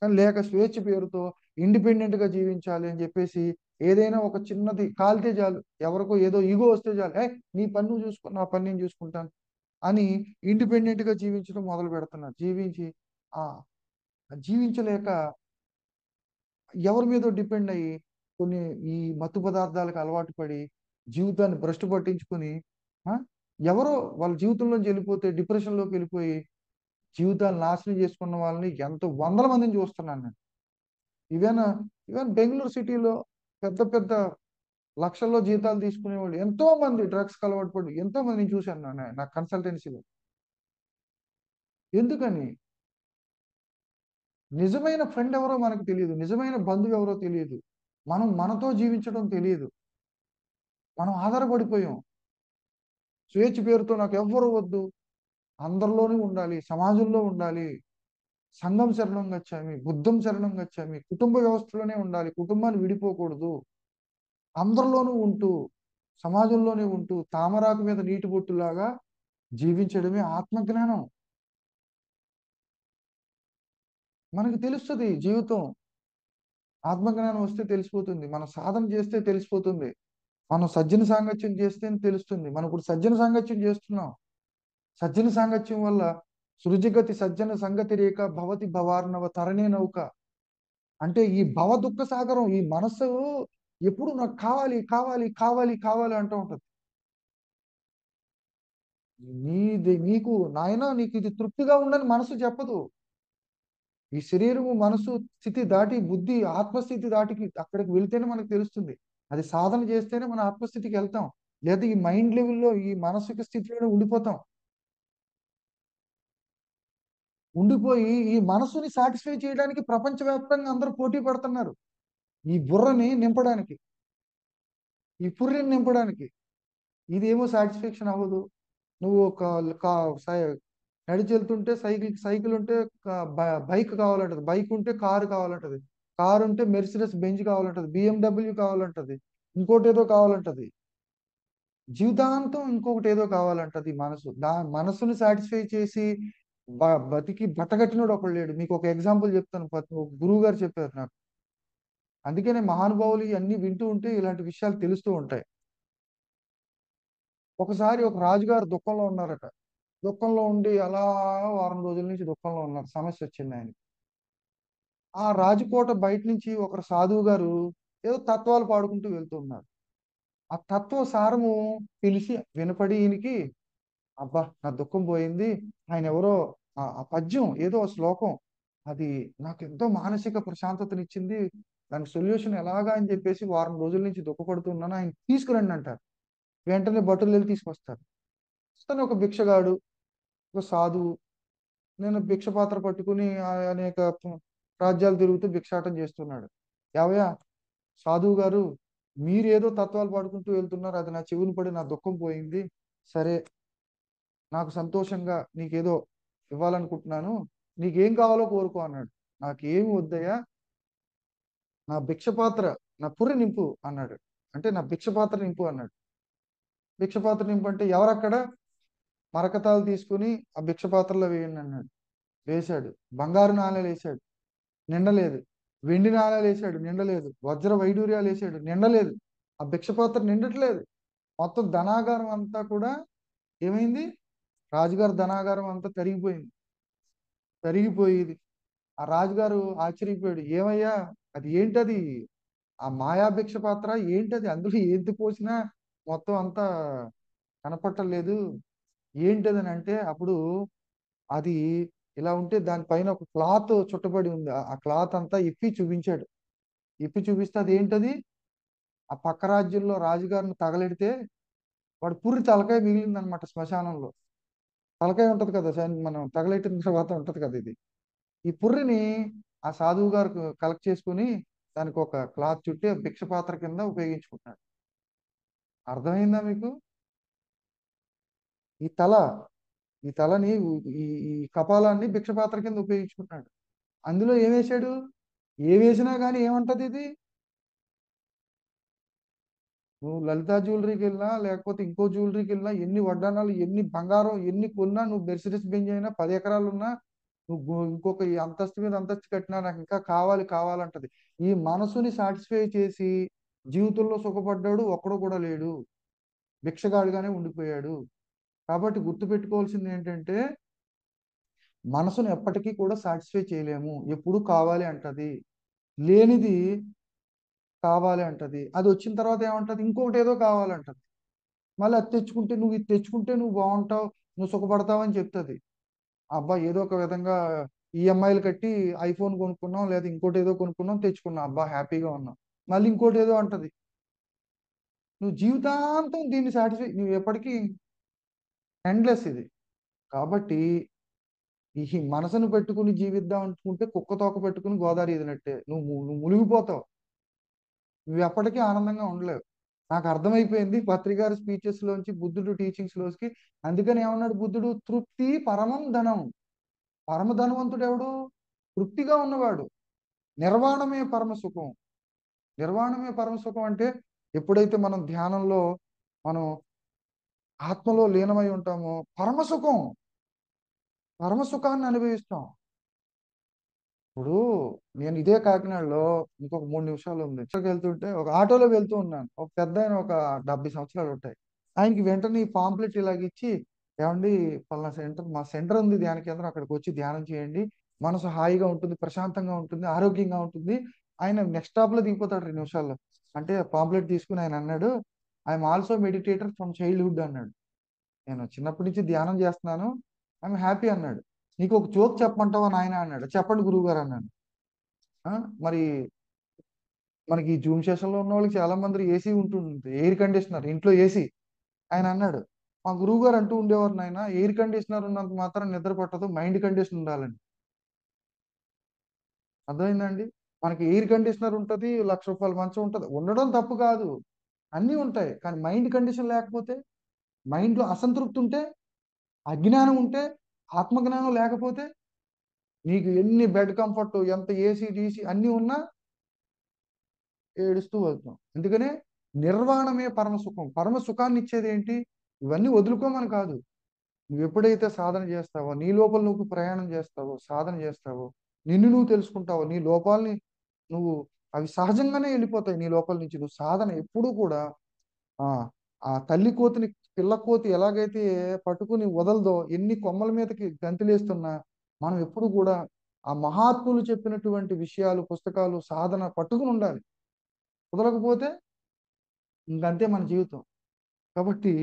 B: కానీ లేక స్వేచ్ఛ పేరుతో ఇండిపెండెంట్ గా జీవించాలి అని చెప్పేసి, ఏదైనా ఒక చిన్నది కాలితే చాలు, ఎవరికో ఏదో ఈగో వస్తే చాలు, నీ పని నువ్వు చూసుకో, నా పని నేను చూసుకుంటాను అని ఇండిపెండెంట్ గా జీవించడం మొదలు పెడుతున్నారు. ఆ జీవించలేక ఎవరి మీద డిపెండ్ అయ్యి కొన్ని ఈ మత్తు పదార్థాలకు అలవాటు పడి జీవితాన్ని భ్రష్టు పట్టించుకొని, ఆ, ఎవరో వాళ్ళ జీవితంలోంచి వెళ్ళిపోతే డిప్రెషన్లోకి వెళ్ళిపోయి జీవితాలు నాశనం చేసుకున్న వాళ్ళని ఎంత వందల మందిని చూస్తున్నాను నేను. ఈవెన్ ఈవెన్ బెంగళూరు సిటీలో పెద్ద పెద్ద లక్షల్లో జీతాలు తీసుకునే వాళ్ళు ఎంతో మంది డ్రగ్స్ అలవాటు పడి ఎంతో మందిని చూశాను నా కన్సల్టెన్సీలో. ఎందుకని? నిజమైన ఫ్రెండ్ ఎవరో మనకు తెలియదు, నిజమైన బంధువు ఎవరో తెలియదు, మనం మనతో జీవించడం తెలియదు, మనం ఆధారపడిపోయాం. స్వేచ్ఛ పేరుతో నాకు ఎవ్వరు వద్దు, అందరిలోనే ఉండాలి, సమాజంలో ఉండాలి, సంఘం శరణం గచ్చామి, బుద్ధం శరణం గచ్చామి, కుటుంబ వ్యవస్థలోనే ఉండాలి, కుటుంబాన్ని విడిపోకూడదు, అందరిలోనూ ఉంటూ సమాజంలోనే ఉంటూ తామరాకు మీద నీటి బొట్టులాగా జీవించడమే ఆత్మజ్ఞానం. మనకి తెలుస్తుంది జీవితం. ఆత్మజ్ఞానం వస్తే తెలిసిపోతుంది, మనం సాధన చేస్తే తెలిసిపోతుంది, మనం సజ్జన సాంగత్యం చేస్తేనే తెలుస్తుంది. మనం ఇప్పుడు సజ్జన సాంగత్యం చేస్తున్నాం. సజ్జన సాంగత్యం వల్ల సృజగతి సజ్జన సంగతి రేఖ భవతి భవార్ణవ తరణే నౌక. అంటే ఈ భవ దుఃఖ సాగరం, ఈ మనస్సు ఎప్పుడు నాకు కావాలి కావాలి కావాలి కావాలి అంటూ ఉంటది. నీకు నాయన నీకు ఇది తృప్తిగా ఉండని మనసు చెప్పదు. ఈ శరీరము మనసు స్థితి దాటి బుద్ధి ఆత్మస్థితి దాటికి అక్కడికి వెళ్తేనే మనకు తెలుస్తుంది. అది సాధన చేస్తేనే మన ఆత్మస్థితికి వెళ్తాం. లేదా ఈ మైండ్ లెవెల్లో ఈ మానసిక స్థితిలోనే ఉండిపోతాం. ఉండిపోయి ఈ మనసుని సాటిస్ఫై చేయడానికి ప్రపంచవ్యాప్తంగా అందరూ పోటీ పడుతున్నారు. ఈ బుర్రని నింపడానికి, ఈ పుర్రెని నింపడానికి. ఇదేమో సాటిస్ఫాక్షన్ అవ్వదు. నువ్వు ఒక నడిచి వెళ్తుంటే సైకిల్ సైకిల్ ఉంటే బైక్ కావాలంటది, బైక్ ఉంటే కారు కావాలంటది, కారు ఉంటే మెర్సిడెస్ బెంజ్ కావాలంటది, బిఎండబ్ల్యూ కావాలంటది, ఇంకోటి ఏదో కావాలంటది, జీవితాంతం ఇంకొకటి ఏదో కావాలంటది. మనసుని సాటిస్ఫై చేసి బతికి బట్టగట్టినోడు ఒకడు లేడు. మీకు ఒక ఎగ్జాంపుల్ చెప్తాను. ఒక గురువు గారు చెప్పారు నాకు. అందుకనే మహానుభావులు అన్ని వింటూ ఉంటే ఇలాంటి విషయాలు తెలుస్తూ ఉంటాయి. ఒకసారి ఒక రాజుగారు దుఃఖంలో ఉన్నారట. దుఃఖంలో ఉండి అలా వారం రోజుల నుంచి దుఃఖంలో ఉన్నారు. సమస్య వచ్చింది ఆయన. ఆ రాజకోట బయట నుంచి ఒక సాధువు గారు ఏదో తత్వాలు పాడుకుంటూ వెళ్తున్నారు. ఆ తత్వ సారము తెలిసి వినపడి ఈయనకి, అబ్బా నా దుఃఖం పోయింది, ఆయన ఎవరో ఆ పద్యం ఏదో శ్లోకం అది నాకు ఎంతో మానసిక ప్రశాంతతనిచ్చింది, దానికి సొల్యూషన్ ఎలాగా అని చెప్పేసి వారం రోజుల నుంచి దుఃఖపడుతున్నాను, ఆయన తీసుకురండి అంటారు. వెంటనే భటులు వెళ్ళి తీసుకొస్తారు. తను ఒక భిక్షగాడు, ఒక సాధువు. నేను భిక్ష పాత్ర పట్టుకుని అనేక రాజ్యాలు తిరుగుతూ భిక్షాటం చేస్తున్నాడు. యావయ్య సాధువు గారు, మీరేదో తత్వాలు పాడుకుంటూ వెళ్తున్నారు, అది నా చెవుని పడి నా దుఃఖం పోయింది. సరే, నాకు సంతోషంగా నీకేదో ఇవ్వాలనుకుంటున్నాను, నీకేం కావాలో కోరుకో అన్నాడు. నాకేమి వద్దయ్యా, నా భిక్ష పాత్ర, నా పుర్రి నింపు అన్నాడు. అంటే నా భిక్ష పాత్ర నింపు అన్నాడు. భిక్ష పాత్ర నింపు అంటే ఎవరక్కడ? మరకతాలు తీసుకుని ఆ భిక్ష పాత్రలో వేయండి అన్నాడు. వేశాడు. బంగారు నాణేలు వేశాడు, నిండలేదు. వెండి నాణేలు వేశాడు, నిండలేదు. వజ్ర వైడూర్యాలు వేశాడు, నిండలేదు. ఆ భిక్ష పాత్ర నిండట్లేదు. మొత్తం ధనాగారం అంతా కూడా ఏమైంది? రాజుగారి ధనాగారం అంతా తరిగిపోయింది. తరిగిపోయేది ఆ రాజుగారు ఆశ్చర్యపోయాడు, ఏమయ్యా అది ఏంటది, ఆ మాయా భిక్ష పాత్ర ఏంటది, అందులో ఏంటి పోసినా మొత్తం అంతా కనపట్టలేదు, ఏంటదని అంటే అప్పుడు అది ఇలా ఉంటే దానిపైన ఒక క్లాత్ చుట్టబడి ఉంది. ఆ క్లాత్ అంతా ఇప్పి చూపించాడు. ఇప్పి చూపిస్తే అది ఏంటది, ఆ పక్క రాజ్యంలో రాజుగారిని తగలెడితే వాడు పుర్రి తలకాయ మిగిలిందనమాట శ్మశానంలో. తలకాయ ఉంటది కదా మనం తగలెట్టిన తర్వాత ఉంటది కదా ఇది. ఈ పుర్రిని ఆ సాధువు గారు కలెక్ట్ చేసుకుని దానికి ఒక క్లాత్ చుట్టి ఆ భిక్ష పాత్ర కింద ఉపయోగించుకుంటున్నాడు. అర్థమైందా మీకు? ఈ తల ఈ తలని ఈ ఈ కపాలాన్ని భిక్ష పాత్ర కింద ఉపయోగించుకుంటున్నాడు. అందులో ఏం వేశాడు? ఏ వేసినా కానీ ఏమంటది ఇది, నువ్వు లలితా జ్యువెలరీకి వెళ్ళినా లేకపోతే ఇంకో జ్యువెలరీకి వెళ్ళినా ఎన్ని వడ్డానాలు ఎన్ని బంగారం ఎన్ని కొన్నా, నువ్వు మెర్సిడెస్ బెంజ్ అయినా 10 ఎకరాలు ఉన్నా, నువ్వు ఇంకొక ఈ అంతస్తు మీద అంతస్తు కట్టినా నాకు ఇంకా కావాలి కావాలంటది. ఈ మనసుని సాటిస్ఫై చేసి జీవితంలో సుఖపడ్డాడు ఒక్కడు కూడా లేడు, భిక్షగాడిగానే ఉండిపోయాడు. కాబట్టి గుర్తుపెట్టుకోవాల్సింది ఏంటంటే మనసును ఎప్పటికీ కూడా సాటిస్ఫై చేయలేము, ఎప్పుడు కావాలి అంటది, లేనిది కావాలి అంటది, అది వచ్చిన తర్వాత ఏమంటది, ఇంకొకటి ఏదో కావాలంటది. మళ్ళీ అది తెచ్చుకుంటే నువ్వు ఇది తెచ్చుకుంటే నువ్వు బాగుంటావు, నువ్వు సుఖపడతావు అని చెప్తుంది. అబ్బా ఏదో ఒక విధంగా ఈఎంఐలు కట్టి ఐఫోన్ కొనుక్కున్నాం లేదా ఇంకోటి ఏదో కొనుక్కున్నాం తెచ్చుకున్నాం, అబ్బా హ్యాపీగా ఉన్నాం. మళ్ళీ ఇంకోటి ఏదో అంటది. నువ్వు జీవితాంతం దీన్ని సాటిస్ఫై, నువ్వు ఎప్పటికీ ఎండ్లెస్ ఇది. కాబట్టి ఈ మనసును పెట్టుకుని జీవిద్దాం అనుకుంటే కుక్క తోక పెట్టుకుని గోదావరి ఎదినట్టే, నువ్వు మునిగిపోతావు, నువ్వు ఎప్పటికీ ఆనందంగా ఉండలేవు. నాకు అర్థమైపోయింది పత్రికారి స్పీచెస్ లోంచి బుద్ధుడు టీచింగ్స్ లోకి. అందుకని ఏమన్నాడు బుద్ధుడు, తృప్తి పరమం ధనం. పరమ ధనవంతుడు ఎవడు? తృప్తిగా ఉన్నవాడు. నిర్వాణమే పరమ సుఖం. నిర్వాణమే పరమ సుఖం అంటే ఎప్పుడైతే మనం ధ్యానంలో మనం ఆత్మలో లీనమై ఉంటామో పరమ సుఖం, పరమ సుఖాన్ని అనుభవిస్తాం. ఇప్పుడు నేను ఇదే కాకినాడలో ఇంకొక 3 నిమిషాలు ఉంది, ఇక్కడికి వెళ్తుంటే ఒక ఆటోలో వెళ్తూ ఉన్నాను. ఒక పెద్ద ఆయన, ఒక 70 సంవత్సరాలు ఉంటాయి. ఆయనకి వెంటనే ఈ పాంప్లెట్ ఇలాగ ఇచ్చి, ఏమండి పలానా సెంటర్, మా సెంటర్ ఉంది ధ్యాన కేంద్రం, అక్కడికి వచ్చి ధ్యానం చేయండి, మనసు హాయిగా ఉంటుంది, ప్రశాంతంగా ఉంటుంది, ఆరోగ్యంగా ఉంటుంది. ఆయన నెక్స్ట్ స్టాప్ లో దిగిపోతాడు 2 నిమిషాల్లో. అంటే పాంప్లెట్ తీసుకుని ఆయన అన్నాడు, I'm also meditator from childhood అన్నాడు. నేను చిన్నప్పటి నుంచి ధ్యానం చేస్తున్నాను, ఐఎమ్ హ్యాపీ అన్నాడు. నీకు ఒక జోక్ చెప్పమంటావా నాయన అన్నాడు. చెప్పండి గురువు గారు అన్నాను. మరి మనకి ఈ జూమ్ సెషన్ లో ఉన్న వాళ్ళకి చాలా మంది ఏసీ ఉంటుంది, ఎయిర్ కండిషనర్ ఇంట్లో ఏసీ. ఆయన అన్నాడు, మా గురువు గారు అంటూ ఉండేవారు నాయన, ఎయిర్ కండిషనర్ ఉన్నంత మాత్రం నిద్ర పట్టదు, మైండ్ కండిషన్ ఉండాలని. అర్థమైందండి? మనకి ఎయిర్ కండిషనర్ ఉంటుంది, రూ. 1,00,000 మంచం ఉంటుంది, ఉండడం తప్పు కాదు, అన్నీ ఉంటాయి. కానీ మైండ్ కండిషన్ లేకపోతే, మైండ్ లో అసంతృప్తి ఉంటే, అజ్ఞానం ఉంటే, ఆత్మజ్ఞానం లేకపోతే, నీకు ఎన్ని బెడ్ కంఫర్ట్ ఎంత ఏసీ డీసీ అన్నీ ఉన్నా ఏడుస్తూ వెళ్తాం. అందుకనే నిర్వాణమే పరమ సుఖం. పరమ సుఖాన్ని ఇచ్చేది ఏంటి? ఇవన్నీ వదులుకోమని కాదు. నువ్వు ఎప్పుడైతే సాధన చేస్తావో, నీ లోపల నువ్వు ప్రయాణం చేస్తావో, సాధన చేస్తావో, నిన్ను నువ్వు తెలుసుకుంటావో, నీ లోపాలని నువ్వు, అవి సహజంగానే వెళ్ళిపోతాయి నీ లోపల నుంచి. నువ్వు సాధన ఎప్పుడూ కూడా ఆ ఆ తల్లి కోతిని, పిల్ల కోతి ఎలాగైతే పట్టుకుని వదలదో, ఎన్ని కొమ్మల మీదకి గంతులేస్తున్నా మనం ఎప్పుడు కూడా ఆ మహాత్ములు చెప్పినటువంటి విషయాలు, పుస్తకాలు, సాధన పట్టుకుని ఉండాలి. కుదరకపోతే ఇంకంతే మన జీవితం. కాబట్టి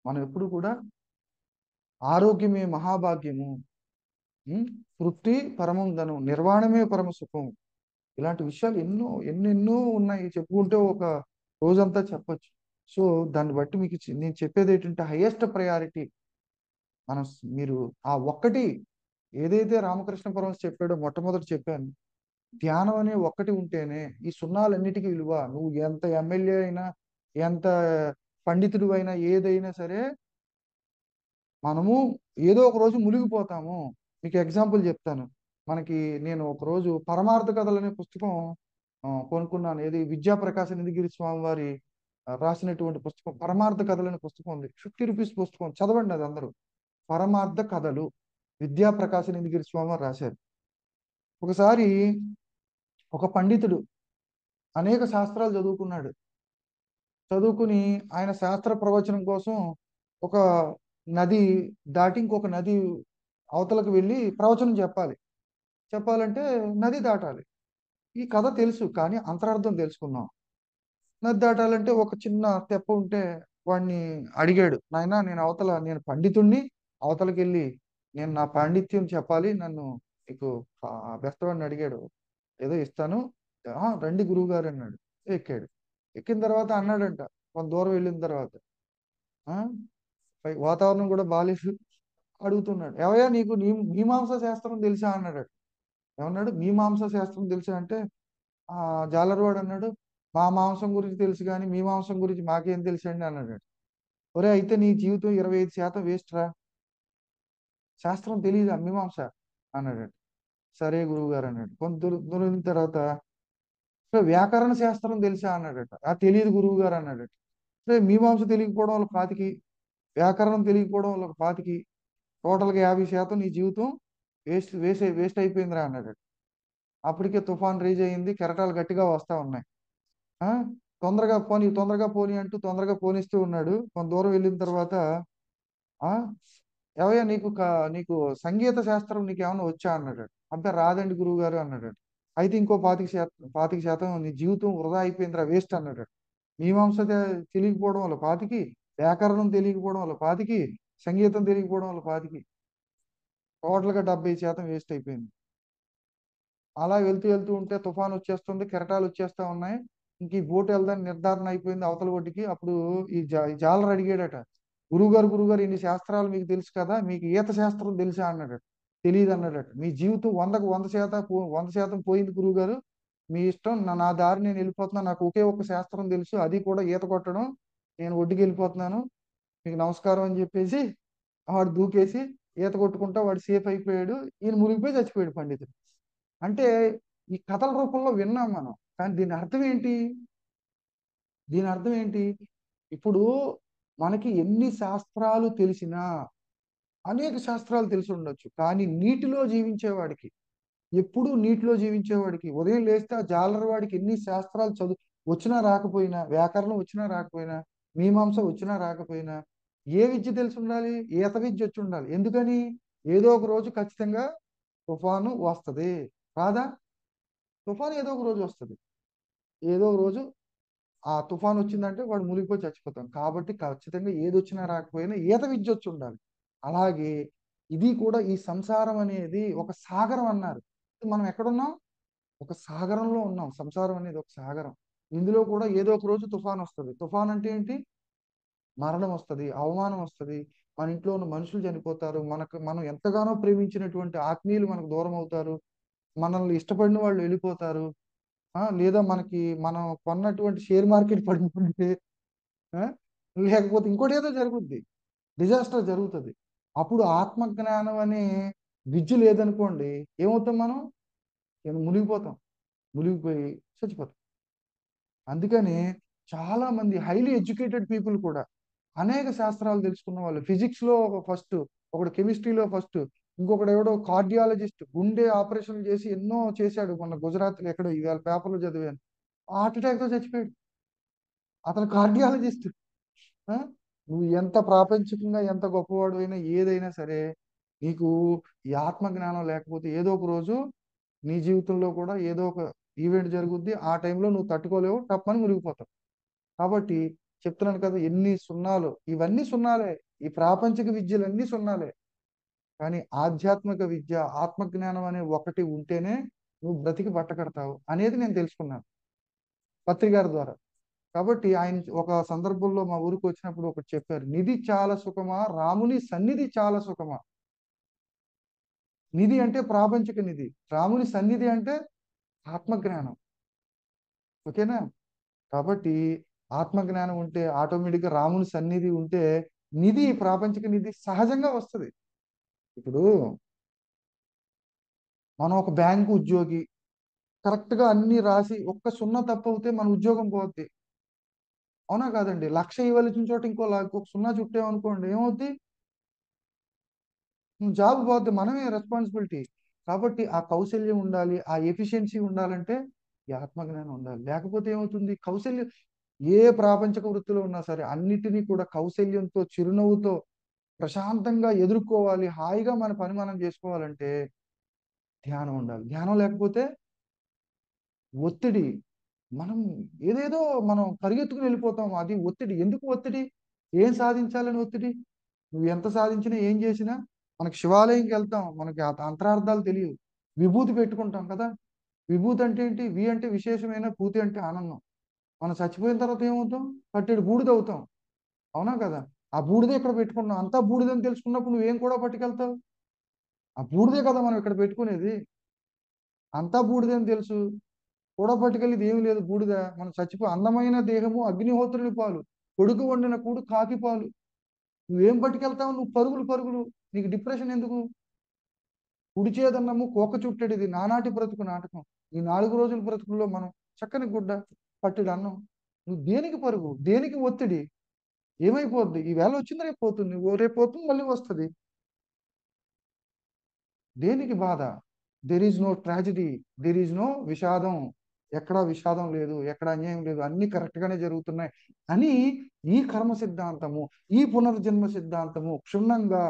B: మనం ఎప్పుడు కూడా ఆరోగ్యమే మహాభాగ్యము, తృప్తి పరమం ధనం, నిర్వాణమే పరమ సుఖం, ఇలాంటి విషయాలు ఎన్నో ఎన్నెన్నో ఉన్నాయి, చెప్పుకుంటే ఒక రోజంతా చెప్పొచ్చు. సో దాన్ని బట్టి మీకు నేను చెప్పేది ఏంటంటే హైయెస్ట్ ప్రయారిటీ మనం మీరు ఆ ఒక్కటి ఏదైతే రామకృష్ణ పరమహంస చెప్పాడో మొట్టమొదటి చెప్పాను, ధ్యానం అనే ఒక్కటి ఉంటేనే ఈ సున్నాలన్నిటికీ విలువ. నువ్వు ఎంత ఎమ్మెల్యే అయినా, ఎంత పండితుడు అయినా, ఏదైనా సరే మనము ఏదో ఒక రోజు మునిగిపోతాము. మీకు ఎగ్జాంపుల్ చెప్తాను. మనకి నేను ఒక రోజు పరమార్థ కథలు అనే పుస్తకం కొనుక్కున్నాను. ఏది విద్యాప్రకాశ నిధిగిరి స్వామి వారి రాసినటువంటి పుస్తకం పరమార్థ కథలు అనే పుస్తకం ఉంది. 50 రూపీస్ పుస్తకం, చదవండి అది అందరూ. పరమార్థ కథలు విద్యాప్రకాశ నిధిగిరి స్వామి వారు రాశారు. ఒకసారి ఒక పండితుడు అనేక శాస్త్రాలు చదువుకున్నాడు. చదువుకుని ఆయన శాస్త్ర ప్రవచనం కోసం ఒక నది దాటి ఇంకొక నది అవతలకు వెళ్ళి ప్రవచనం చెప్పాలి. చెప్పాలంటే నది దాటాలి. ఈ కథ తెలుసు కానీ అంతరార్థం తెలుసుకుందాం. నది దాటాలంటే ఒక చిన్న తెప్ప ఉంటే వాడిని అడిగాడు, నాయనా నేను పండితుణ్ణి, అవతలకి వెళ్ళి నేను నా పాండిత్యం చెప్పాలి, నన్ను నీకు బెస్తవాడిని అడిగాడు, ఏదో ఇస్తాను, రండి గురువు గారు అన్నాడు. ఎక్కాడు. ఎక్కిన తర్వాత అన్నాడంట, కొంత దూరం వెళ్ళిన తర్వాత, ఆ వాతావరణం కూడా బాగాలేదు, అడుగుతున్నాడు, ఏవయ్యా నీకు మీమాంసా శాస్త్రం తెలుసా అన్నాడు. ఏమన్నాడు, మీమాంసా శాస్త్రం తెలుసా అంటే ఆ జాలర్వాడు అన్నాడు, మా మాంసం గురించి తెలుసు కానీ మీ మాంసం గురించి మాకేం తెలుసండి అన్నాడు. ఒరే అయితే నీ జీవితం 25% వేస్ట్ రా, శాస్త్రం తెలియదా మీమాంస అన్నాడు. సరే గురువు గారు అన్నాడు. కొంత దూరం తర్వాత వ్యాకరణ శాస్త్రం తెలుసా అన్నాడట. తెలియదు గురువు గారు అన్నాడట. సరే మీమాంస తెలియకపోవడం వల్ల పాతికి, వ్యాకరణం తెలియకపోవడం వల్ల ఒక పాతికి, టోటల్గా 50% నీ జీవితం వేస్ట్ అయిపోయిందిరా అన్నాడట. అప్పటికే తుఫాన్ రేజ్ అయింది, కెరటాలు గట్టిగా వస్తా ఉన్నాయి. ఆ తొందరగా పోని అంటూ తొందరగా పోనిస్తూ ఉన్నాడు. కొంత దూరం వెళ్ళిన తర్వాత ఆ ఏవయ్యా నీకు సంగీత శాస్త్రం నీకేమన్నా వచ్చా అన్నాడు. అంతే రాదండి గురువు గారు అన్నాడు. అయితే ఇంకో 25% నీ జీవితం వృధా అయిపోయిందిరా, వేస్ట్ అన్నాడు. మీమాంస తెలియకపోవడం వల్ల పాతికి, వ్యాకరణం తెలియకపోవడం వల్ల పాతికి, సంగీతం తెలియకపోవడం వల్ల పాతికి, టోటల్గా 70% వేస్ట్ అయిపోయింది. అలా వెళ్తూ వెళ్తూ ఉంటే తుఫాన్ వచ్చేస్తుంది, కెరటాలు వచ్చేస్తా ఉన్నాయి. ఇంక ఈ బోట్ వెళ్దాని నిర్ధారణ అయిపోయింది అవతల ఒడ్డుకి. అప్పుడు ఈ జాలర్ అడిగాడట, గురుగారు ఇన్ని శాస్త్రాలు మీకు తెలుసు కదా, మీకు ఈత శాస్త్రం తెలుసా అన్నాడట. తెలియదు అన్నాడట. మీ జీవితం 100% పోయింది గురువుగారు, మీ ఇష్టం, నా దారి నేను వెళ్ళిపోతున్నా, నాకు ఒకే ఒక్క శాస్త్రం తెలుసు, అది కూడా ఈత కొట్టడం, నేను ఒడ్డుకి వెళ్ళిపోతున్నాను, మీకు నమస్కారం అని చెప్పేసి వాడు దూకేసి ఈత కొట్టుకుంటా వాడు సేఫ్ అయిపోయాడు. ఈయన మునిగిపోయి చచ్చిపోయాడు పండితుడు. అంటే ఈ కథల రూపంలో విన్నాం మనం, కానీ దీని అర్థం ఏంటి? ఇప్పుడు మనకి ఎన్ని శాస్త్రాలు తెలిసినా, అనేక శాస్త్రాలు తెలిసి ఉండొచ్చు, కానీ ఎప్పుడూ నీటిలో జీవించేవాడికి ఉదయం లేస్తే ఆ జాలర వాడికి ఎన్ని శాస్త్రాలు వచ్చినా రాకపోయినా, వ్యాకరణం వచ్చినా రాకపోయినా, మీమాంస వచ్చినా రాకపోయినా, ఏ విద్య తెలిసి ఉండాలి? ఈత విద్య వచ్చి ఉండాలి. ఎందుకని? ఏదో ఒక రోజు ఖచ్చితంగా తుఫాను వస్తుంది, రాదా? తుఫాను ఏదో ఒక రోజు వస్తుంది. ఏదో ఒక రోజు ఆ తుఫాన్ వచ్చిందంటే వాడు మునిగిపోయి చచ్చిపోతాం. కాబట్టి ఖచ్చితంగా ఏది వచ్చినా రాకపోయినా ఈత విద్య వచ్చి ఉండాలి. అలాగే ఇది కూడా, ఈ సంసారం అనేది ఒక సాగరం అన్నారు. మనం ఎక్కడున్నాం? ఒక సాగరంలో ఉన్నాం. సంసారం అనేది ఒక సాగరం. ఇందులో కూడా ఏదో ఒక రోజు తుఫాన్ వస్తుంది. తుఫాన్ అంటే ఏంటి? మరణం వస్తుంది, అవమానం వస్తుంది, మన ఇంట్లో ఉన్న మనుషులు చనిపోతారు, మనం ఎంతగానో ప్రేమించినటువంటి ఆత్మీయులు మనకు దూరం అవుతారు, మనల్ని ఇష్టపడిన వాళ్ళు వెళ్ళిపోతారు, లేదా మనం కొన్నటువంటి షేర్ మార్కెట్ పడిపోతే, ఆ, లేకపోతే ఇంకోటి ఏదో జరుగుద్ది, డిజాస్టర్ జరుగుతుంది. అప్పుడు ఆత్మజ్ఞానం అనే విద్య లేదనుకోండి, ఏమవుతాం మనం? మునిగిపోతాం, మునిగిపోయి చచ్చిపోతాం. అందుకని చాలా మంది హైలీ ఎడ్యుకేటెడ్ పీపుల్ కూడా, అనేక శాస్త్రాలు తెలుసుకున్న వాళ్ళు, ఫిజిక్స్ లో ఫస్ట్, ఒకడు కెమిస్ట్రీలో ఫస్ట్, ఇంకొకడు ఎవడో కార్డియాలజిస్ట్, గుండె ఆపరేషన్ చేసి ఎన్నో చేశాడు, మొన్న గుజరాత్ లో ఎక్కడో ఇవాళ పేపర్లో చదివాను, హార్ట్ అటాక్ తో చచ్చిపోయాడు. అతను కార్డియాలజిస్ట్. నువ్వు ఎంత ప్రాపంచికంగా ఎంత గొప్పవాడు అయినా, ఏదైనా సరే, నీకు ఈ ఆత్మ జ్ఞానం లేకపోతే ఏదో ఒక రోజు నీ జీవితంలో కూడా ఏదో ఒక ఈవెంట్ జరుగుద్ది, ఆ టైంలో నువ్వు తట్టుకోలేవు, తప్పని మునిగిపోతావు. కాబట్టి చెప్తున్నాను కదా, ఎన్ని సున్నాలు, ఇవన్నీ సున్నాలే, ఈ ప్రాపంచిక విద్యలన్నీ సున్నాలే, కానీ ఆధ్యాత్మిక విద్య, ఆత్మజ్ఞానం అనే ఒకటి ఉంటేనే నువ్వు బ్రతికి బట్టకడతావు అనేది నేను తెలుసుకున్నాను పత్రికారి ద్వారా. కాబట్టి ఆయన ఒక సందర్భంలో మా ఊరికి వచ్చినప్పుడు ఒకటి చెప్పారు, నిధి చాలా సుఖమా, రాముని సన్నిధి చాలా సుఖమా. నిధి అంటే ప్రాపంచిక నిధి, రాముని సన్నిధి అంటే ఆత్మజ్ఞానం. ఓకేనా? కాబట్టి ఆత్మజ్ఞానం ఉంటే ఆటోమేటిక్గా రాముని సన్నిధి ఉంటే నిధి, ప్రాపంచిక నిధి సహజంగా వస్తుంది. ఇప్పుడు మనం ఒక బ్యాంకు ఉద్యోగి, కరెక్ట్ గా అన్ని రాసి ఒక్క సున్నా తప్పు అవుతే మన ఉద్యోగం పోద్ది, అవునా కాదండి? లక్ష ఇవ్వాల్సిన చోట ఒక సున్నా చుట్టామనుకోండి, ఏమవుద్ది? జాబ్ పోద్ది, మనమే రెస్పాన్సిబిలిటీ. కాబట్టి ఆ కౌశల్యం ఉండాలి, ఆ ఎఫిషియన్సీ ఉండాలంటే ఈ ఆత్మజ్ఞానం ఉండాలి. లేకపోతే ఏమవుతుంది? కౌశల్యం, ఏ ప్రాపంచిక వృత్తిలో ఉన్నా సరే అన్నిటినీ కూడా కౌశల్యంతో, చిరునవ్వుతో ప్రశాంతంగా ఎదుర్కోవాలి, హాయిగా మన పని మనం చేసుకోవాలంటే ధ్యానం ఉండాలి. ధ్యానం లేకపోతే ఒత్తిడి. మనం ఏదేదో మనం పరిగెత్తుకుని వెళ్ళిపోతాం. అది ఒత్తిడి. ఎందుకు ఒత్తిడి? ఏం సాధించాలని ఒత్తిడి? నువ్వు ఎంత సాధించినా ఏం చేసినా మనకి శివాలయంకి వెళ్తాం, మనకి అంతరార్థాలు తెలియవు. విభూతి పెట్టుకుంటాం కదా. విభూతి అంటే ఏంటి? వి అంటే విశేషమైన, పూతి అంటే ఆనందం. మనం చచ్చిపోయిన తర్వాత ఏమవుతాం? పట్టెడు బూడిద అవుతాం. అవునా కదా. ఆ బూడిదే ఇక్కడ పెట్టుకున్నాం. అంతా బూడిదని తెలుసుకున్నప్పుడు నువ్వేం కూడా పట్టుకెళ్తావు? ఆ బూడిదే కదా మనం ఇక్కడ పెట్టుకునేది. అంతా బూడిదే అని తెలుసు, కూడా పట్టుకెళ్ళేది ఏమి లేదు. బూడిద. మనం చచ్చిపో అందమైన దేహము అగ్నిహోత్రుని పాలు, కొడుకు వండిన కూడు కాకి పాలు. నువ్వేం పట్టుకెళ్తావు? నువ్వు పరుగులు పరుగులు. నీకు డిప్రెషన్ ఎందుకు? కుడిచేదన్నము కోక చుట్టడిది నానాటి బ్రతుకు నాటకం. ఈ 4 రోజుల బ్రతుకుల్లో మనం చక్కని గుడ్డ, పట్టెడు అన్నం. నువ్వు దేనికి పరుగు? దేనికి ఒత్తిడి? ఏమైపోద్ది? ఈవేళ వచ్చింది రేపు పోతుంది, రేపు పోతుంది మళ్ళీ వస్తుంది. దేనికి బాధ? There is no tragedy, there is no విషాదం. ఎక్కడా విషాదం లేదు, ఎక్కడ అన్యాయం లేదు, అన్ని కరెక్ట్ గానే జరుగుతున్నాయి అని ఈ కర్మ సిద్ధాంతము, ఈ పునర్జన్మ సిద్ధాంతము క్షుణ్ణంగా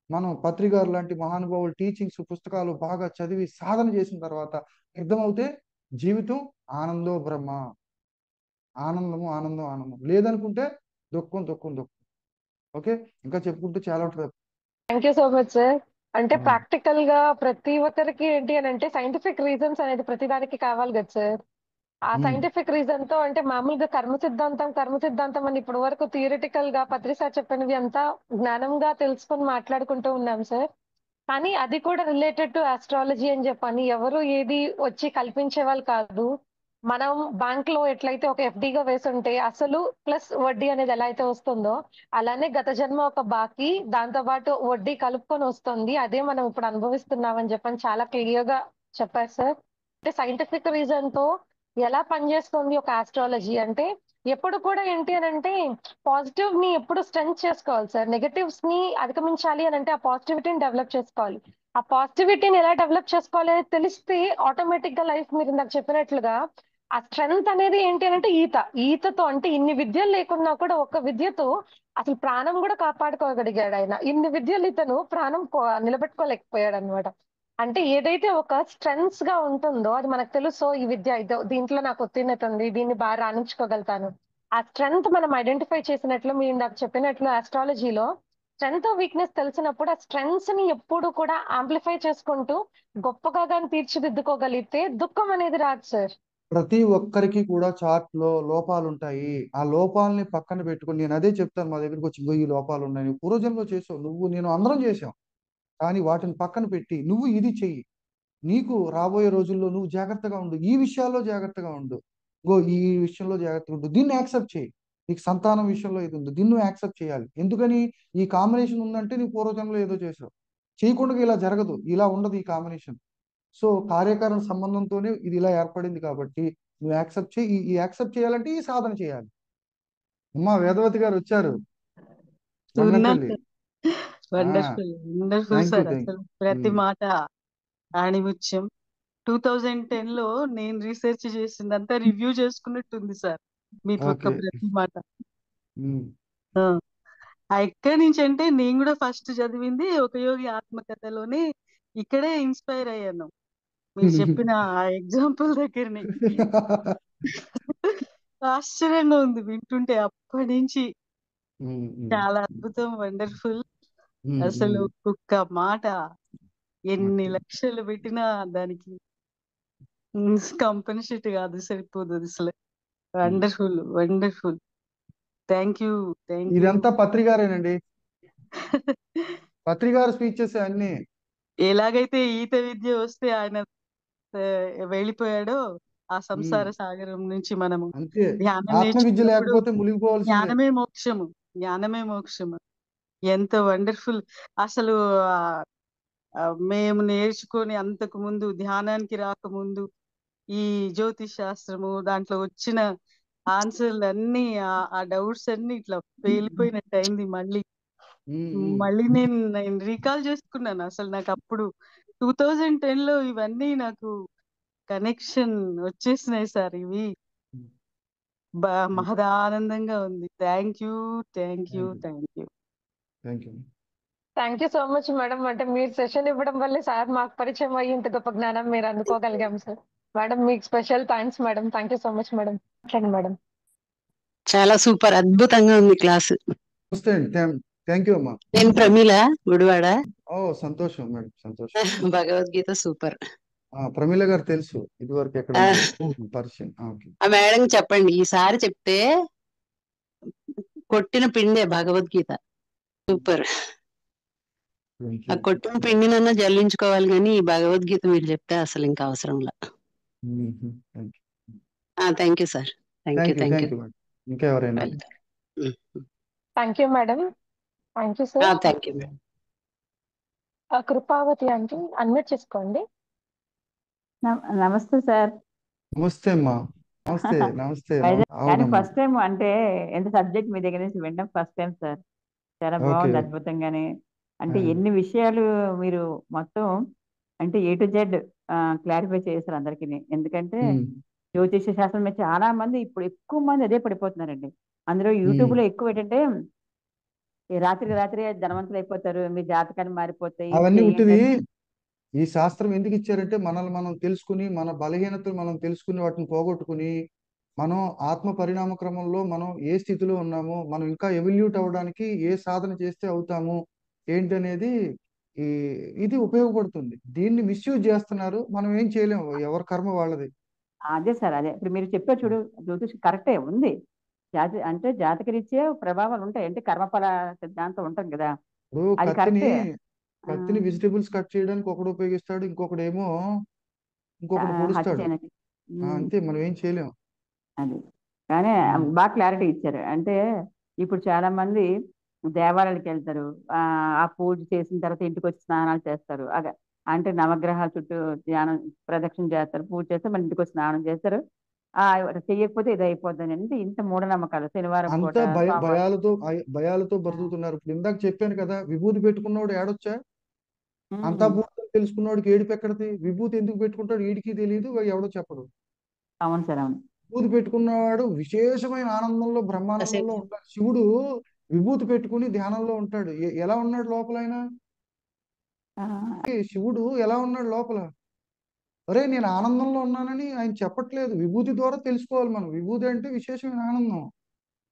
B: మనం పత్రికారు లాంటి మహానుభావులు టీచింగ్స్ పుస్తకాలు బాగా చదివి సాధన చేసిన తర్వాత అర్థమవుతే జీవితం ఆనందో బ్రహ్మ. ఆనందము ఆనందం ఆనందం, లేదనుకుంటే దుఃఖం దుఃఖం దుఃఖం. ఓకే, ఇంకా చెప్పుకుంటూ చాలా ఉంటుంది.
A: Thank you so much sir. అంటే
B: ఆ,
A: ప్రాక్టికల్ గా ప్రతి ఒక్కరికి ఏంటి అని అంటే సైంటిఫిక్ రీజన్స్ అనేది ప్రతి దానికి కావాలి కదా సార్. ఆ
B: ఉమ్,
A: సైంటిఫిక్ రీజన్ తో అంటే మామూలుగా కర్మ సిద్ధాంతం అని ఇప్పటి వరకు థియరిటికల్ గా పత్రి సార్ చెప్పినవి అంతా జ్ఞానంగా తెలుసుకొని మాట్లాడుకుంటూ ఉన్నాం సార్. కానీ అది కూడా రిలేటెడ్ టు ఆస్ట్రాలజీ అని చెప్పని ఎవరు ఏది వచ్చి కల్పించే వాళ్ళు కాదు. మనం బ్యాంక్ లో ఎట్లయితే ఒక ఎఫ్డిగా వేసుంటే అసలు ప్లస్ వడ్డీ అనేది ఎలా అయితే వస్తుందో అలానే గత జన్మ ఒక బాకీ, దాంతో పాటు వడ్డీ కలుపుకొని వస్తుంది. అదే మనం ఇప్పుడు అనుభవిస్తున్నాం అని చెప్పని చాలా క్లియర్ గా చెప్పారు సార్. అంటే సైంటిఫిక్ రీజన్ తో ఎలా పనిచేస్తుంది ఒక ఆస్ట్రాలజీ అంటే ఎప్పుడు కూడా ఏంటి అని అంటే పాజిటివ్ ని ఎప్పుడు స్ట్రెంగ్ చేసుకోవాలి సార్. నెగటివ్స్ ని అధిగమించాలి అని అంటే ఆ పాజిటివిటీని డెవలప్ చేసుకోవాలి. ఆ పాజిటివిటీని ఎలా డెవలప్ చేసుకోవాలి అనేది తెలిస్తే ఆటోమేటిక్ గా లైఫ్ మీరు ఇందాక చెప్పినట్లుగా ఆ స్ట్రెంగ్త్ అనేది ఏంటి అని అంటే ఈతతో అంటే ఇన్ని విద్యలు లేకున్నా కూడా ఒక్క విద్యతో అసలు ప్రాణం కూడా కాపాడుకోగలిగాడు ఆయన. ఇన్ని విద్యలు ఇతను ప్రాణం నిలబెట్టుకోలేకపోయాడు అనమాట. అంటే ఏదైతే ఒక స్ట్రెంగ్స్ గా ఉంటుందో అది మనకు తెలుసు. ఈ విద్య ఇదో దీంట్లో నాకు ఉత్తీర్ణత ఉంది, దీన్ని బాగా రాణించుకోగలుగుతాను. ఆ స్ట్రెంగ్త్ మనం ఐడెంటిఫై చేసినట్లు మీరు నాకు చెప్పినట్లు ఆస్ట్రాలజీలో స్ట్రెంగ్త్ వీక్నెస్ తెలిసినప్పుడు ఆ స్ట్రెంగ్స్ ని ఎప్పుడు కూడా ఆంప్లిఫై చేసుకుంటూ గొప్పగా కానీ తీర్చిదిద్దుకోగలిగితే దుఃఖం అనేది రాదు సార్.
B: ప్రతి ఒక్కరికి కూడా చార్ట్ లో లోపాలు ఉంటాయి. ఆ లోపాలని పక్కన పెట్టుకొని నేను అదే చెప్తాను. మా దగ్గరికి వచ్చి "ఇగో ఈ లోపాలు ఉన్నాయి, నువ్వు పూర్వజన్మలో చేసావు, నువ్వు నేను అందరం చేసాం, కానీ వాటిని పక్కన పెట్టి నువ్వు ఇది చెయ్యి. నీకు రాబోయే రోజుల్లో నువ్వు జాగ్రత్తగా ఉండు, ఈ విషయాల్లో జాగ్రత్తగా ఉండు, ఈ విషయంలో జాగ్రత్తగా ఉండు, దీన్ని యాక్సెప్ట్ చేయి. నీకు సంతానం విషయంలో ఇది ఉంది, దీన్ని యాక్సెప్ట్ చేయాలి. ఎందుకని? ఈ కాంబినేషన్ ఉందంటే నీ పూర్వజన్మలో ఏదో చేసావు. చేయకుండా ఇలా జరగదు, ఇలా ఉండదు ఈ కాంబినేషన్. సో కార్యకారణ సంబంధంతోనే ఇది ఇలా ఏర్పడింది కాబట్టి నువ్వు యాక్సెప్ట్ చేయి. ఈ యాక్సెప్ట్ చేయాలంటే ఈ సాధన చేయాలి. అమ్మా వేదవతి గారు వచ్చారు,
C: ఉన్నాం
B: బండ్లపల్లి.
C: సార్.
B: ఆ,
C: wonderful wonderful
B: thank you
C: sir.
B: Thank
C: అసలు ప్రతి
B: యూ.
C: మాట ఆణిముత్యం. 2010 లో నేను రీసెర్చ్ చేసిందంతా రివ్యూ చేసుకున్నట్టుంది సార్ మీ ఒక్క
B: ఓకే.
C: ప్రతి మాట.
B: ఉమ్,
C: ఆ, ఎక్కడి నుంచి అంటే నేను కూడా ఫస్ట్ చదివింది ఒక యోగి ఆత్మకథలోనే. ఇక్కడే ఇన్స్పైర్ అయ్యాను మీరు చెప్పిన ఆ ఎగ్జాంపుల్ దగ్గరనే. ఆశ్చర్యంగా ఉంది వింటుంటే అప్పటి నుంచి.
B: ఉమ్, ఉమ్,
C: చాలా అద్భుతం, వండర్ఫుల్.
B: ఉమ్,
C: అసలు
B: ఉమ్.
C: ఒక్క మాట ఎన్ని
B: ఓకే.
C: లక్షలు పెట్టినా దానికి కంపెన్సేట్ కాదు, సరిపోదు అసలు.
B: Um.
C: Wonderful wonderful. Thank you thank you.
B: ఇదంతా పత్రికారేనండి, పత్రికారు స్పీచెస్ అన్ని.
C: ఎలాగైతే ఈత విద్య వస్తే ఆయన ఆ, వెళ్ళిపోయాడో ఆ
B: ఉమ్,
C: సంసార సాగరం నుంచి మనము
B: అంతే.
C: ధ్యానం
B: ఆత్మ విద్య
C: నేర్చుకున్నప్పుడు
B: లేకపోతే మునిగిపోవాల్సిందే.
C: జ్ఞానమే మోక్షము, జ్ఞానమే మోక్షము. ఎంత వండర్ఫుల్. అసలు ఆ, మేము నేర్చుకొని అంతకు ముందు ధ్యానానికి రాకముందు ఈ జ్యోతిష్ శాస్త్రము దాంట్లో వచ్చిన ఆన్సర్లు అన్ని ఆ డౌట్స్ అన్ని ఇట్లా పేలిపోయినట్టు అయింది. మళ్ళీ
B: ఉమ్, ఉమ్,
C: మళ్ళీ నేను రీకాల్ చేసుకున్నాను. అసలు నాకు అప్పుడు 2010 లో ఇవన్నీ నాకు కనెక్షన్ వచ్చేసినాయి సార్. ఇవి
B: థ్యాంక్
C: మహదానందంగా ఉంది. Thank you thank you
B: you
C: thank you.
B: Thank you.
A: Thank you so much madam. అంటే మీరు సెషన్ ఇవ్వడం వల్లే సార్ మాకు పరిచయం అయ్యి ఇంత గొప్ప జ్ఞానం మీరు అందుకోగలిగాం సార్. మేడం మీకు special thanks madam. Thank you so much madam. మాట్లాడండి మేడం.
D: చాలా సూపర్, అద్భుతంగా ఉంది క్లాసు.
B: నమస్తే అండి. థ్యాంక్ యూ అమ్మా.
D: నేను ప్రమీల, గుడివాడ.
B: ఓ సంతోషం మేడం, సంతోషం.
D: భగవద్గీత సూపర్.
B: ప్రమీల గారు తెలుసు, ఇదివరకు ఎక్కడ
D: ఆ,
B: పరిచయం. ఓకే.
D: ఆ మేడం చెప్పండి, ఈసారి చెప్తే కొట్టిన పిండే భగవద్గీత. సూపర్.
B: థ్యాంక్
D: ఆ
B: యూ.
D: కొట్టిన పిండినన్నా జల్లించుకోవాలి, కానీ ఈ భగవద్గీత మీరు చెప్తే అసలు ఇంకా అవసరంలా.
B: Thank you.
D: Thank you sir. Thank you, thank you.
B: Thank you madam. ఇంకా ఎవరైనా?
A: Thank you madam. Thank you sir.
D: Thank you madam.
A: Krupavathi అంటే అన్మ్యూట్ చేసుకోండి.
E: నమస్తే సార్.
B: నమస్తే అమ్మా. నమస్తే నమస్తే.
E: కానీ
B: అవునమ్మా.
E: ఫస్ట్ టైం అంటే ఎంత సబ్జెక్ట్ మీ దగ్గర నుంచి వినడం ఫస్ట్ టైం సార్. చాలా
B: ఓకే.
E: బాగుంది, అద్భుతంగానే. అంటే
B: ఆ.
E: ఎన్ని విషయాలు మీరు మొత్తం అంటే ఏ టు జెడ్ క్లారిఫై చేశారు అందరికి. ఎందుకంటే
B: ఉమ్,
E: జ్యోతిష శాస్త్రం మీద చాలా మంది ఇప్పుడు ఎక్కువ మంది అదే పడిపోతున్నారండి. అందులో యూట్యూబ్
B: ఉమ్.
E: లో ఎక్కువ ఏంటంటే ఈ రాత్రికి రాత్రి ధనవంతులు అయిపోతారు, మీ జాతకాన్ని మారిపోతాయి, ఇది
B: అవన్నీ
E: చేయండి
B: ఉట్టివి.
E: అని.
B: ఈ శాస్త్రం ఎందుకు ఇచ్చారంటే మనల్ని మనం తెలుసుకుని, మన బలహీనతలు మనం తెలుసుకుని, వాటిని పోగొట్టుకుని, మనం ఆత్మ పరిణామ క్రమంలో మనం ఏ స్థితిలో ఉన్నామో, మనం ఇంకా ఎవల్యూట్ అవ్వడానికి ఏ సాధన చేస్తే అవుతాము ఏంటి అనేది ఈ ఇది ఉపయోగపడుతుంది. దీన్ని మిస్యూజ్ చేస్తున్నారు, మనం ఏం చేయలేము, ఎవరి కర్మ వాళ్ళది.
E: అదే సార్, అదే ఇప్పుడు మీరు చెప్పారు చూడు, జ్యోతిష్ కరెక్టే ఉంది. అంటే జాతకరీత్యా ప్రభావాలు ఉంటాయి, అంటే కర్మఫల సిద్ధాంతం ఉంటుంది కదా,
B: ఇప్పుడు
E: అది
B: కత్తిని
E: కరెక్టే.
B: కత్తిని వెజిటేబుల్స్ కట్ చేయడానికి ఒకడు ఉపయోగిస్తాడు, ఇంకొకడేమో ఇంకొకడు
E: హత్య
B: పొడుస్తాడు.
E: చేయడానికి.
B: అంతే, మనం ఏం చేయలేము.
E: అది కానీ
B: ఉమ్.
E: బాగా క్లారిటీ ఇచ్చారు. అంటే ఇప్పుడు చాలా మంది దేవాలయాలకు వెళ్తారు, ఆ పూజ చేసిన తర్వాత ఇంటికి వచ్చి స్నానాలు చేస్తారు. అంటే నవగ్రహాల చుట్టూ ధ్యానం ప్రదక్షిణ చేస్తారు, పూజ చేస్తారు, మన ఇంటికి వచ్చి స్నానం చేస్తారు. చెయ్యకపోతే ఇది అయిపోద్దని, అంటే ఇంత మూఢనమ్మకాలు. శనివారం పూట
B: అంతా
E: సోమవారం.
B: భయాలతో బ్రతుకుతున్నారు. ఇప్పుడు ఇందాక చెప్పాను కదా, విభూతి పెట్టుకున్నవాడు ఏడొచ్చా? అంతా
E: ఉమ్,
B: భూతం తెలుసుకున్నవాడికి ఏడుపు ఎక్కడిది? విభూతి ఎందుకు పెట్టుకుంటాడు వీడికి తెలియదు, ఎవడో చెప్పడు.
E: అవును సార్, అవును.
B: విభూతి పెట్టుకున్నవాడు విశేషమైన ఆనందంలో బ్రహ్మానందంలో ఉంటాడు. శివుడు విభూతి పెట్టుకుని ధ్యానంలో ఉంటాడు. ఎలా ఉన్నాడు లోపల ఆయన?
E: ఆ,
B: శివుడు ఎలా ఉన్నాడు లోపల? అరే నేను ఆనందంలో ఉన్నానని ఆయన చెప్పట్లేదు. విభూతి ద్వారా తెలుసుకోవాలి మనం. విభూతి అంటే విశేషమైన ఆనందం.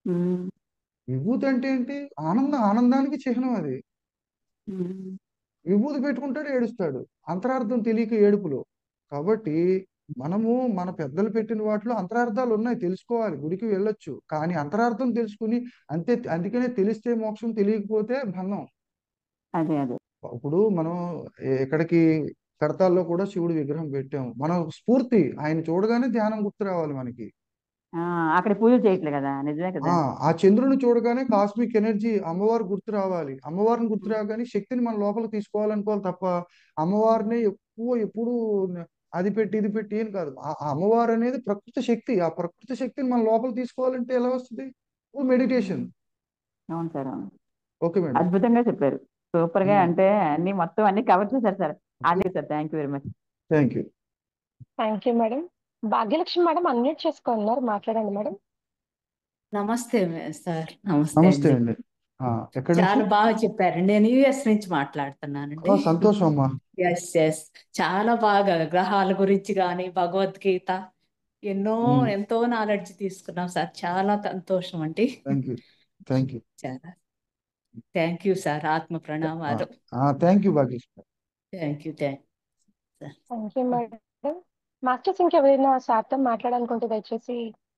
E: ఉమ్,
B: విభూతి అంటే ఏంటి? ఆనందానికి చిహ్నం అది.
E: ఉమ్,
B: విభూతి పెట్టుకుంటాడు, ఏడుస్తాడు. అంతరార్థం తెలియక ఏడుపులో. కాబట్టి మనము మన పెద్దలు పెట్టిన వాటిలో అంతరార్థాలు ఉన్నాయి, తెలుసుకోవాలి. గుడికి వెళ్ళొచ్చు, కానీ అంతరార్థం తెలుసుకుని అంతే. అందుకనే తెలిస్తే మోక్షం, తెలియకపోతే బంధం.
E: అదే అదే.
B: ఇప్పుడు మనం ఎక్కడికి కడతాల్లో కూడా శివుడి విగ్రహం పెట్టాము. మన స్ఫూర్తి ఆయన చూడగానే ధ్యానం గుర్తు రావాలి మనకి.
E: అక్కడ పూజలు చేయట్లే కదా, నిజమే కదా.
B: ఆ చంద్రుని చూడగానే కాస్మిక్ ఎనర్జీ అమ్మవారు గుర్తు రావాలి. అమ్మవారిని గుర్తు రాగానే శక్తిని మన లోపలికి తీసుకోవాలనుకోవాలి తప్ప అమ్మవారిని ఎప్పుడు అది పెట్టి ఇది పెట్టి ఏం కాదు. ఆ అమ్మవారు అనేది ప్రకృతి శక్తి. ఆ ప్రకృతి శక్తిని మన లోపలికి తీసుకోవాలంటే ఎలా వస్తుంది? మెడిటేషన్.
E: అవును సార్, అవును.
B: Okay madam.
E: అద్భుతంగా చెప్పారు, సూపర్ గా. అంటే అన్ని మొత్తం అన్ని కవర్ చేశారు సార్. అదే sir, thank you very much.
B: Thank you.
A: Thank you madam. Bhagyalakshmi madam unmute చేసుకున్నారు, మాట్లాడండి మేడం.
F: నమస్తే సార్. నమస్తే
B: నమస్తే
F: అండి.
B: అండి. ఎక్కడి నుంచి?
F: చాలా బాగా చెప్పారు. నేను యుఎస్ నుంచి మాట్లాడుతున్నానండి.
B: సంతోషం అమ్మా.
F: ఎస్ చాలా బాగా గ్రహాల గురించి కానీ భగవద్గీత ఎంతో నాలెడ్జ్ తీసుకున్నాం సార్. చాలా సంతోషం అండి.
B: Thank you.
F: చాలా థ్యాంక్ యూ సార్. ఆత్మ ప్రణామాలు.
B: Thank you Bhagyalakshmi.
F: Thank you sir.
A: Thank you madam. Masters ఇంకెవరైనా సార్తో మాట్లాడాలనుకుంటే దయచేసి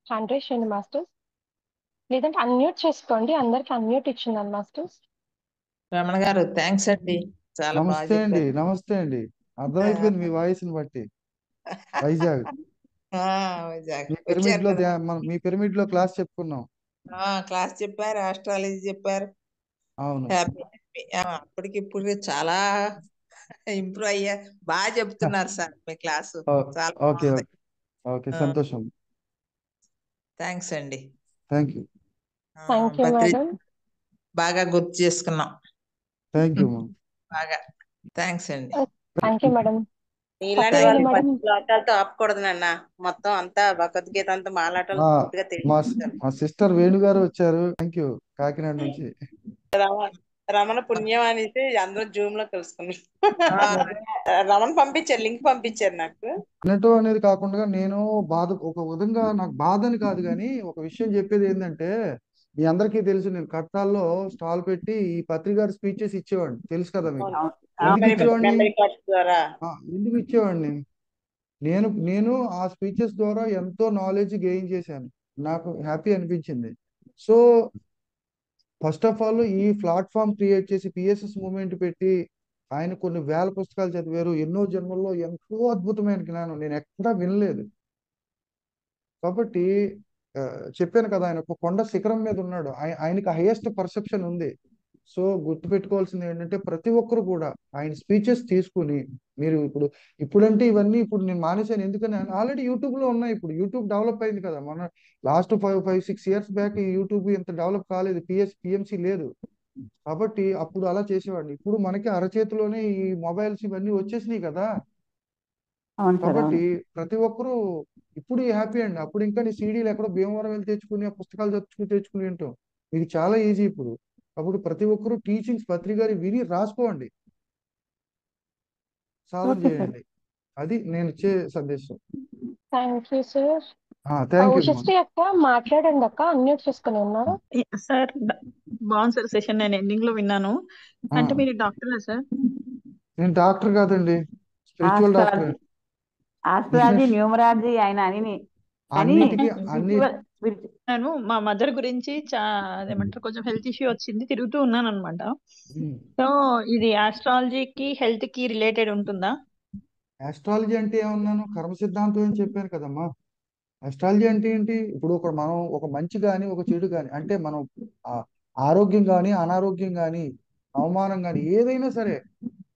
A: హ్యాండ్ రైజ్ చేయండి మాస్టర్స్. లేదంటే అన్మ్యూట్ చేసుకోండి, అందరికి అన్మ్యూట్ ఇచ్చిందాను మాస్టర్స్.
G: రమణ గారు థ్యాంక్స్ అండి, చాలా బాగా
B: నమస్తే అండి.
G: చెప్పారు.
B: నమస్తే అండి. అర్థమైపోయింది మీ వాయిస్ ని బట్టి. వైజాగ్
G: వైజాగ్
B: మీ
G: వచ్చారు
B: పిరమిడ్ లో
G: కదా.
B: మీ పిరమిడ్ లో క్లాస్ చెప్పుకున్నాం.
G: క్లాస్ చెప్పారు, ఆస్ట్రాలజీ చెప్పారు.
B: అవును.
G: హ్యాపీ. అప్పటికిప్పుడు చాలా ఇంప్రూవ్ అయ్యా. బాగా చెప్తున్నారు సార్ మీ క్లాసు, చాలా
B: ఓకే
G: బాగుంది.
B: ఓకే సంతోషం.
G: థ్యాంక్స్ అండి.
B: Thank you.
A: Thank you madam.
G: బాగా గుర్తు చేసుకున్నాం.
B: థ్యాంక్ యూ
G: బాగా థ్యాంక్స్ అండి.
A: Thank you madam.
H: ఇలాంటి
A: సత్యవేణి
H: వాళ్ళు
A: మేడం.
H: మాటలతో ఆపకూడదు నాన్న. మొత్తం అంతా భగవద్గీత అంతా మాలాటలు పూర్తిగా తెలియజేస్తారు.
B: మా సిస్టర్ వేణు గారు వచ్చారు. Thank you. కాకినాడ నుంచి
H: రమణ పుణ్యం అనేసి అందరం జూమ్ లో కలుసుకున్నాం.
E: నిజంగా
H: రమణ పంపించారు, లింక్ పంపించారు నాకు.
B: నెటో అనేది కాకుండా నేను ఒక విధంగా నాకు బాధ అని కాదు, కానీ ఒక విషయం చెప్పేది ఏంటంటే, మీ అందరికీ తెలుసు నేను కట్టాల్లో స్టాల్ పెట్టి ఈ పత్రికారు స్పీచెస్ ఇచ్చేవాడిని, తెలుసు కదా మీకు.
H: అవును.
B: ఎందుకు ఇచ్చేవాడిని?
H: మెమరీ కార్డ్స్ ద్వారా
B: ఎందుకు ఇచ్చేవాడిని? నేను ఆ స్పీచెస్ ద్వారా ఎంతో నాలెడ్జ్ గెయిన్ చేశాను, నాకు హ్యాపీ అనిపించింది. సో ఫస్ట్ ఆఫ్ ఆల్ ఈ ప్లాట్ఫామ్ క్రియేట్ చేసి పిఎస్ఎస్ మూవ్మెంట్ పెట్టి ఆయన కొన్ని వేల పుస్తకాలు చదివారు, ఎన్నో జన్మల్లో ఎంతో అద్భుతమైన జ్ఞానం నేను ఎక్కడా వినలేదు. కాబట్టి చెప్పాను కదా, ఆయన ఒక కొండ శిఖరం మీద ఉన్నాడు, ఆయనకి హైయెస్ట్ పర్సెప్షన్ ఉంది. సో గుర్తుపెట్టుకోవాల్సింది ఏంటంటే ప్రతి ఒక్కరు కూడా ఆయన స్పీచెస్ తీసుకుని, మీరు ఇప్పుడంటే ఇవన్నీ ఇప్పుడు నేను మానేశాను, ఎందుకని ఆల్రెడీ యూట్యూబ్ లో ఉన్నాయి. ఇప్పుడు యూట్యూబ్ డెవలప్ అయింది కదా, మన లాస్ట్ 5-6 ఇయర్స్ బ్యాక్ ఈ యూట్యూబ్ ఇంత డెవలప్ కాలేదు, పిఎంసి లేదు. కాబట్టి అప్పుడు అలా చేసేవాడిని. ఇప్పుడు మనకి అరచేతిలోనే ఈ మొబైల్స్ ఇవన్నీ వచ్చేసినాయి కదా.
E: అవును సార్,
B: కాబట్టి
E: అవును.
B: ప్రతి ఒక్కరూ ఇప్పుడు హ్యాపీ అండి. అప్పుడు ఇంకా నీ సీడీలు ఎక్కడో భీమవరం వెళ్ళి తెచ్చుకుని ఆ పుస్తకాలు తెచ్చుకుని వింటాం, ఇది చాలా ఈజీ ఇప్పుడు. అప్పుడు ప్రతి ఒక్కరూ టీచింగ్స్ పత్రికారి విని రాసుకోండి, సాధన
E: ఓకే సార్.
B: చేయండి. అది నేను ఇచ్చే సందేశం.
A: Thank you sir.
B: Thank you
A: Ushasri అక్క మాట్లాడండి అక్క, అన్మ్యూట్ చేసుకుని ఉన్నారు.
I: సార్ బాగుంది సార్ సెషన్, నేను ఎండింగ్ లో విన్నాను. అంటే మీరు డాక్టరా సార్?
B: నేను డాక్టర్ కాదండి, స్పిరిచువల్ డాక్టర్.
E: ఆస్ట్రాలజీ న్యూమరాలజీ ఆయన అని కానీ
B: అన్నిటికీ అన్ని
I: నేను మా మదర్ గురించి అదేమంటారు కొంచెం హెల్త్ ఇష్యూ వచ్చింది, తిరుగుతూ ఉన్నాను అనమాట. సో ఇది ఆస్ట్రాలజీకి హెల్త్ కి రిలేటెడ్ ఉంటుందా?
B: ఆస్ట్రాలజీ అంటే ఏమన్నాను, కర్మ సిద్ధాంతం అని చెప్పాను కదమ్మా. ఆస్ట్రాలజీ అంటే ఏంటి? ఇప్పుడు మనం ఒక మంచి కానీ ఒక చెడు కానీ, అంటే మనం ఆరోగ్యం కానీ అనారోగ్యం కానీ అవమానం కానీ ఏదైనా సరే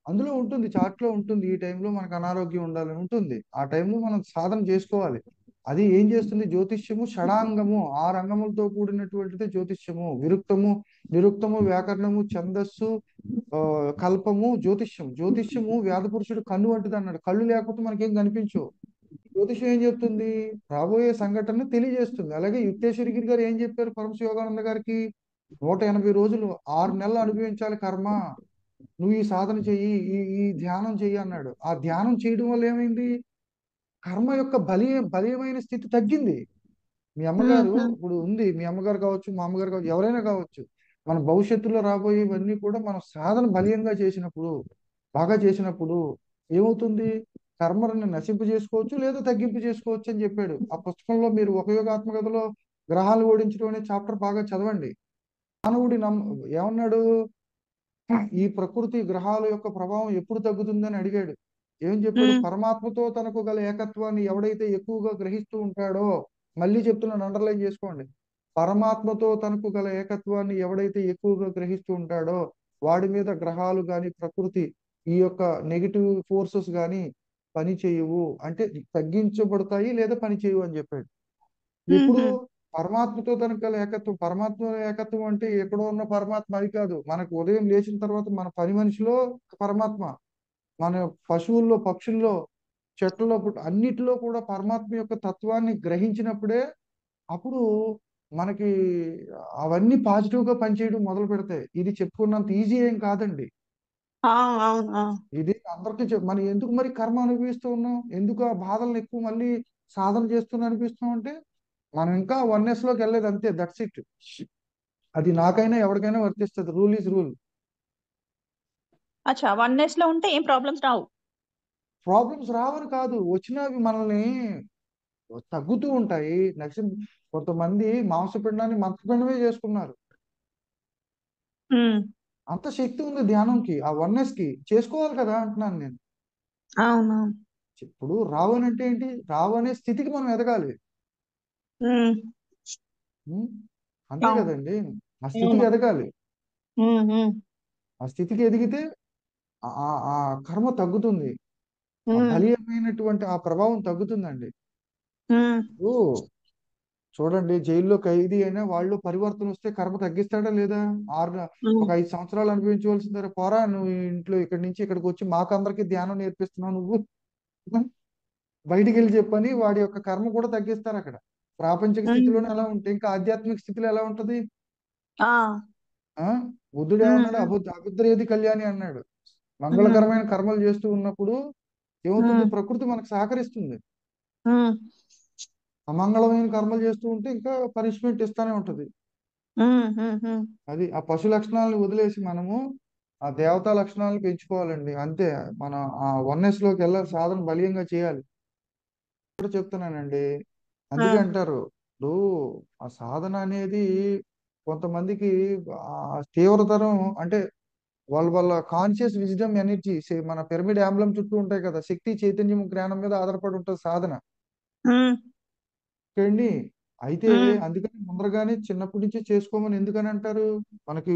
B: అందులో ఉంటుంది, చార్ట్లో ఉంటుంది. ఈ టైంలో మనకు అనారోగ్యం ఉండాలని ఉంటుంది, ఆ టైంలో మనం సాధన చేసుకోవాలి. అది ఏం చేస్తుంది? జ్యోతిష్యము షడాంగము, 6 అంగములతో కూడినటువంటిది జ్యోతిష్యము. విరుక్తము, నిరుక్తము, వ్యాకరణము, ఛందస్సు, కల్పము, జ్యోతిష్యము వేద పురుషుడు కన్ను వంటిది అన్నాడు. కళ్ళు లేకపోతే మనకేం కనిపించవు. జ్యోతిష్యం ఏం చెప్తుంది? రాబోయే సంఘటన తెలియజేస్తుంది. అలాగే యుక్తేశ్వరగిరి గారు ఏం చెప్పారు పరమశివ యోగానంద గారికి? 180 రోజులు 6 నెలలు అనుభవించాలి కర్మ, నువ్వు ఈ సాధన చెయ్యి, ఈ ధ్యానం చెయ్యి అన్నాడు. ఆ ధ్యానం చేయడం వల్ల ఏమైంది? కర్మ యొక్క బలీయమైన స్థితి తగ్గింది. మీ అమ్మగారు ఇప్పుడు ఉంది, మీ అమ్మగారు కావచ్చు, మా అమ్మగారు కావచ్చు, ఎవరైనా కావచ్చు, మన భవిష్యత్తులో రాబోయేవన్నీ కూడా మనం సాధన బలీయంగా చేసినప్పుడు, బాగా చేసినప్పుడు ఏమవుతుంది? కర్మలను నశింపు చేసుకోవచ్చు లేదా తగ్గింపు చేసుకోవచ్చు అని చెప్పాడు ఆ పుస్తకంలో. మీరు ఒక యోగాత్మకతలో గ్రహాలు ఓడించడం అనే చాప్టర్ బాగా చదవండి. మానవుడి ఏమన్నాడు? ఈ ప్రకృతి గ్రహాల యొక్క ప్రభావం ఎప్పుడు తగ్గుతుందని అడిగాడు. ఏం చెప్పాడు? పరమాత్మతో తనకు గల ఏకత్వాన్ని ఎవడైతే ఎక్కువగా గ్రహిస్తూ ఉంటాడో, మళ్ళీ చెప్తున్నాను, అండర్లైన్ చేసుకోండి, పరమాత్మతో తనకు గల ఏకత్వాన్ని ఎవడైతే ఎక్కువగా గ్రహిస్తూ ఉంటాడో వాడి మీద గ్రహాలు గాని ప్రకృతి ఈ యొక్క నెగిటివ్ ఫోర్సెస్ గాని పని చేయవు, అంటే తగ్గించబడతాయి లేదా పని చేయవు అని చెప్పాడు. ఇప్పుడు పరమాత్మతో తనకు గల ఏకత్వం, పరమాత్మ ఏకత్వం అంటే ఎక్కడో ఉన్న పరమాత్మ అది కాదు. మనకు ఉదయం లేచిన తర్వాత మన పని మనిషిలో పరమాత్మ, మన పశువుల్లో, పక్షుల్లో, చెట్లలో, అన్నిటిలో కూడా పరమాత్మ యొక్క తత్వాన్ని గ్రహించినప్పుడే అప్పుడు మనకి అవన్నీ పాజిటివ్ గా పనిచేయడం మొదలు పెడతాయి. ఇది చెప్పుకున్నంత ఈజీ ఏం కాదండి. ఇది అందరికీ మనం ఎందుకు మరి కర్మ అనుభవిస్తూ ఉన్నాం? ఎందుకు ఆ బాధలను ఎక్కువ మళ్ళీ సాధన చేస్తున్నా అనిపిస్తున్నాం అంటే మనం ఇంకా వన్నెస్ లోకి వెళ్ళలేదు, అంతే, దట్స్ ఇట్. అది నాకైనా ఎవరికైనా వర్తిస్తుంది. Rule is rule.
I: అచ్చా, వన్నెస్ లో ఉంటే ఏం ప్రాబ్లమ్స్ రావు?
B: ప్రాబ్లమ్స్ రావని కాదు, వచ్చినవి మనల్ని తగ్గుతూ ఉంటాయి. నెక్స్ట్ కొంతమంది మాంసపిండాన్ని మంత్రపిండమే చేసుకున్నారు. అంత శక్తి ఉంది ధ్యానంకి, ఆ వన్నెస్ కి. చేసుకోవాలి కదా అంటున్నాను నేను.
I: అవును.
B: ఇప్పుడు రావనంటే ఏంటి? రావనే స్థితికి మనం ఎదగాలి, అంతే కదండి. ఆ స్థితికి ఎదగాలి. ఆ స్థితికి ఎదిగితే ఆ కర్మ తగ్గుతుంది, బలీయమైనటువంటి ఆ ప్రభావం తగ్గుతుందండి. చూడండి, జైల్లో ఖైదీ అయినా వాళ్ళు పరివర్తన వస్తే కర్మ తగ్గిస్తాడా లేదా? ఒక 5 సంవత్సరాలు అనుభవించవలసిందే, పోరా నువ్వు ఇంట్లో ఇక్కడి నుంచి ఇక్కడికి వచ్చి మాకందరికి ధ్యానం నేర్పిస్తున్నావు నువ్వు, బయటికి వెళ్ళి చెప్పని వాడి యొక్క కర్మ కూడా తగ్గిస్తారు అక్కడ. ప్రాపంచిక స్థితిలోనే ఎలా ఉంటే ఇంకా ఆధ్యాత్మిక స్థితిలో ఎలా ఉంటది? బుద్ధుడు ఏమన్నాడు? అభద్రేది కళ్యాణి అన్నాడు. మంగళకరమైన కర్మలు చేస్తూ ఉన్నప్పుడు ఏమవుతుంది? ప్రకృతి మనకు సహకరిస్తుంది. అమంగళమైన కర్మలు చేస్తూ ఉంటే ఇంకా పనిష్మెంట్ ఇస్తానే ఉంటది. అది ఆ పశు లక్షణాలను వదిలేసి మనము ఆ దేవతా లక్షణాలను పెంచుకోవాలండి. అంతే. మన ఆ వన్నెస్ లోకి వెళ్ళాలి, సాధన బలీయంగా చేయాలి. కూడా చెప్తున్నానండి. అందుకే అంటారు, ఇప్పుడు ఆ సాధన అనేది కొంతమందికి ఆ తీవ్రతరం అంటే వాళ్ళ కాన్షియస్ విజ్డమ్ ఎనర్జీ మన పిరమిడ్ ఆంబలం చుట్టూ ఉంటాయి కదా, శక్తి చైతన్యం జ్ఞానం మీద ఆధారపడి ఉంటుంది సాధన అండి. అయితే అందుకని ముందరగానే చిన్నప్పటి నుంచి చేసుకోమని ఎందుకని అంటారు? మనకి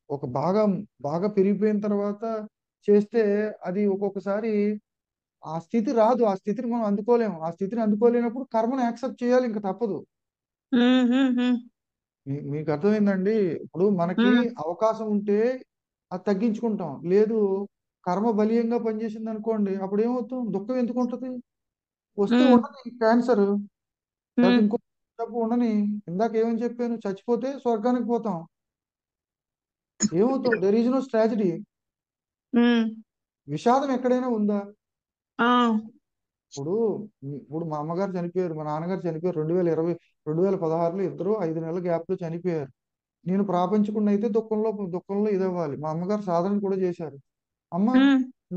B: ఒక బాగా బాగా పెరిగిపోయిన తర్వాత చేస్తే అది ఒక్కొక్కసారి ఆ స్థితి రాదు. ఆ స్థితిని మనం అందుకోలేము. ఆ స్థితిని అందుకోలేనప్పుడు కర్మను యాక్సెప్ట్ చేయాలి, ఇంకా తప్పదు. మీకు అర్థమైందండి? ఇప్పుడు మనకి అవకాశం ఉంటే అది తగ్గించుకుంటాం. లేదు, కర్మ బలీయంగా పనిచేసింది అనుకోండి, అప్పుడు ఏమవుతాం? దుఃఖం ఎందుకు ఉంటుంది? వస్తే ఉండని క్యాన్సర్, లేకపోతే ఇంకో జబ్బు ఉండని. ఇందాక ఏమని చెప్పాను? చచ్చిపోతే స్వర్గానికి పోతాం. ఏమవుతాం? There is no tragedy. విషాదం ఎక్కడైనా ఉందా? ఇప్పుడు ఇప్పుడు మా అమ్మగారు చనిపోయారు, మా నాన్నగారు చనిపోయారు 2016లో. ఇద్దరు 5 నెలల గ్యాప్ లో చనిపోయారు. నేను ప్రాపంచకుండా అయితే దుఃఖంలో ఇదవ్వాలి. మా అమ్మగారు సాధన కూడా చేశారు. అమ్మ,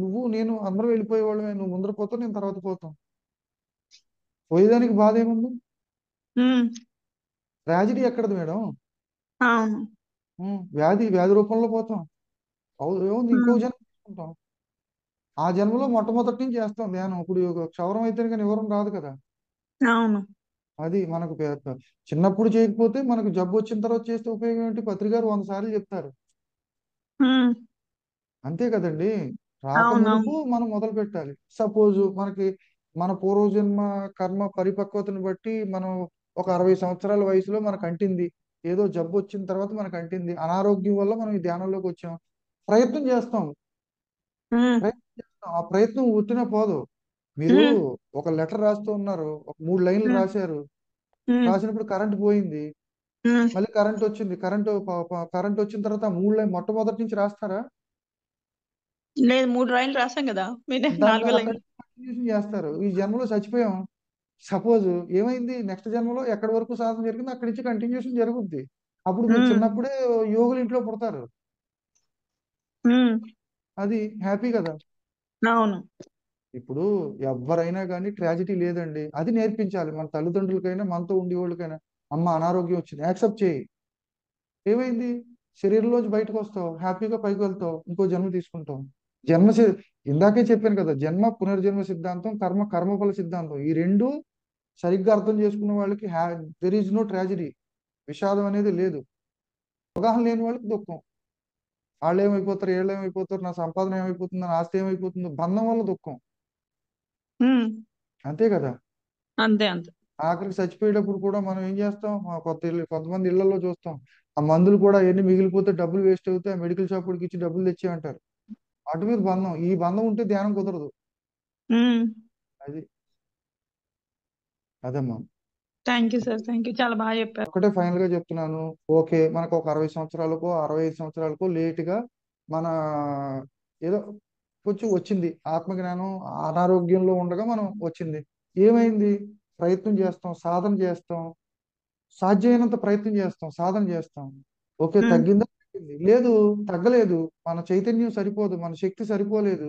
B: నువ్వు నేను అందరూ వెళ్ళిపోయేవాళ్ళమే, నువ్వు ముందర పోతావు, నేను తర్వాత పోతాం. పోయేదానికి బాధ ఏముంది? ట్రాజడీ ఎక్కడది మేడం? వ్యాధి రూపంలో పోతాం. ఏముంది? ఇంకో జన్మ తీసుకుంటాం. ఆ జన్మలో మొట్టమొదటి నుంచి చేస్తాం ధ్యానం. ఇప్పుడు క్షవరం అయితే కానీ వివరం రాదు కదా. అది మనకు చిన్నప్పుడు చేయకపోతే మనకు జబ్బు వచ్చిన తర్వాత చేస్తే ఉపయోగం ఏంటి? పత్రికారు 100 సార్లు చెప్తారు. అంతే కదండి. రాకమునుపు మనం మొదలు పెట్టాలి. సపోజ్ మనకి మన పూర్వజన్మ కర్మ పరిపక్వతను బట్టి మనం ఒక 60 సంవత్సరాల వయసులో మనకు అంటింది, ఏదో జబ్బు వచ్చిన తర్వాత మనకు అంటింది, అనారోగ్యం వల్ల మనం ఈ ధ్యానంలోకి వచ్చాం. ప్రయత్నం చేస్తాం. ఆ ప్రయత్నం ఉట్టిన పోదు. మీరు ఒక లెటర్ రాస్తూ ఉన్నారు, ఒక 3 లైన్లు రాశారు, రాసినప్పుడు కరెంట్ పోయింది, మళ్ళీ కరెంట్ వచ్చింది. కరెంట్ వచ్చిన తర్వాత 3 లైన్ మొట్టమొదటి నుంచి రాస్తారా?
I: లేదు, 3 లైన్లు రాసాం కదా, మీరు
B: దాన్ని
I: 4 లైన్.
B: కంటిన్యూషన్ చేస్తారు. ఈ జన్మలో చచ్చిపోయాం, సపోజ్ ఏమైంది? నెక్స్ట్ జన్మలో ఎక్కడి వరకు సాధన జరిగింది అక్కడి నుంచి కంటిన్యూషన్ జరుగుద్ది. అప్పుడు మీరు చిన్నప్పుడే యోగులు ఇంట్లో పుడతారు. అది హ్యాపీ కదా.
I: అవును.
B: ఇప్పుడు ఎవరైనా కానీ ట్రాజడీ లేదండి, అది నేర్పించాలి మన తల్లిదండ్రులకైనా మనతో ఉండేవాళ్ళకైనా. అమ్మ అనారోగ్యం వచ్చింది, యాక్సెప్ట్ చేయి. ఏమైంది? శరీరంలోంచి బయటకు వస్తావు, హ్యాపీగా పైకి వెళ్తావు, ఇంకో జన్మ తీసుకుంటావు. ఇందాకే చెప్పాను కదా, జన్మ పునర్జన్మ సిద్ధాంతం, కర్మఫల సిద్ధాంతం, ఈ రెండు సరిగ్గా అర్థం చేసుకున్న వాళ్ళకి దెర్ ఈజ్ నో ట్రాజడీ. విషాదం అనేది లేదు. అవగాహన లేని వాళ్ళకి దుఃఖం. వాళ్ళు ఏమైపోతారు, వీళ్ళు ఏమైపోతారు, నా సంపాదన ఏమైపోతుంది, నా ఆస్తి ఏమైపోతుందో, బంధం వల్ల దుఃఖం. అంతే కదా.
I: అంతే అంతే.
B: ఆఖరికి చచ్చిపోయేటప్పుడు కూడా మనం ఏం చేస్తాం? కొంతమంది ఇళ్లలో చూస్తాం, ఆ మందులు కూడా ఎన్ని మిగిలిపోతే డబ్బులు వేస్ట్ అవుతాయి, మెడికల్ షాప్ వాడికి ఇచ్చి డబ్బులు తెచ్చే అంటారు. అటు మీద బంధం. ఈ బంధం ఉంటే ధ్యానం కుదరదు. అది అదమ్మా.
I: Thank you sir, thank you, చాలా బాగా చెప్పారు.
B: ఒకటే ఫైనల్ గా చెప్తున్నాను. ఓకే, మనకు ఒక 60 సంవత్సరాలకో 65 సంవత్సరాలకో లేటుగా మన ఏదో కొంచెం వచ్చింది ఆత్మజ్ఞానం, అనారోగ్యంలో ఉండగా మనం వచ్చింది. ఏమైంది? ప్రయత్నం చేస్తాం, సాధన చేస్తాం, సాధ్యమైనంత ప్రయత్నం చేస్తాం, సాధన చేస్తాం. ఓకే, తగ్గిందా? తగ్గింది. లేదు, తగ్గలేదు. మన చైతన్యం సరిపోదు, మన శక్తి సరిపోలేదు.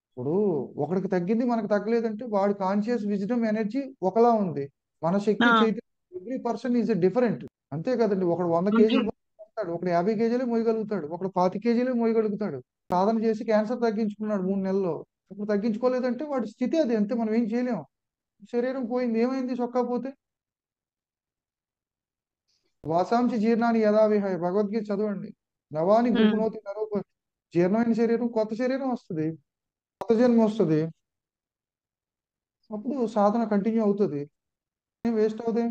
B: ఇప్పుడు ఒకడికి తగ్గింది, మనకు తగ్గలేదంటే వాడి కాన్షియస్ విజ్డమ్ ఎనర్జీ ఒకలా ఉంది. మన శక్తి చైతన్యం ఎవ్రీ పర్సన్ ఈజ్ డిఫరెంట్. అంతే కదండి. ఒకడు 100 కేజీలు మోస్తాడు, ఒకడు 50 కేజీలే మోయగలుగుతాడు, ఒకడు 25 కేజీలే మోయగలుగుతాడు. సాధన చేసి క్యాన్సర్ తగ్గించుకున్నాడు 3 నెలల్లో. ఇప్పుడు తగ్గించుకోలేదంటే వాడి స్థితి అది. అంతే, మనం ఏం చేయలేం. శరీరం పోయింది, ఏమైంది? చొక్కా పోతే వాసాంశ జీర్ణాన్ని యథావిహాయ, భగవద్గీత చదవండి. నవాని విపునోతి నరోప. జీర్ణమైన శరీరం కొత్త శరీరం వస్తుంది, కొత్త జన్మ వస్తుంది. అప్పుడు సాధన కంటిన్యూ అవుతుంది, వేస్ట్ అవుతాయి.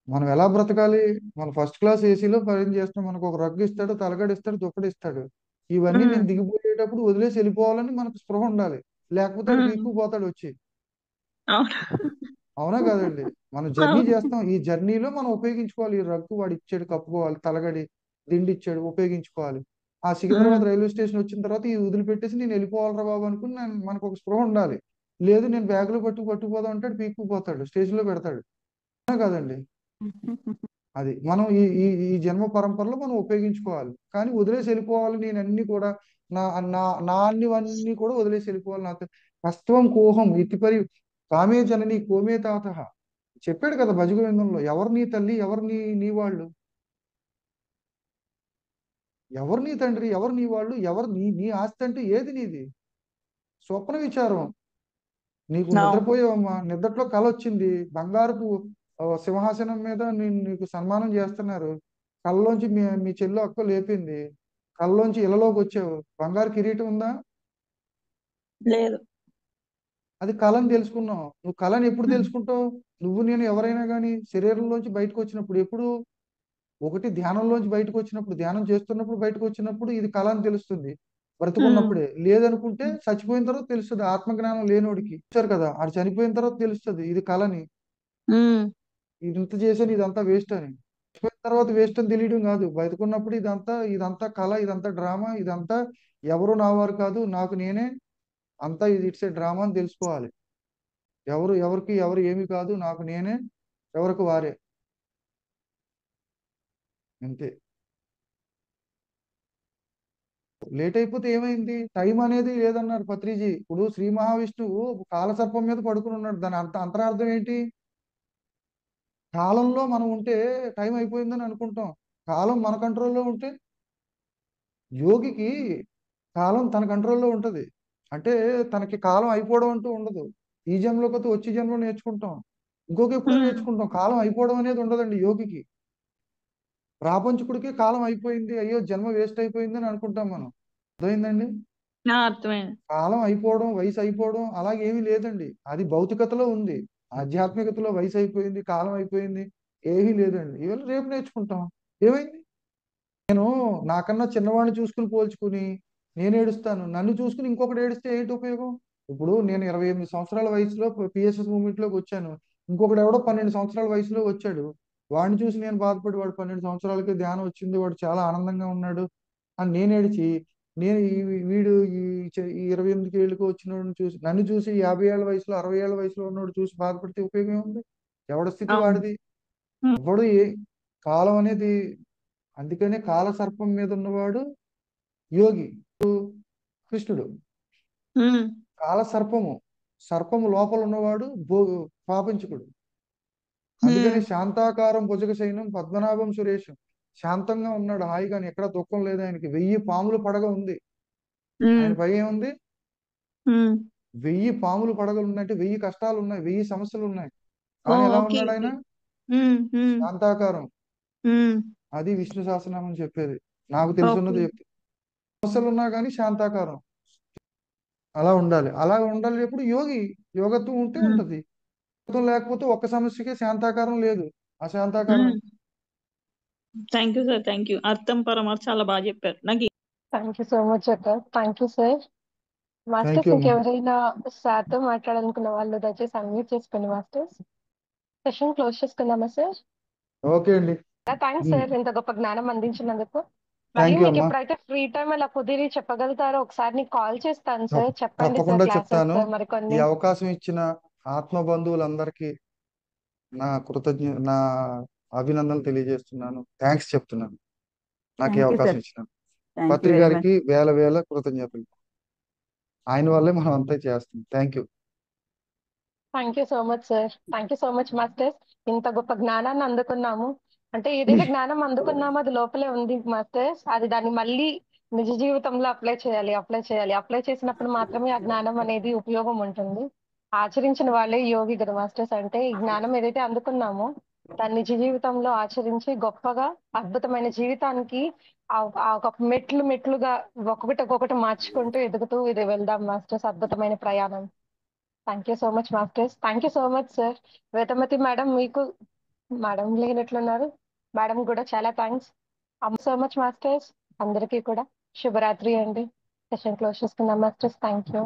B: మనం ఎలా బ్రతకాలి? మనం ఫస్ట్ క్లాస్ ఏసీలో పని చేస్తాం, మనకు ఒక రగ్గు ఇస్తాడు, తలగడ ఇస్తాడు, దుప్పటి ఇస్తాడు. ఇవన్నీ నేను దిగిపోయేటప్పుడు వదిలేసి వెళ్ళిపోవాలని మనకు స్పృహ ఉండాలి. లేకపోతే ఎక్కువ పోతాడు వచ్చి. అవునా కాదండి? మనం జర్నీ
I: అవును.
B: చేస్తాం. ఈ జర్నీలో మనం ఉపయోగించుకోవాలి. ఈ రగ్గు వాడు ఇచ్చాడు కప్పుకోవాలి. తలగడి, దిండి ఇచ్చాడు ఉపయోగించుకోవాలి. ఆ సికింద్రాబాద్ రైల్వే స్టేషన్ వచ్చిన తర్వాత ఇది వదిలిపెట్టేసి నేను వెళ్ళిపోవాలిరా బాబు అనుకుని మనకు ఒక స్పృహ ఉండాలి. లేదు నేను బ్యాగులో పట్టుకుపోదాం అంటాడు, పీక్కుపోతాడు, స్టేషన్లో పెడతాడు. అవునా కాదండి? అది మనం ఈ ఈ ఈ జన్మ పరంపరలో మనం ఉపయోగించుకోవాలి. కానీ వదిలేసి వెళ్ళిపోవాలి నేను అన్ని కూడా నా నా నా అన్నివన్నీ కూడా వదిలేసి వెళ్ళిపోవాలి. నా కస్త్వం కోహం ఇతిపరి కామే జనని కోమే తాత చెప్పాడు కదా భజగోవిందంలో. ఎవరు నీ తల్లి, ఎవరు నీ వాళ్ళు, ఎవరు నీ తండ్రి, ఎవరు నీ వాళ్ళు, ఎవరు నీ నీ ఆస్తి అంటే ఏది నీది? స్వప్న విచారం. నీకు నిద్రపోయావమ్మా, నిద్రలో కల వచ్చింది, బంగారపు సింహాసనం మీద నీకు సన్మానం చేస్తున్నారు. కళ్ళలోంచి మీ చెల్లి అక్క లేపింది, కళ్ళలోంచి ఇళ్ళలోకి వచ్చావు, బంగారు కిరీటం ఉందా?
I: లేదు.
B: అది కళని తెలుసుకున్నావు. నువ్వు కళని ఎప్పుడు తెలుసుకుంటావు? నువ్వు నేను ఎవరైనా కానీ శరీరంలోంచి బయటకు వచ్చినప్పుడు, ఎప్పుడు ఒకటి ధ్యానంలోంచి బయటకు వచ్చినప్పుడు, ధ్యానం చేస్తున్నప్పుడు బయటకు వచ్చినప్పుడు ఇది కళ అని తెలుస్తుంది, బ్రతుకున్నప్పుడే. లేదనుకుంటే చచ్చిపోయిన తర్వాత తెలుస్తుంది. ఆత్మజ్ఞానం లేనోడికి చూసారు కదా, ఆడు చనిపోయిన తర్వాత తెలుస్తుంది ఇది కళని, ఇది ఇంత చేశాను ఇదంతా వేస్ట్ అని. చచ్చిపోయిన తర్వాత వేస్ట్ అని తెలియడం కాదు, బతుకున్నప్పుడు ఇదంతా ఇదంతా కళ, ఇదంతా డ్రామా, ఇదంతా ఎవరు నా వారు కాదు, నాకు నేనే అంతా, ఇది ఇట్స్ ఏ డ్రామా అని తెలుసుకోవాలి. ఎవరికి ఎవరు ఏమి కాదు, నాకు నేనే, ఎవరికి వారే, అంతే. లేట్ అయిపోతే ఏమైంది? టైం అనేది లేదన్నారు పత్రిజీ. ఇప్పుడు శ్రీ మహావిష్ణువు కాలసర్పం మీద పడుకుని ఉన్నాడు. దాని అంతరార్థం ఏంటి? కాలంలో మనం ఉంటే టైం అయిపోయిందని అనుకుంటాం. కాలం మన కంట్రోల్లో ఉంటే, యోగికి కాలం తన కంట్రోల్లో ఉంటది. అంటే తనకి కాలం అయిపోవడం అంటూ ఉండదు. ఈ జన్మలో కొత్త వచ్చే జన్మలో నేర్చుకుంటాం, ఇంకొక ఎప్పుడో నేర్చుకుంటాం. కాలం అయిపోవడం అనేది ఉండదండి యోగికి. ప్రాపంచికుడికి కాలం అయిపోయింది, అయ్యో జన్మ వేస్ట్ అయిపోయింది అని అనుకుంటాం మనం. అర్థమైందండి?
I: అర్థమైంది.
B: కాలం అయిపోవడం, వయసు అయిపోవడం అలాగే ఏమీ లేదండి. అది భౌతికతలో ఉంది. ఆధ్యాత్మికతలో వయసు అయిపోయింది, కాలం అయిపోయింది ఏమీ లేదండి. ఇవాళ రేపు నేర్చుకుంటాం. ఏమైంది? నేను నాకన్నా చిన్నవాడిని చూసుకుని పోల్చుకుని నేను ఏడుస్తాను, నన్ను చూసుకుని ఇంకొకటి ఏడిస్తే ఏంటి ఉపయోగం? ఇప్పుడు నేను 28 సంవత్సరాల వయసులో పిఎస్ఎస్ మూవ్మెంట్లోకి వచ్చాను, ఇంకొకటి ఎవడో 12 సంవత్సరాల వయసులో వచ్చాడు, వాడిని చూసి నేను బాధపడి వాడు 12 సంవత్సరాలకి ధ్యానం వచ్చింది, వాడు చాలా ఆనందంగా ఉన్నాడు అని నేను ఏడిచి, నేను వీడు ఈ 28 ఏళ్ళకి వచ్చిన చూసి, నన్ను చూసి 50 ఏళ్ళ వయసులో 60 ఏళ్ళ వయసులో ఉన్నవాడు చూసి బాధపడితే ఉపయోగం ఏముంది? ఎవడ స్థితి వాడిది. ఎవడు కాలం అనేది, అందుకనే కాల సర్పం మీద ఉన్నవాడు యోగి, కృష్ణుడు. కాల సర్పము లోపల ఉన్నవాడు పాపించుకుడు. అందుకని శాంతాకారం భుజగ శయనం పద్మనాభం సురేషం. శాంతంగా ఉన్నాడు, హాయిగా, ఎక్కడ దుఃఖం లేదు ఆయనకి. 1000 పాములు పడగ ఉంది ఆయన పై. ఏముంది? 1000 పాములు పడగలు ఉన్నాయంటే 1000 కష్టాలు ఉన్నాయి, 1000 సమస్యలు ఉన్నాయి. కానీ ఎలా ఉన్నాడు ఆయన? శాంతాకారం. అది విష్ణు సహస్రనామం చెప్పేది, నాకు తెలుసున్నది చెప్తే. సమస్యలు ఉన్నా కానీ శాంతాకారం అలా ఉండాలి. అలా ఉండాలి. ఎప్పుడు యోగత్వం ఉంటే ఉంటది, యోగత్వం లేకపోతే ఒక్క సమస్యకే శాంతాకారం లేదు, అశాంతాకారం.
I: Thank you sir, thank you. అర్థం పరమార్థం చాలా బాగా చెప్పారు నాకు.
A: థ్యాంక్ యూ సో మచ్ అక్క. Thank you sir. మాస్టర్స్ ఇంకెవరైనా సార్తో మాట్లాడాలనుకున్న వాళ్ళు దయచేసి అన్మ్యూట్ చేసుకోండి మాస్టర్స్. సెషన్ క్లోజ్ చేసుకుందామా సార్?
B: ఓకే అండి.
A: థ్యాంక్స్ సార్, ఇంత గొప్ప జ్ఞానం అందించినందుకు. మళ్ళీ మీకు ఎప్పుడైతే ఫ్రీ టైం అలా కుదిరి చెప్పగలుగుతారో ఒకసారి నీకు కాల్ చేస్తాను సార్. చెప్పండి సార్,
B: తప్పకుండా
A: క్లాసెస్
B: చెప్తాను.
A: మరికొన్ని.
B: ఈ అవకాశం ఇచ్చిన ఆత్మ బంధువులందరికీ నా అభినందనలు తెలియజేస్తున్నాను, థ్యాంక్స్ చెప్తున్నాను నాకు ఈ అవకాశం ఇచ్చినాను. పత్రి గారికి వేల వేల కృతజ్ఞతలు. ఆయన వల్లే మనం అంతా చేస్తాం. Thank you.
A: Thank you so much sir. Thank you so much masters. ఇంత గొప్ప జ్ఞానాన్ని అందుకున్నాము. అంటే ఏదైతే జ్ఞానం అందుకున్నామో అది లోపలే ఉంది మాస్టర్స్. అది దాన్ని మళ్ళీ నిజ జీవితంలో అప్లై చేయాలి. అప్లై చేసినప్పుడు మాత్రమే ఆ జ్ఞానం అనేది ఉపయోగం ఉంటుంది. ఆచరించిన వాళ్ళే యోగి కదా మాస్టర్స్. అంటే ఈ జ్ఞానం ఏదైతే అందుకున్నామో దాన్ని నిజ జీవితంలో ఆచరించి గొప్పగా అద్భుతమైన జీవితానికి ఒక మెట్లుగా ఒక్కొక్కటి మార్చుకుంటూ ఎదుగుతూ ఇది వెళ్దాం మాస్టర్స్. అద్భుతమైన ప్రయాణం. Thank you so much masters. Thank you so much sir. Vedamathi madam, మీకు మేడం లేనట్లున్నారు, మేడం కూడా చాలా థ్యాంక్స్. So much masters. అందరికీ కూడా శుభరాత్రి అండి. సెషన్ క్లోజ్ చేసుకుందాం మాస్టర్స్. Thank you.